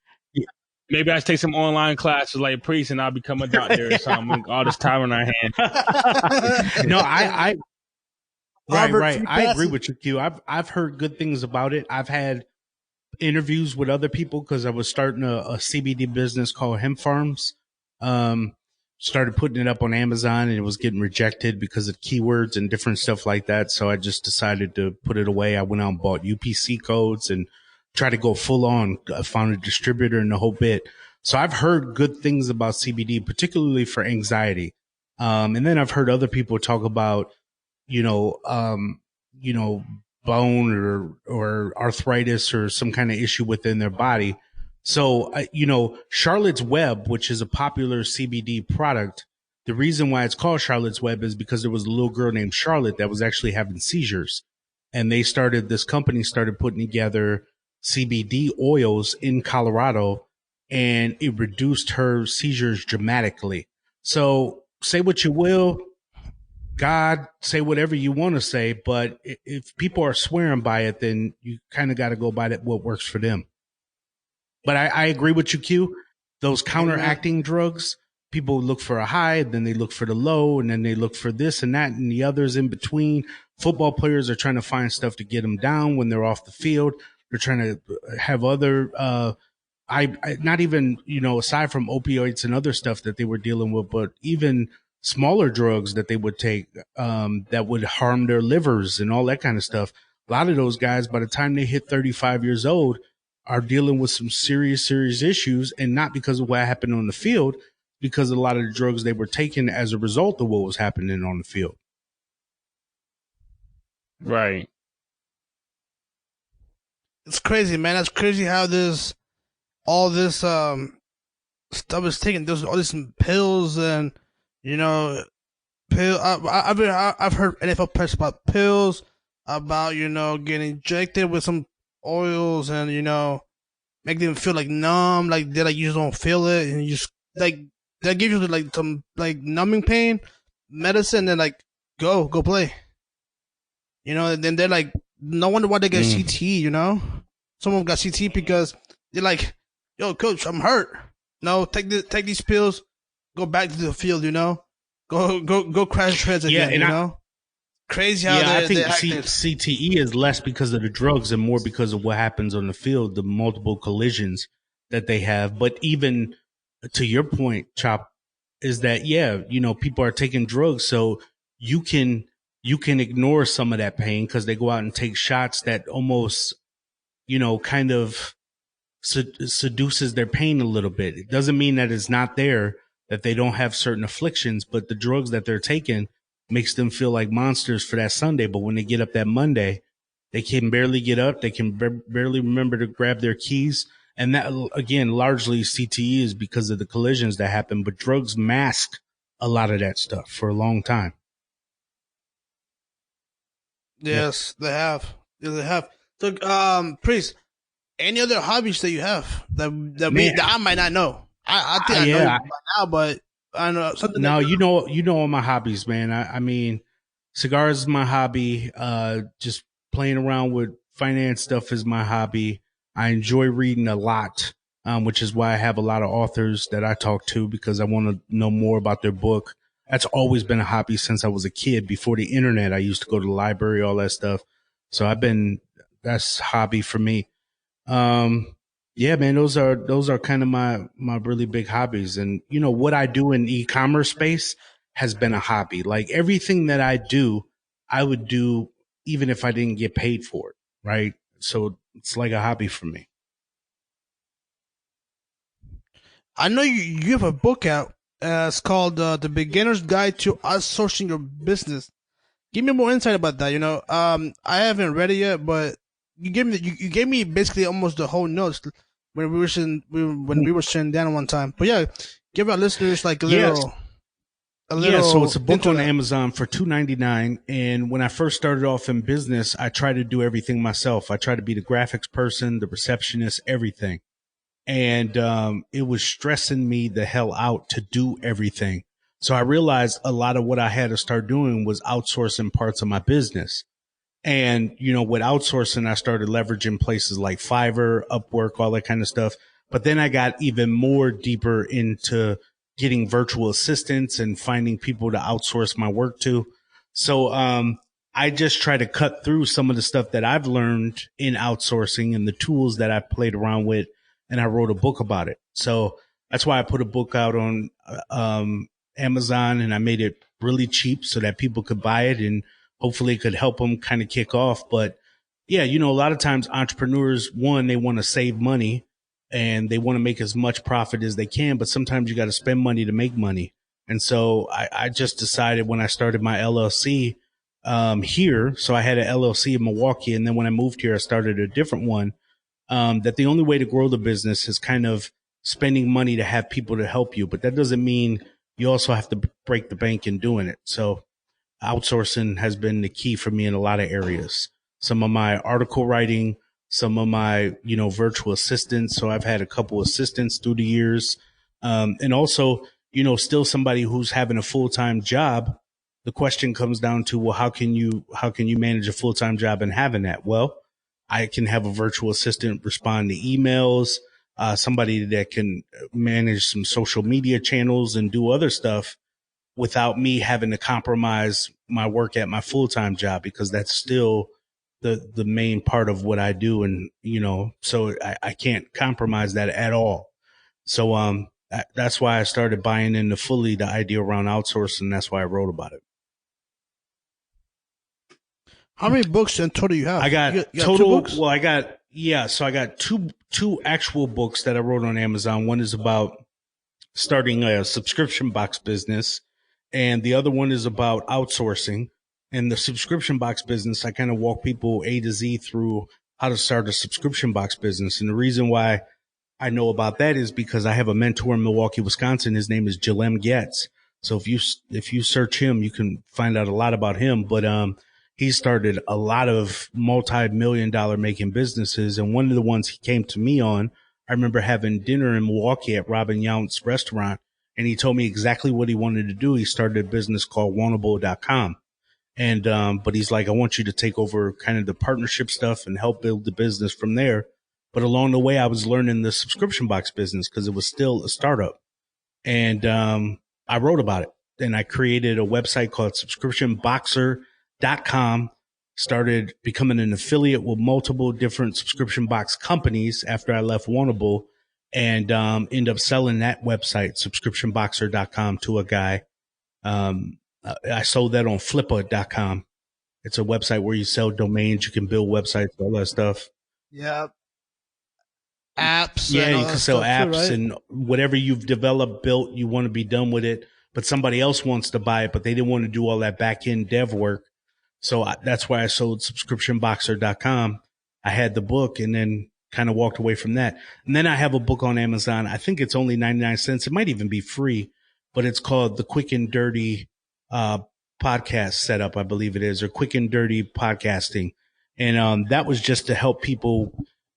Maybe I should take some online classes like Priest, and I'll become a doctor or something. All this time on our hands. No, Right. I agree with you, Q. I've heard good things about it. I've had interviews with other people because I was starting a CBD business called Hemp Farms. Started putting it up on Amazon, and it was getting rejected because of keywords and different stuff like that. So I just decided to put it away. I went out and bought UPC codes and tried to go full on. I found a distributor and the whole bit. So I've heard good things about CBD, particularly for anxiety. And then I've heard other people talk about, bone or arthritis or some kind of issue within their body. So, Charlotte's Web, which is a popular CBD product, the reason why it's called Charlotte's Web is because there was a little girl named Charlotte that was actually having seizures. And this company started putting together CBD oils in Colorado, and it reduced her seizures dramatically. So say what you will, God, say whatever you want to say, but if people are swearing by it, then you kind of got to go by what works for them. But I agree with you, Q. Those counteracting drugs, people look for a high, then they look for the low, and then they look for this and that and the others in between. Football players are trying to find stuff to get them down when they're off the field. They're trying to have other, not even, aside from opioids and other stuff that they were dealing with, but even smaller drugs that they would take that would harm their livers and all that kind of stuff. A lot of those guys, by the time they hit 35 years old, are dealing with some serious issues, and not because of what happened on the field, because of a lot of the drugs they were taking as a result of what was happening on the field. Right. It's crazy, man. That's crazy how all this stuff is taken. There's all these pills and you know I've heard NFL press about pills, about getting injected with some oils and make them feel like numb, like they like you just don't feel it, and you just like they give you like some like numbing pain medicine, and like go play, and then they're like, no wonder why they get CT, some of them got CT because they're like, yo, coach, I'm hurt. No, take these pills, go back to the field, go crash treads again, Crazy how I think CTE is less because of the drugs and more because of what happens on the field, the multiple collisions that they have. But even to your point, Chop, is that, people are taking drugs. So you can ignore some of that pain because they go out and take shots that almost, kind of seduces their pain a little bit. It doesn't mean that it's not there, that they don't have certain afflictions, but the drugs that they're taking makes them feel like monsters for that Sunday. But when they get up that Monday, they can barely get up. They can barely remember to grab their keys. And that, again, largely CTE is because of the collisions that happen. But drugs mask a lot of that stuff for a long time. Yes, they have. Yeah, they have. So, Priest, any other hobbies that you have that I might not know? I think I know by now, but I know something. No, you know all my hobbies, man. I mean, cigars is my hobby. Just playing around with finance stuff is my hobby. I enjoy reading a lot, which is why I have a lot of authors that I talk to because I want to know more about their book. That's always been a hobby since I was a kid. Before the internet, I used to go to the library, all that stuff. So that's a hobby for me. Yeah, man, those are kind of my really big hobbies. And, what I do in e-commerce space has been a hobby. Like everything that I do, I would do even if I didn't get paid for it. Right. So it's like a hobby for me. I know you have a book out. It's called The Beginner's Guide to Outsourcing Your Business. Give me more insight about that. I haven't read it yet, but you gave me basically almost the whole notes when we were sitting down one time. But yeah, give our listeners like a little. So it's a book on Amazon for $2.99. And when I first started off in business, I tried to do everything myself. I tried to be the graphics person, the receptionist, everything. And it was stressing me the hell out to do everything. So I realized a lot of what I had to start doing was outsourcing parts of my business. And, with outsourcing, I started leveraging places like Fiverr, Upwork, all that kind of stuff. But then I got even more deeper into getting virtual assistants and finding people to outsource my work to. So I just try to cut through some of the stuff that I've learned in outsourcing and the tools that I played around with. And I wrote a book about it. So that's why I put a book out on Amazon, and I made it really cheap so that people could buy it and hopefully it could help them kind of kick off. But yeah, a lot of times entrepreneurs, they want to save money and they want to make as much profit as they can. But sometimes you got to spend money to make money. And so I just decided when I started my LLC here, so I had an LLC in Milwaukee. And then when I moved here, I started a different one, that the only way to grow the business is kind of spending money to have people to help you. But that doesn't mean you also have to break the bank in doing it. So outsourcing has been the key for me in a lot of areas. Some of my article writing, some of my, virtual assistants. So I've had a couple assistants through the years. And also, still somebody who's having a full-time job. The question comes down to, well, how can you manage a full-time job and having that? Well, I can have a virtual assistant respond to emails, somebody that can manage some social media channels and do other stuff without me having to compromise my work at my full-time job, because that's still the main part of what I do. And, so I can't compromise that at all. So, that's why I started buying into fully the idea around outsourcing. That's why I wrote about it. How many books in total you have? I got you got total. Well, I got two actual books that I wrote on Amazon. One is about starting a subscription box business, and the other one is about outsourcing. And the subscription box business, I kind of walk people A to Z through how to start a subscription box business. And the reason why I know about that is because I have a mentor in Milwaukee, Wisconsin. His name is Jalem Getz. So if you search him, you can find out a lot about him. But he started a lot of multi-million-dollar making businesses. And one of the ones he came to me on, I remember having dinner in Milwaukee at Robin Yount's restaurant, and he told me exactly what he wanted to do. He started a business called wantable.com. And, but he's like, I want you to take over kind of the partnership stuff and help build the business from there. But along the way, I was learning the subscription box business because it was still a startup. And, I wrote about it, and I created a website called subscriptionboxer.com, started becoming an affiliate with multiple different subscription box companies after I left Wantable, and, ended up selling that website, subscriptionboxer.com, to a guy. I sold that on flippa.com. It's a website where you sell domains. You can build websites, all that stuff. Yeah. Apps. Yeah, and all you can that sell stuff apps too, right? and whatever you've developed, built, you want to be done with it, but somebody else wants to buy it, but they didn't want to do all that back end dev work. So that's why I sold subscriptionboxer.com. I had the book and then kind of walked away from that. And then I have a book on Amazon. I think it's only 99 cents. It might even be free, but it's called The Quick and Dirty Podcast Setup, I believe it is, or Quick and Dirty Podcasting. And that was just to help people.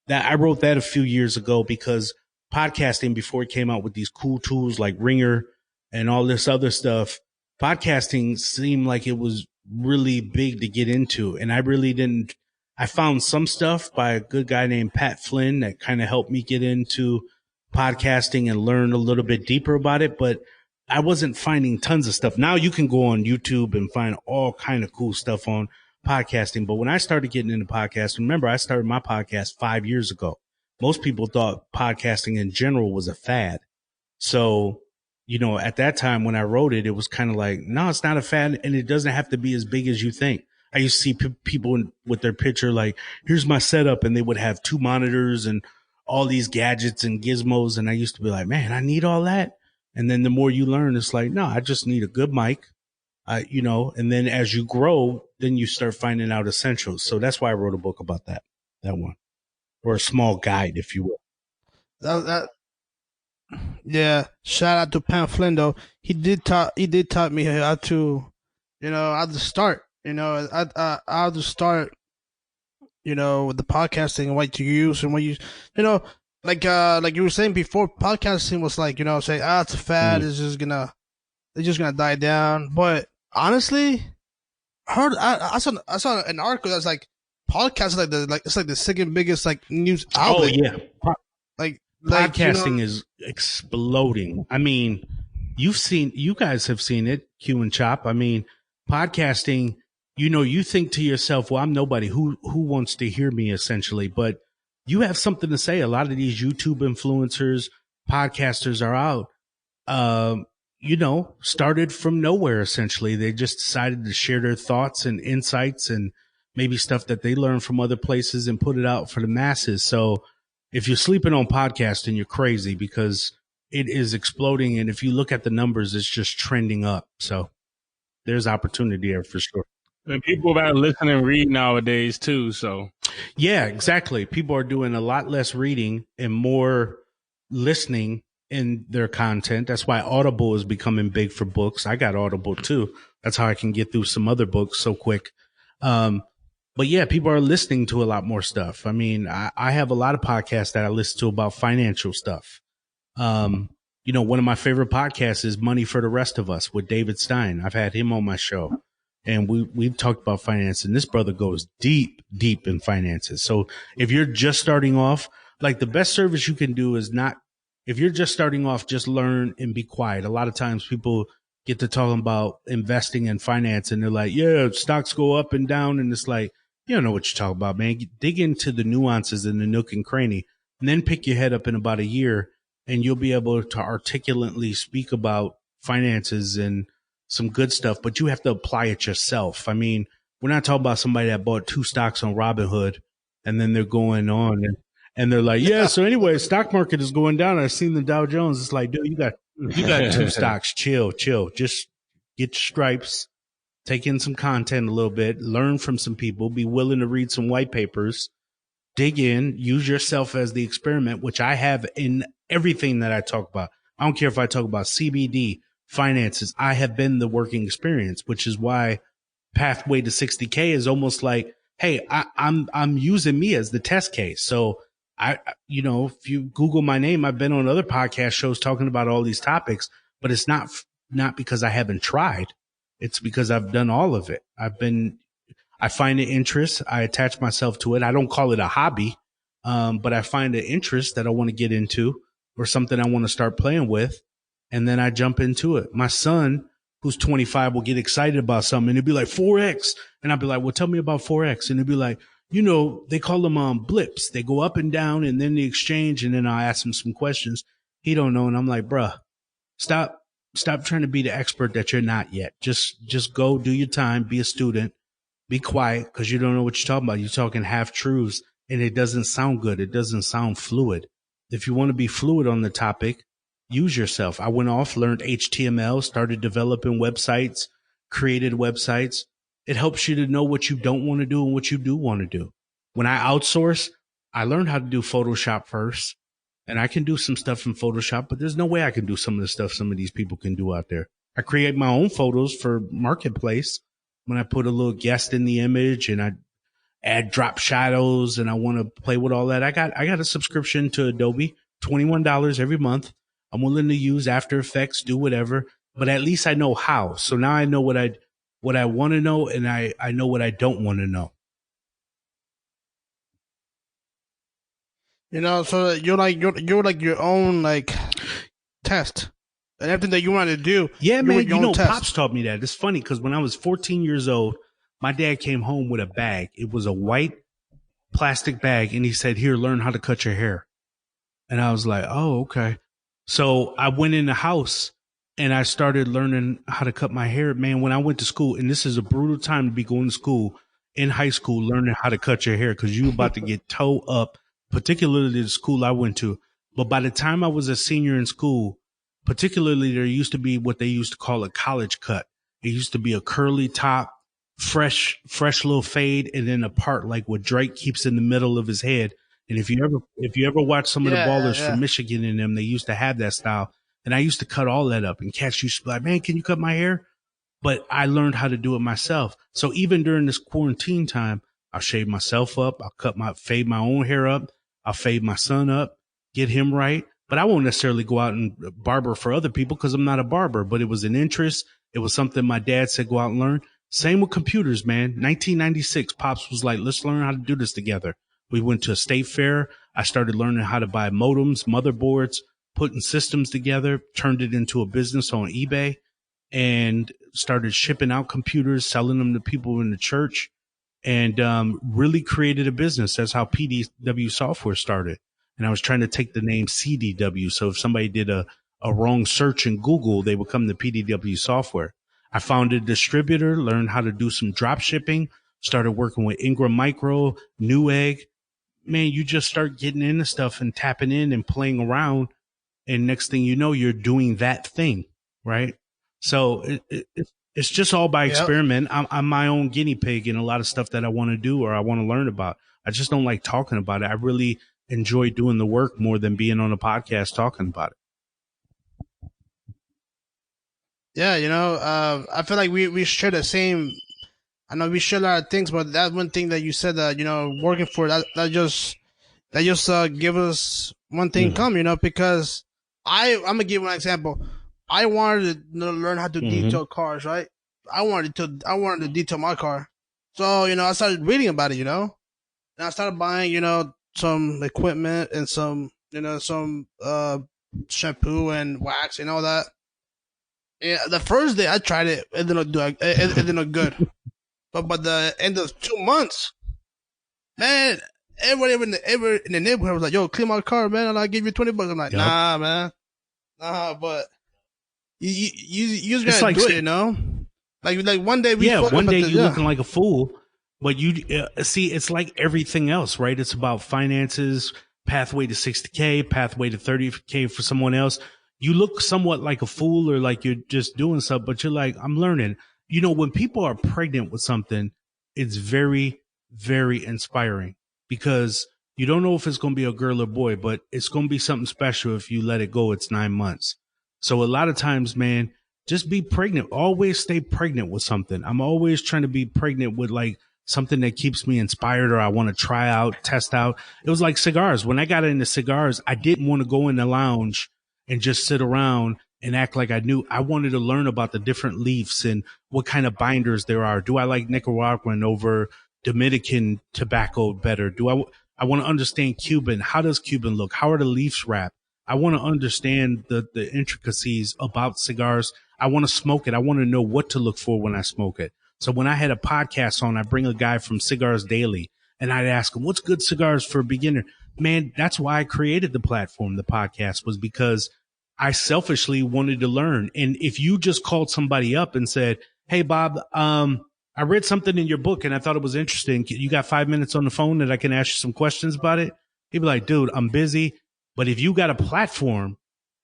That I wrote that a few years ago because podcasting, before it came out with these cool tools like Ringer and all this other stuff, podcasting seemed like it was really big to get into. And I really didn't. I found some stuff by a good guy named Pat Flynn that kind of helped me get into podcasting and learn a little bit deeper about it, but I wasn't finding tons of stuff. Now you can go on YouTube and find all kind of cool stuff on podcasting. But when I started getting into podcasting, remember, I started my podcast 5 years ago. Most people thought podcasting in general was a fad. So, you know, at that time when I wrote it, it was kind of like, no, it's not a fad, and it doesn't have to be as big as you think. I used to see people with their picture like, here's my setup, and they would have 2 monitors and all these gadgets and gizmos. And I used to be like, man, I need all that. And then the more you learn, it's like, no, I just need a good mic. You know, and then as you grow, then you start finding out essentials. So that's why I wrote a book about that one, or a small guide, if you will. Yeah. Shout out to Pat Flynn though. He did taught me how to, how to start. How to start. With the podcasting and what you use and what you, like you were saying before, podcasting was like, say, it's a fad. Mm-hmm. It's just gonna die down. But honestly, I saw an article that's like podcasting it's like the second biggest like news outlet. Oh yeah, podcasting like, is exploding. I mean, you guys have seen it, Q and Chop. I mean, podcasting. You think to yourself, well, I'm nobody. Who wants to hear me, essentially? But you have something to say. A lot of these YouTube influencers, podcasters are out. Started from nowhere, essentially. They just decided to share their thoughts and insights and maybe stuff that they learned from other places and put it out for the masses. So if you're sleeping on podcasting, you're crazy, because it is exploding. And if you look at the numbers, it's just trending up. So there's opportunity there for sure. And people about listen and read nowadays too. So yeah, exactly. People are doing a lot less reading and more listening in their content. That's why Audible is becoming big for books. I got Audible too. That's how I can get through some other books so quick. But yeah, people are listening to a lot more stuff. I mean, I have a lot of podcasts that I listen to about financial stuff. One of my favorite podcasts is Money for the Rest of Us with David Stein. I've had him on my show. And we've talked about finance, and this brother goes deep in finances. So if you're just starting off, like, the best service you can do is not, if you're just starting off, just learn and be quiet. A lot of times people get to talking about investing in finance and they're like, yeah, stocks go up and down. And it's like, you don't know what you're talking about, man. Dig into the nuances in the nook and cranny, and then pick your head up in about a year, and you'll be able to articulately speak about finances and some good stuff, but you have to apply it yourself. I mean, we're not talking about somebody that bought 2 stocks on Robinhood and then they're going on and they're like, yeah, so anyway, stock market is going down. I've seen the Dow Jones. It's like, dude, you got 2 stocks. Chill. Just get your stripes take in some content a little bit, learn from some people, be willing to read some white papers, dig in, use yourself as the experiment, which I have in everything that I talk about. I don't care if I talk about CBD, finances. I have been the working experience, which is why Pathway to 60K is almost like, hey, I'm using me as the test case. So if you Google my name, I've been on other podcast shows talking about all these topics, but it's not because I haven't tried. It's because I've done all of it. I find an interest. I attach myself to it. I don't call it a hobby, but I find an interest that I want to get into or something I want to start playing with. And then I jump into it. My son, who's 25, will get excited about something and he'll be like 4X. And I'll be like, well, tell me about 4X. And he'll be like, they call them blips. They go up and down and then the exchange. And then I'll ask him some questions. He don't know. And I'm like, bruh, stop trying to be the expert that you're not yet. Just go do your time, be a student, be quiet because you don't know what you're talking about. You're talking half truths and it doesn't sound good. It doesn't sound fluid. If you want to be fluid on the topic, use yourself. I went off, learned HTML, started developing websites, created websites. It helps you to know what you don't want to do and what you do want to do. When I outsource, I learned how to do Photoshop first. And I can do some stuff in Photoshop, but there's no way I can do some of the stuff some of these people can do out there. I create my own photos for Marketplace when I put a little guest in the image and I add drop shadows and I want to play with all that. I got a subscription to Adobe, $21 every month. I'm willing to use After Effects, do whatever, but at least I know how. So now I know what I want to know and I know what I don't want to know. So you're like your own test and everything that you want to do. Yeah, man. Pops taught me that. It's funny because when I was 14 years old, my dad came home with a bag. It was a white plastic bag, and he said, "Here, learn how to cut your hair." And I was like, "Oh, okay." So I went in the house and I started learning how to cut my hair. Man, when I went to school, and this is a brutal time to be going to school in high school, learning how to cut your hair because you're about to get toe up. Particularly the school I went to. But by the time I was a senior in school, particularly there used to be what they used to call a college cut. It used to be a curly top, fresh little fade, and then a part like what Drake keeps in the middle of his head. And if you ever watch some of the ballers from Michigan and them, they used to have that style. And I used to cut all that up. And cats used to be like, man, can you cut my hair? But I learned how to do it myself. So even during this quarantine time, I'll shave myself up. I'll fade my own hair up. I'll fade my son up, get him right. But I won't necessarily go out and barber for other people because I'm not a barber. But it was an interest. It was something my dad said, go out and learn. Same with computers, man. 1996, Pops was like, let's learn how to do this together. We went to a state fair. I started learning how to buy modems, motherboards, putting systems together, turned it into a business on eBay, and started shipping out computers, selling them to people in the church. And really created a business. That's how PDW software started. And I was trying to take the name CDW. So if somebody did a wrong search in Google, they would come to PDW software. I found a distributor, learned how to do some drop shipping, started working with Ingram Micro, Newegg. Man, you just start getting into stuff and tapping in and playing around. And next thing you know, you're doing that thing, right? So it's just all by experiment. I'm my own guinea pig in a lot of stuff that I want to do or I want to learn about. I just don't like talking about it. I really enjoy doing the work more than being on a podcast talking about it. Yeah, I feel like we share the same. I know we share a lot of things, but that one thing that you said that working for that just give us one thing come. Because I'm gonna give one example. I wanted to learn how to detail cars, right? I wanted to detail my car. So, I started reading about it, and I started buying, some equipment and some shampoo and wax and all that. Yeah, the first day I tried it, it didn't look good. But by the end of 2 months, man, everybody in the neighborhood was like, yo, clean my car, man, and I'll give you $20. I'm like, nah, man. Nah, but you just gotta do it, Like one day one day you're looking like a fool, but you see, it's like everything else, right? It's about finances, pathway to 60K, pathway to 30K for someone else. You look somewhat like a fool or like you're just doing stuff, but you're like, I'm learning. you know, when people are pregnant with something, it's very, very inspiring because you don't know if it's going to be a girl or boy, but it's going to be something special if you let it go. It's 9 months. So a lot of times, man, just be pregnant. Always stay pregnant with something. I'm always trying to be pregnant with like something that keeps me inspired or I want to try out, test out. It was like cigars. When I got into cigars, I didn't want to go in the lounge and just sit around and act like I knew. I wanted to learn about the different leaves and what kind of binders there are. Do I like Nicaraguan over Dominican tobacco better? I want to understand Cuban. How does Cuban look? How are the leaves wrapped? I want to understand the intricacies about cigars. I want to smoke it. I want to know what to look for when I smoke it. So when I had a podcast on, I bring a guy from Cigars Daily and I'd ask him, what's good cigars for a beginner? Man, that's why I created the platform, the podcast, was because I selfishly wanted to learn. And if you just called somebody up and said, hey, Bob, I read something in your book and I thought it was interesting. You got 5 minutes on the phone that I can ask you some questions about it? He'd be like, dude, I'm busy. But if you got a platform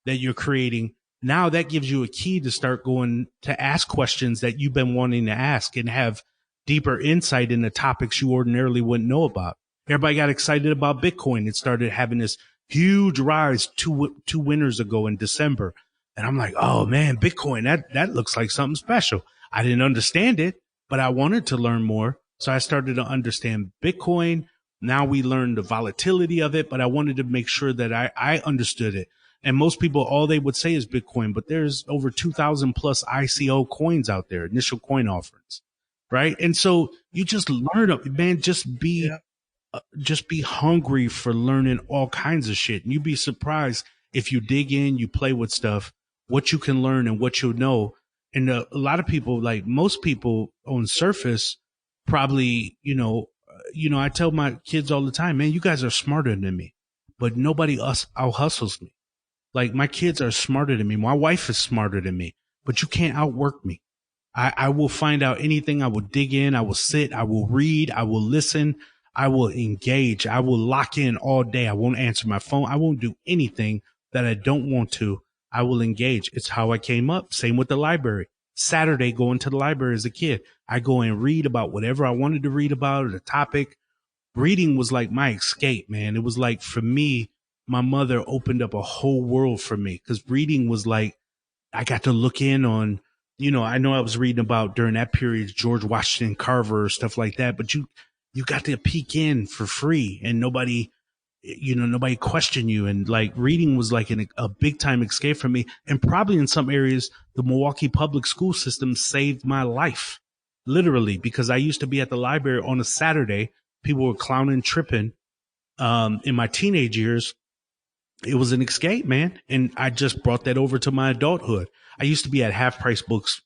that you're creating, now that gives you a key to start going to ask questions that you've been wanting to ask and have deeper insight into topics you ordinarily wouldn't know about. Everybody got excited about Bitcoin. It started having this huge rise two winters ago in December. And I'm like, oh man, Bitcoin, that looks like something special. I didn't understand it, but I wanted to learn more. So I started to understand Bitcoin. Now we learned the volatility of it, but I wanted to make sure that I understood it. And most people, all they would say is Bitcoin, but there's over 2,000 plus ICO coins out there, initial coin offerings, right? And so you just learn, man, just be hungry for learning all kinds of shit. And you'd be surprised if you dig in, you play with stuff, what you can learn and what you'll know. And a lot of people, like most people on surface, probably, I tell my kids all the time, man, you guys are smarter than me, but nobody out hustles me. Like my kids are smarter than me. My wife is smarter than me, but you can't outwork me. I will find out anything. I will dig in. I will sit. I will read. I will listen. I will engage. I will lock in all day. I won't answer my phone. I won't do anything that I don't want to. I will engage. It's how I came up. Same with the library. Saturday, going to the library as a kid, I go and read about whatever I wanted to read about or the topic. Reading was like my escape, man. It was like, for me, my mother opened up a whole world for me because reading was like, I got to look in on, I know I was reading about during that period, George Washington Carver, stuff like that, but you got to peek in for free and nobody questioned you. And like reading was like a big time escape for me. And probably in some areas, the Milwaukee public school system saved my life, literally, because I used to be at the library on a Saturday. People were clowning, tripping. In my teenage years, it was an escape, man. And I just brought that over to my adulthood. I used to be at Half Price Books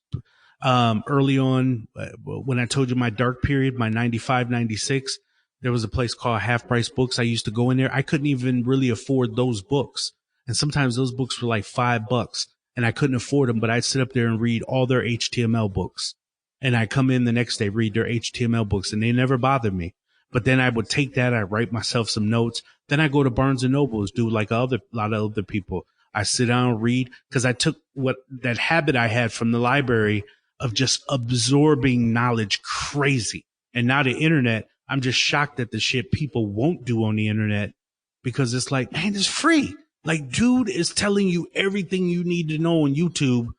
early on. When I told you my dark period, my 95, 96, there was a place called Half Price Books. I used to go in there. I couldn't even really afford those books. And sometimes those books were like $5 and I couldn't afford them, but I'd sit up there and read all their HTML books. And I come in the next day, read their HTML books, and they never bothered me. But then I would take that, I write myself some notes. Then I go to Barnes and Nobles, do like a lot of other people. I sit down, read, because I took that habit I had from the library of just absorbing knowledge crazy. And now the internet, I'm just shocked at the shit people won't do on the internet because it's like, man, it's free. Like, dude is telling you everything you need to know on YouTube.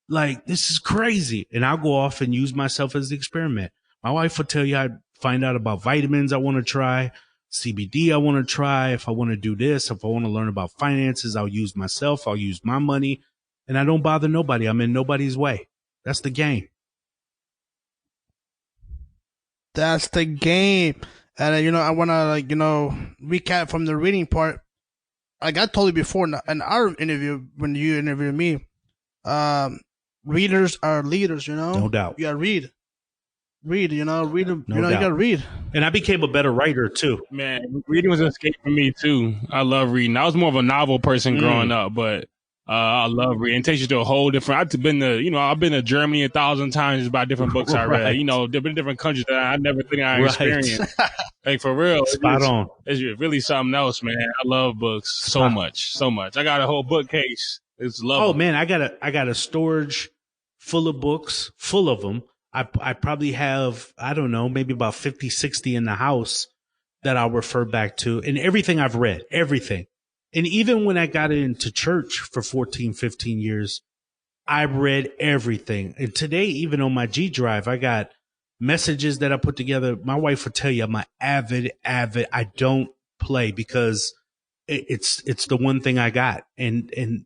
Like, this is crazy. And I'll go off and use myself as an experiment. My wife will tell you I find out about vitamins I want to try, CBD I want to try. If I want to do this, if I want to learn about finances, I'll use myself. I'll use my money. And I don't bother nobody. I'm in nobody's way. That's the game. That's the game. And, I want to, recap from the reading part. Like I told you before in our interview, when you interviewed me, readers are leaders, No doubt. You gotta read, read, you doubt. You gotta read. And I became a better writer too. Man, reading was an escape for me too. I love reading. I was more of a novel person growing up, but I love reading. It takes you to a whole different. I've been to Germany 1,000 times just by different books I read. Different countries that I never think I experienced. Like for real, spot on. It's really something else, man. I love books so much. I got a whole bookcase. It's lovely. Oh man, I got a storage full of books, full of them. I probably have, I don't know, maybe about 50, 60 in the house that I'll refer back to, and everything I've read, everything. And even when I got into church for 14, 15 years, I read everything. And today, even on my G drive, I got messages that I put together. My wife will tell you I'm an avid. I don't play because it's the one thing I got. And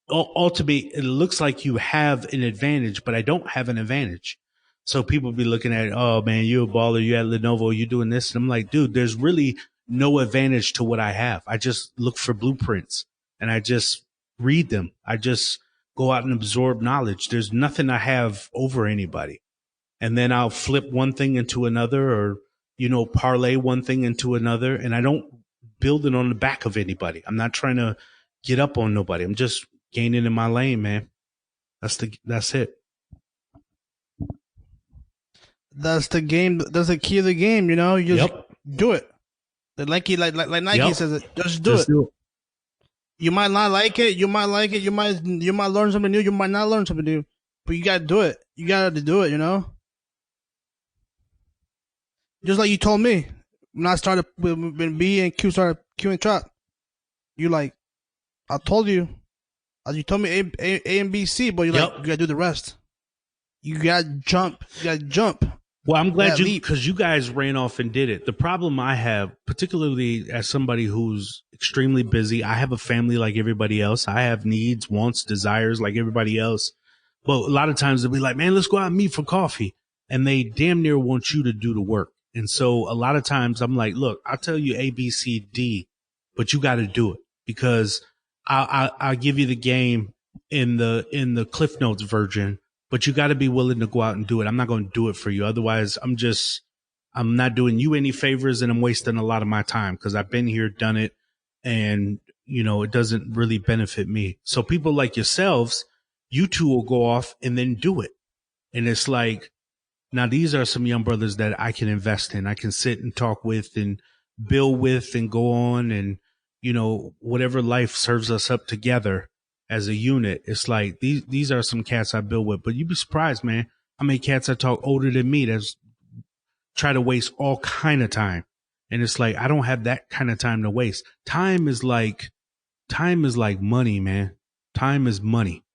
ultimately, it looks like you have an advantage, but I don't have an advantage. So people be looking at, oh man, you a baller, you at Lenovo, you doing this. And I'm like, dude, there's really no advantage to what I have. I just look for blueprints and I just read them. I just go out and absorb knowledge. There's nothing I have over anybody. And then I'll flip one thing into another or, parlay one thing into another. And I don't build it on the back of anybody. I'm not trying to get up on nobody. I'm just gaining in my lane, man. That's it. That's the game. That's the key of the game. You just do it. Like Nike says it. Just do it. You might not like it. You might like it. You might learn something new. You might not learn something new. But you gotta do it. You gotta do it. Just like you told me when I started when B and Q started queuing trap. You like, I told you. You told me A and B C, but you gotta do the rest. You gotta jump. Well, I'm glad because you guys ran off and did it. The problem I have, particularly as somebody who's extremely busy, I have a family like everybody else. I have needs, wants, desires like everybody else. But a lot of times they'll be like, man, let's go out and meet for coffee. And they damn near want you to do the work. And so a lot of times I'm like, look, I'll tell you A, B, C, D, but you got to do it because I'll give you the game in the Cliff Notes version. But you got to be willing to go out and do it. I'm not going to do it for you. Otherwise, I'm not doing you any favors and I'm wasting a lot of my time because I've been here, done it, and, it doesn't really benefit me. So people like yourselves, you two will go off and then do it. And it's like, now these are some young brothers that I can invest in. I can sit and talk with and build with and go on and, whatever life serves us up together. As a unit, it's like these are some cats I build with, but you'd be surprised, man, how many cats I talk older than me that's try to waste all kind of time. And it's like, I don't have that kind of time to waste. Time is like money, man. Time is money.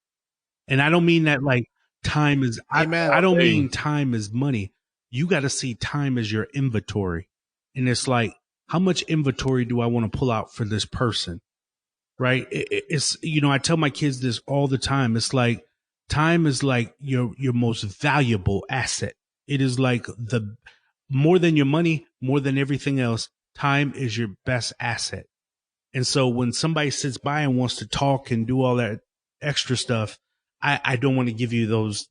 And I don't mean that like time is, I don't mean time is money. You got to see time as your inventory. And it's like, how much inventory do I want to pull out for this person? Right. It's, I tell my kids this all the time. It's like time is like your most valuable asset. It is like more than your money, more than everything else. Time is your best asset. And so when somebody sits by and wants to talk and do all that extra stuff, I don't want to give you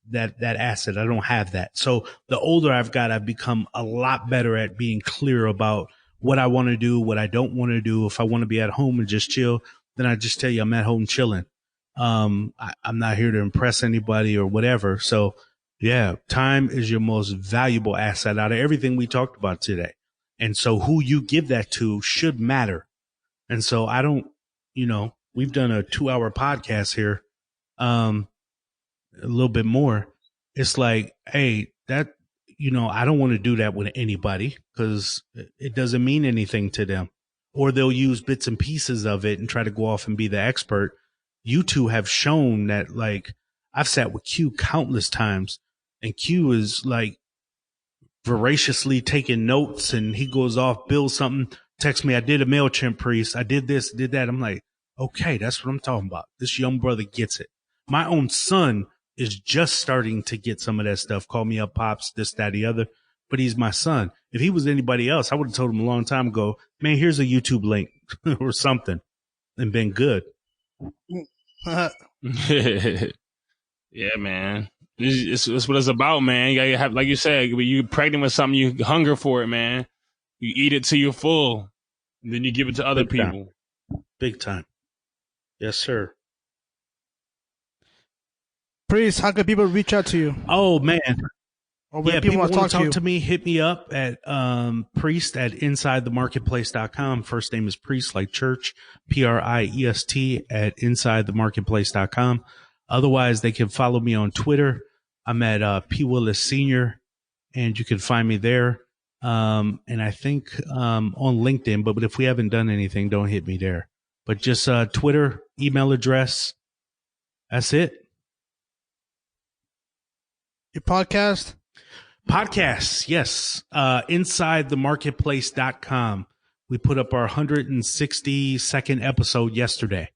that asset. I don't have that. So the older I've got, I've become a lot better at being clear about what I want to do, what I don't want to do. If I want to be at home and just chill, then I just tell you I'm at home chilling. I'm not here to impress anybody or whatever. So yeah, time is your most valuable asset out of everything we talked about today. And so who you give that to should matter. And so I don't, we've done a 2-hour podcast here, a little bit more. It's like, hey, that, I don't want to do that with anybody because it doesn't mean anything to them. Or they'll use bits and pieces of it and try to go off and be the expert. You two have shown that, like, I've sat with Q countless times, and Q is like voraciously taking notes, and he goes off, builds something, texts me, I did a MailChimp, Priest, I did this, did that. I'm like, okay, that's what I'm talking about. This young brother gets it. My own son is just starting to get some of that stuff. Call me up, pops, this, that, the other. But he's my son. If he was anybody else, I would have told him a long time ago, man, here's a YouTube link or something and been good. Yeah, man. It's what it's about, man. You gotta have, like you said, when you're pregnant with something, you hunger for it, man. You eat it till you're full. And then you give it to other people. Big time. Yes, sir. Priest, how can people reach out to you? Oh, man. Or yeah, people want to talk to me, hit me up at Priest at InsideTheMarketplace.com. First name is Priest, like church, Priest at InsideTheMarketplace.com. Otherwise, they can follow me on Twitter, I'm at P. Willis Sr., and you can find me there. And I think on LinkedIn, but if we haven't done anything, don't hit me there. But just Twitter, email address. That's it. Your podcast? Podcasts, yes. InsideTheMarketplace.com. We put up our 162nd episode yesterday.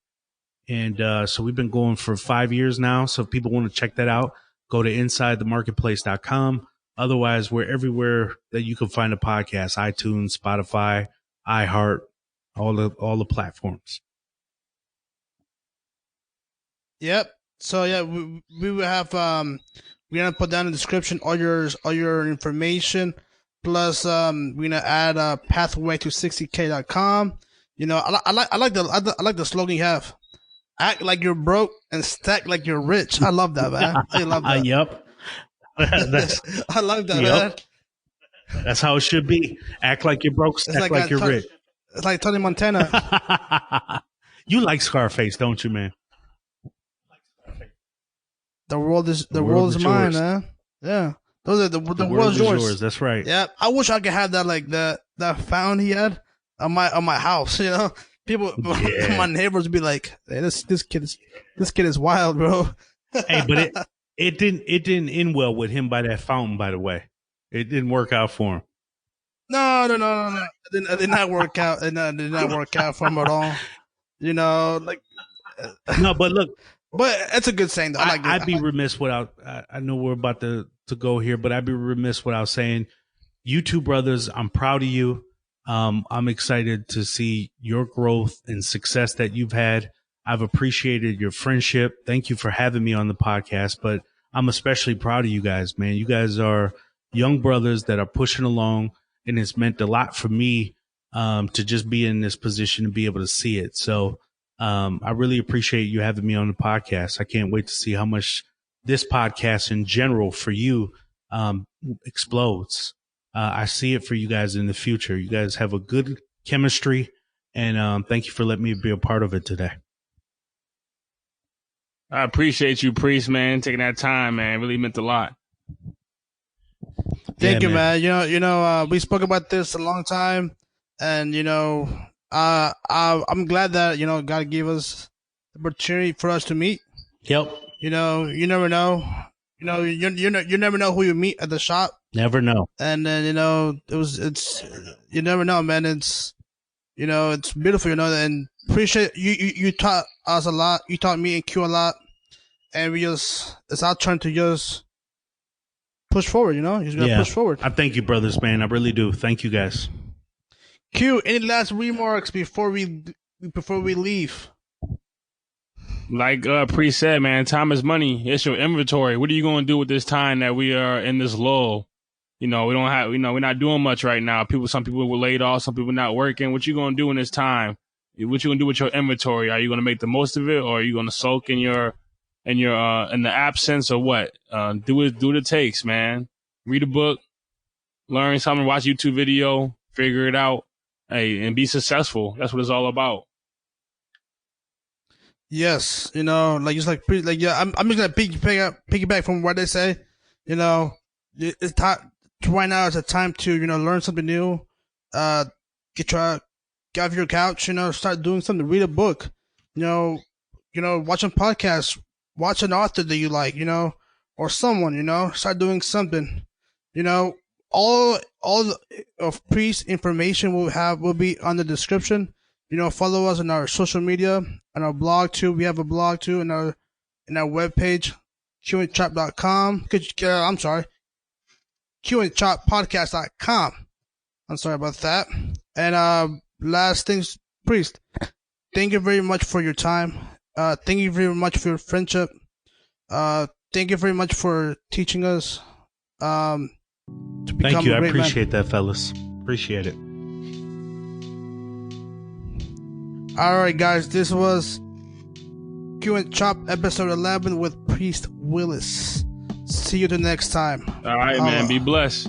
And so we've been going for 5 years now. So if people want to check that out, go to InsideTheMarketplace.com. Otherwise, we're everywhere that you can find a podcast: iTunes, Spotify, iHeart, all the platforms. Yep. So yeah, we will have we're gonna put down in the description all your information. Plus, we're gonna add a pathway to 60k.com. You know, I like the slogan you have. Act like you're broke and stack like you're rich. I love that, man. I love that. Yep. I love that, yep. man. That's how it should be. Act like you're broke, stack like you're rich. It's like Tony Montana. You like Scarface, don't you, man? The world is mine, man. Yeah, those are the world's yours. That's right. Yeah, I wish I could have that, like that fountain he had on my house. You know, people, my neighbors would be like, hey, this kid is wild, bro. Hey, but it didn't end well with him by that fountain. By the way, it didn't work out for him. No. It did not work out. It did not work out for him at all. You know, like no, but look. But it's a good saying, though. I'd be remiss without. I know we're about to go here, but I'd be remiss without saying, you two brothers, I'm proud of you. I'm excited to see your growth and success that you've had. I've appreciated your friendship. Thank you for having me on the podcast. But I'm especially proud of you guys, man. You guys are young brothers that are pushing along, and it's meant a lot for me to just be in this position and be able to see it. So. I really appreciate you having me on the podcast. I can't wait to see how much this podcast in general for you explodes. I see it for you guys in the future. You guys have a good chemistry, and thank you for letting me be a part of it today. I appreciate you, Priest, man, taking that time, man. It really meant a lot. Thank you, man. You know, we spoke about this a long time, and you know. I'm glad that, you know, God gave us the opportunity for us to meet. Yep. You know, you never know. You know, you never know who you meet at the shop. Never know. And then, you know, you never know, man. It's, you know, it's beautiful, you know, and appreciate you taught us a lot. You taught me and Q a lot. And it's our turn to just push forward, you know? You're going to push forward. I thank you, brothers, man. I really do. Thank you, guys. Q, any last remarks before we leave? Like Priest said, man, time is money. It's your inventory. What are you going to do with this time that we are in this lull? You know, we're not doing much right now. Some people were laid off, some people not working. What you going to do in this time? What you going to do with your inventory? Are you going to make the most of it, or are you going to sulk in the absence, or what? Do what it takes, man. Read a book, learn something, watch a YouTube video, figure it out. Hey, and be successful. That's what it's all about. Yes, you know, I'm just gonna piggyback from what they say. You know, it's time right now. It's a time to, you know, learn something new. Get off your couch. You know, start doing something. Read a book. You know, watch a podcast. Watch an author that you like. You know, or someone. You know, start doing something. You know. All of Priest information will be on the description. You know, follow us on our social media, on our blog too. We have a blog too, in our webpage, qandchop.com. I'm sorry, qandchoppodcast.com. I'm sorry about that. And last things, Priest, thank you very much for your time. Thank you very much for your friendship. Thank you very much for teaching us. Thank you. I appreciate that, fellas. Appreciate it. All right, guys. This was Q and Chop episode 11 with Priest Willis. See you the next time. All right, man. Be blessed.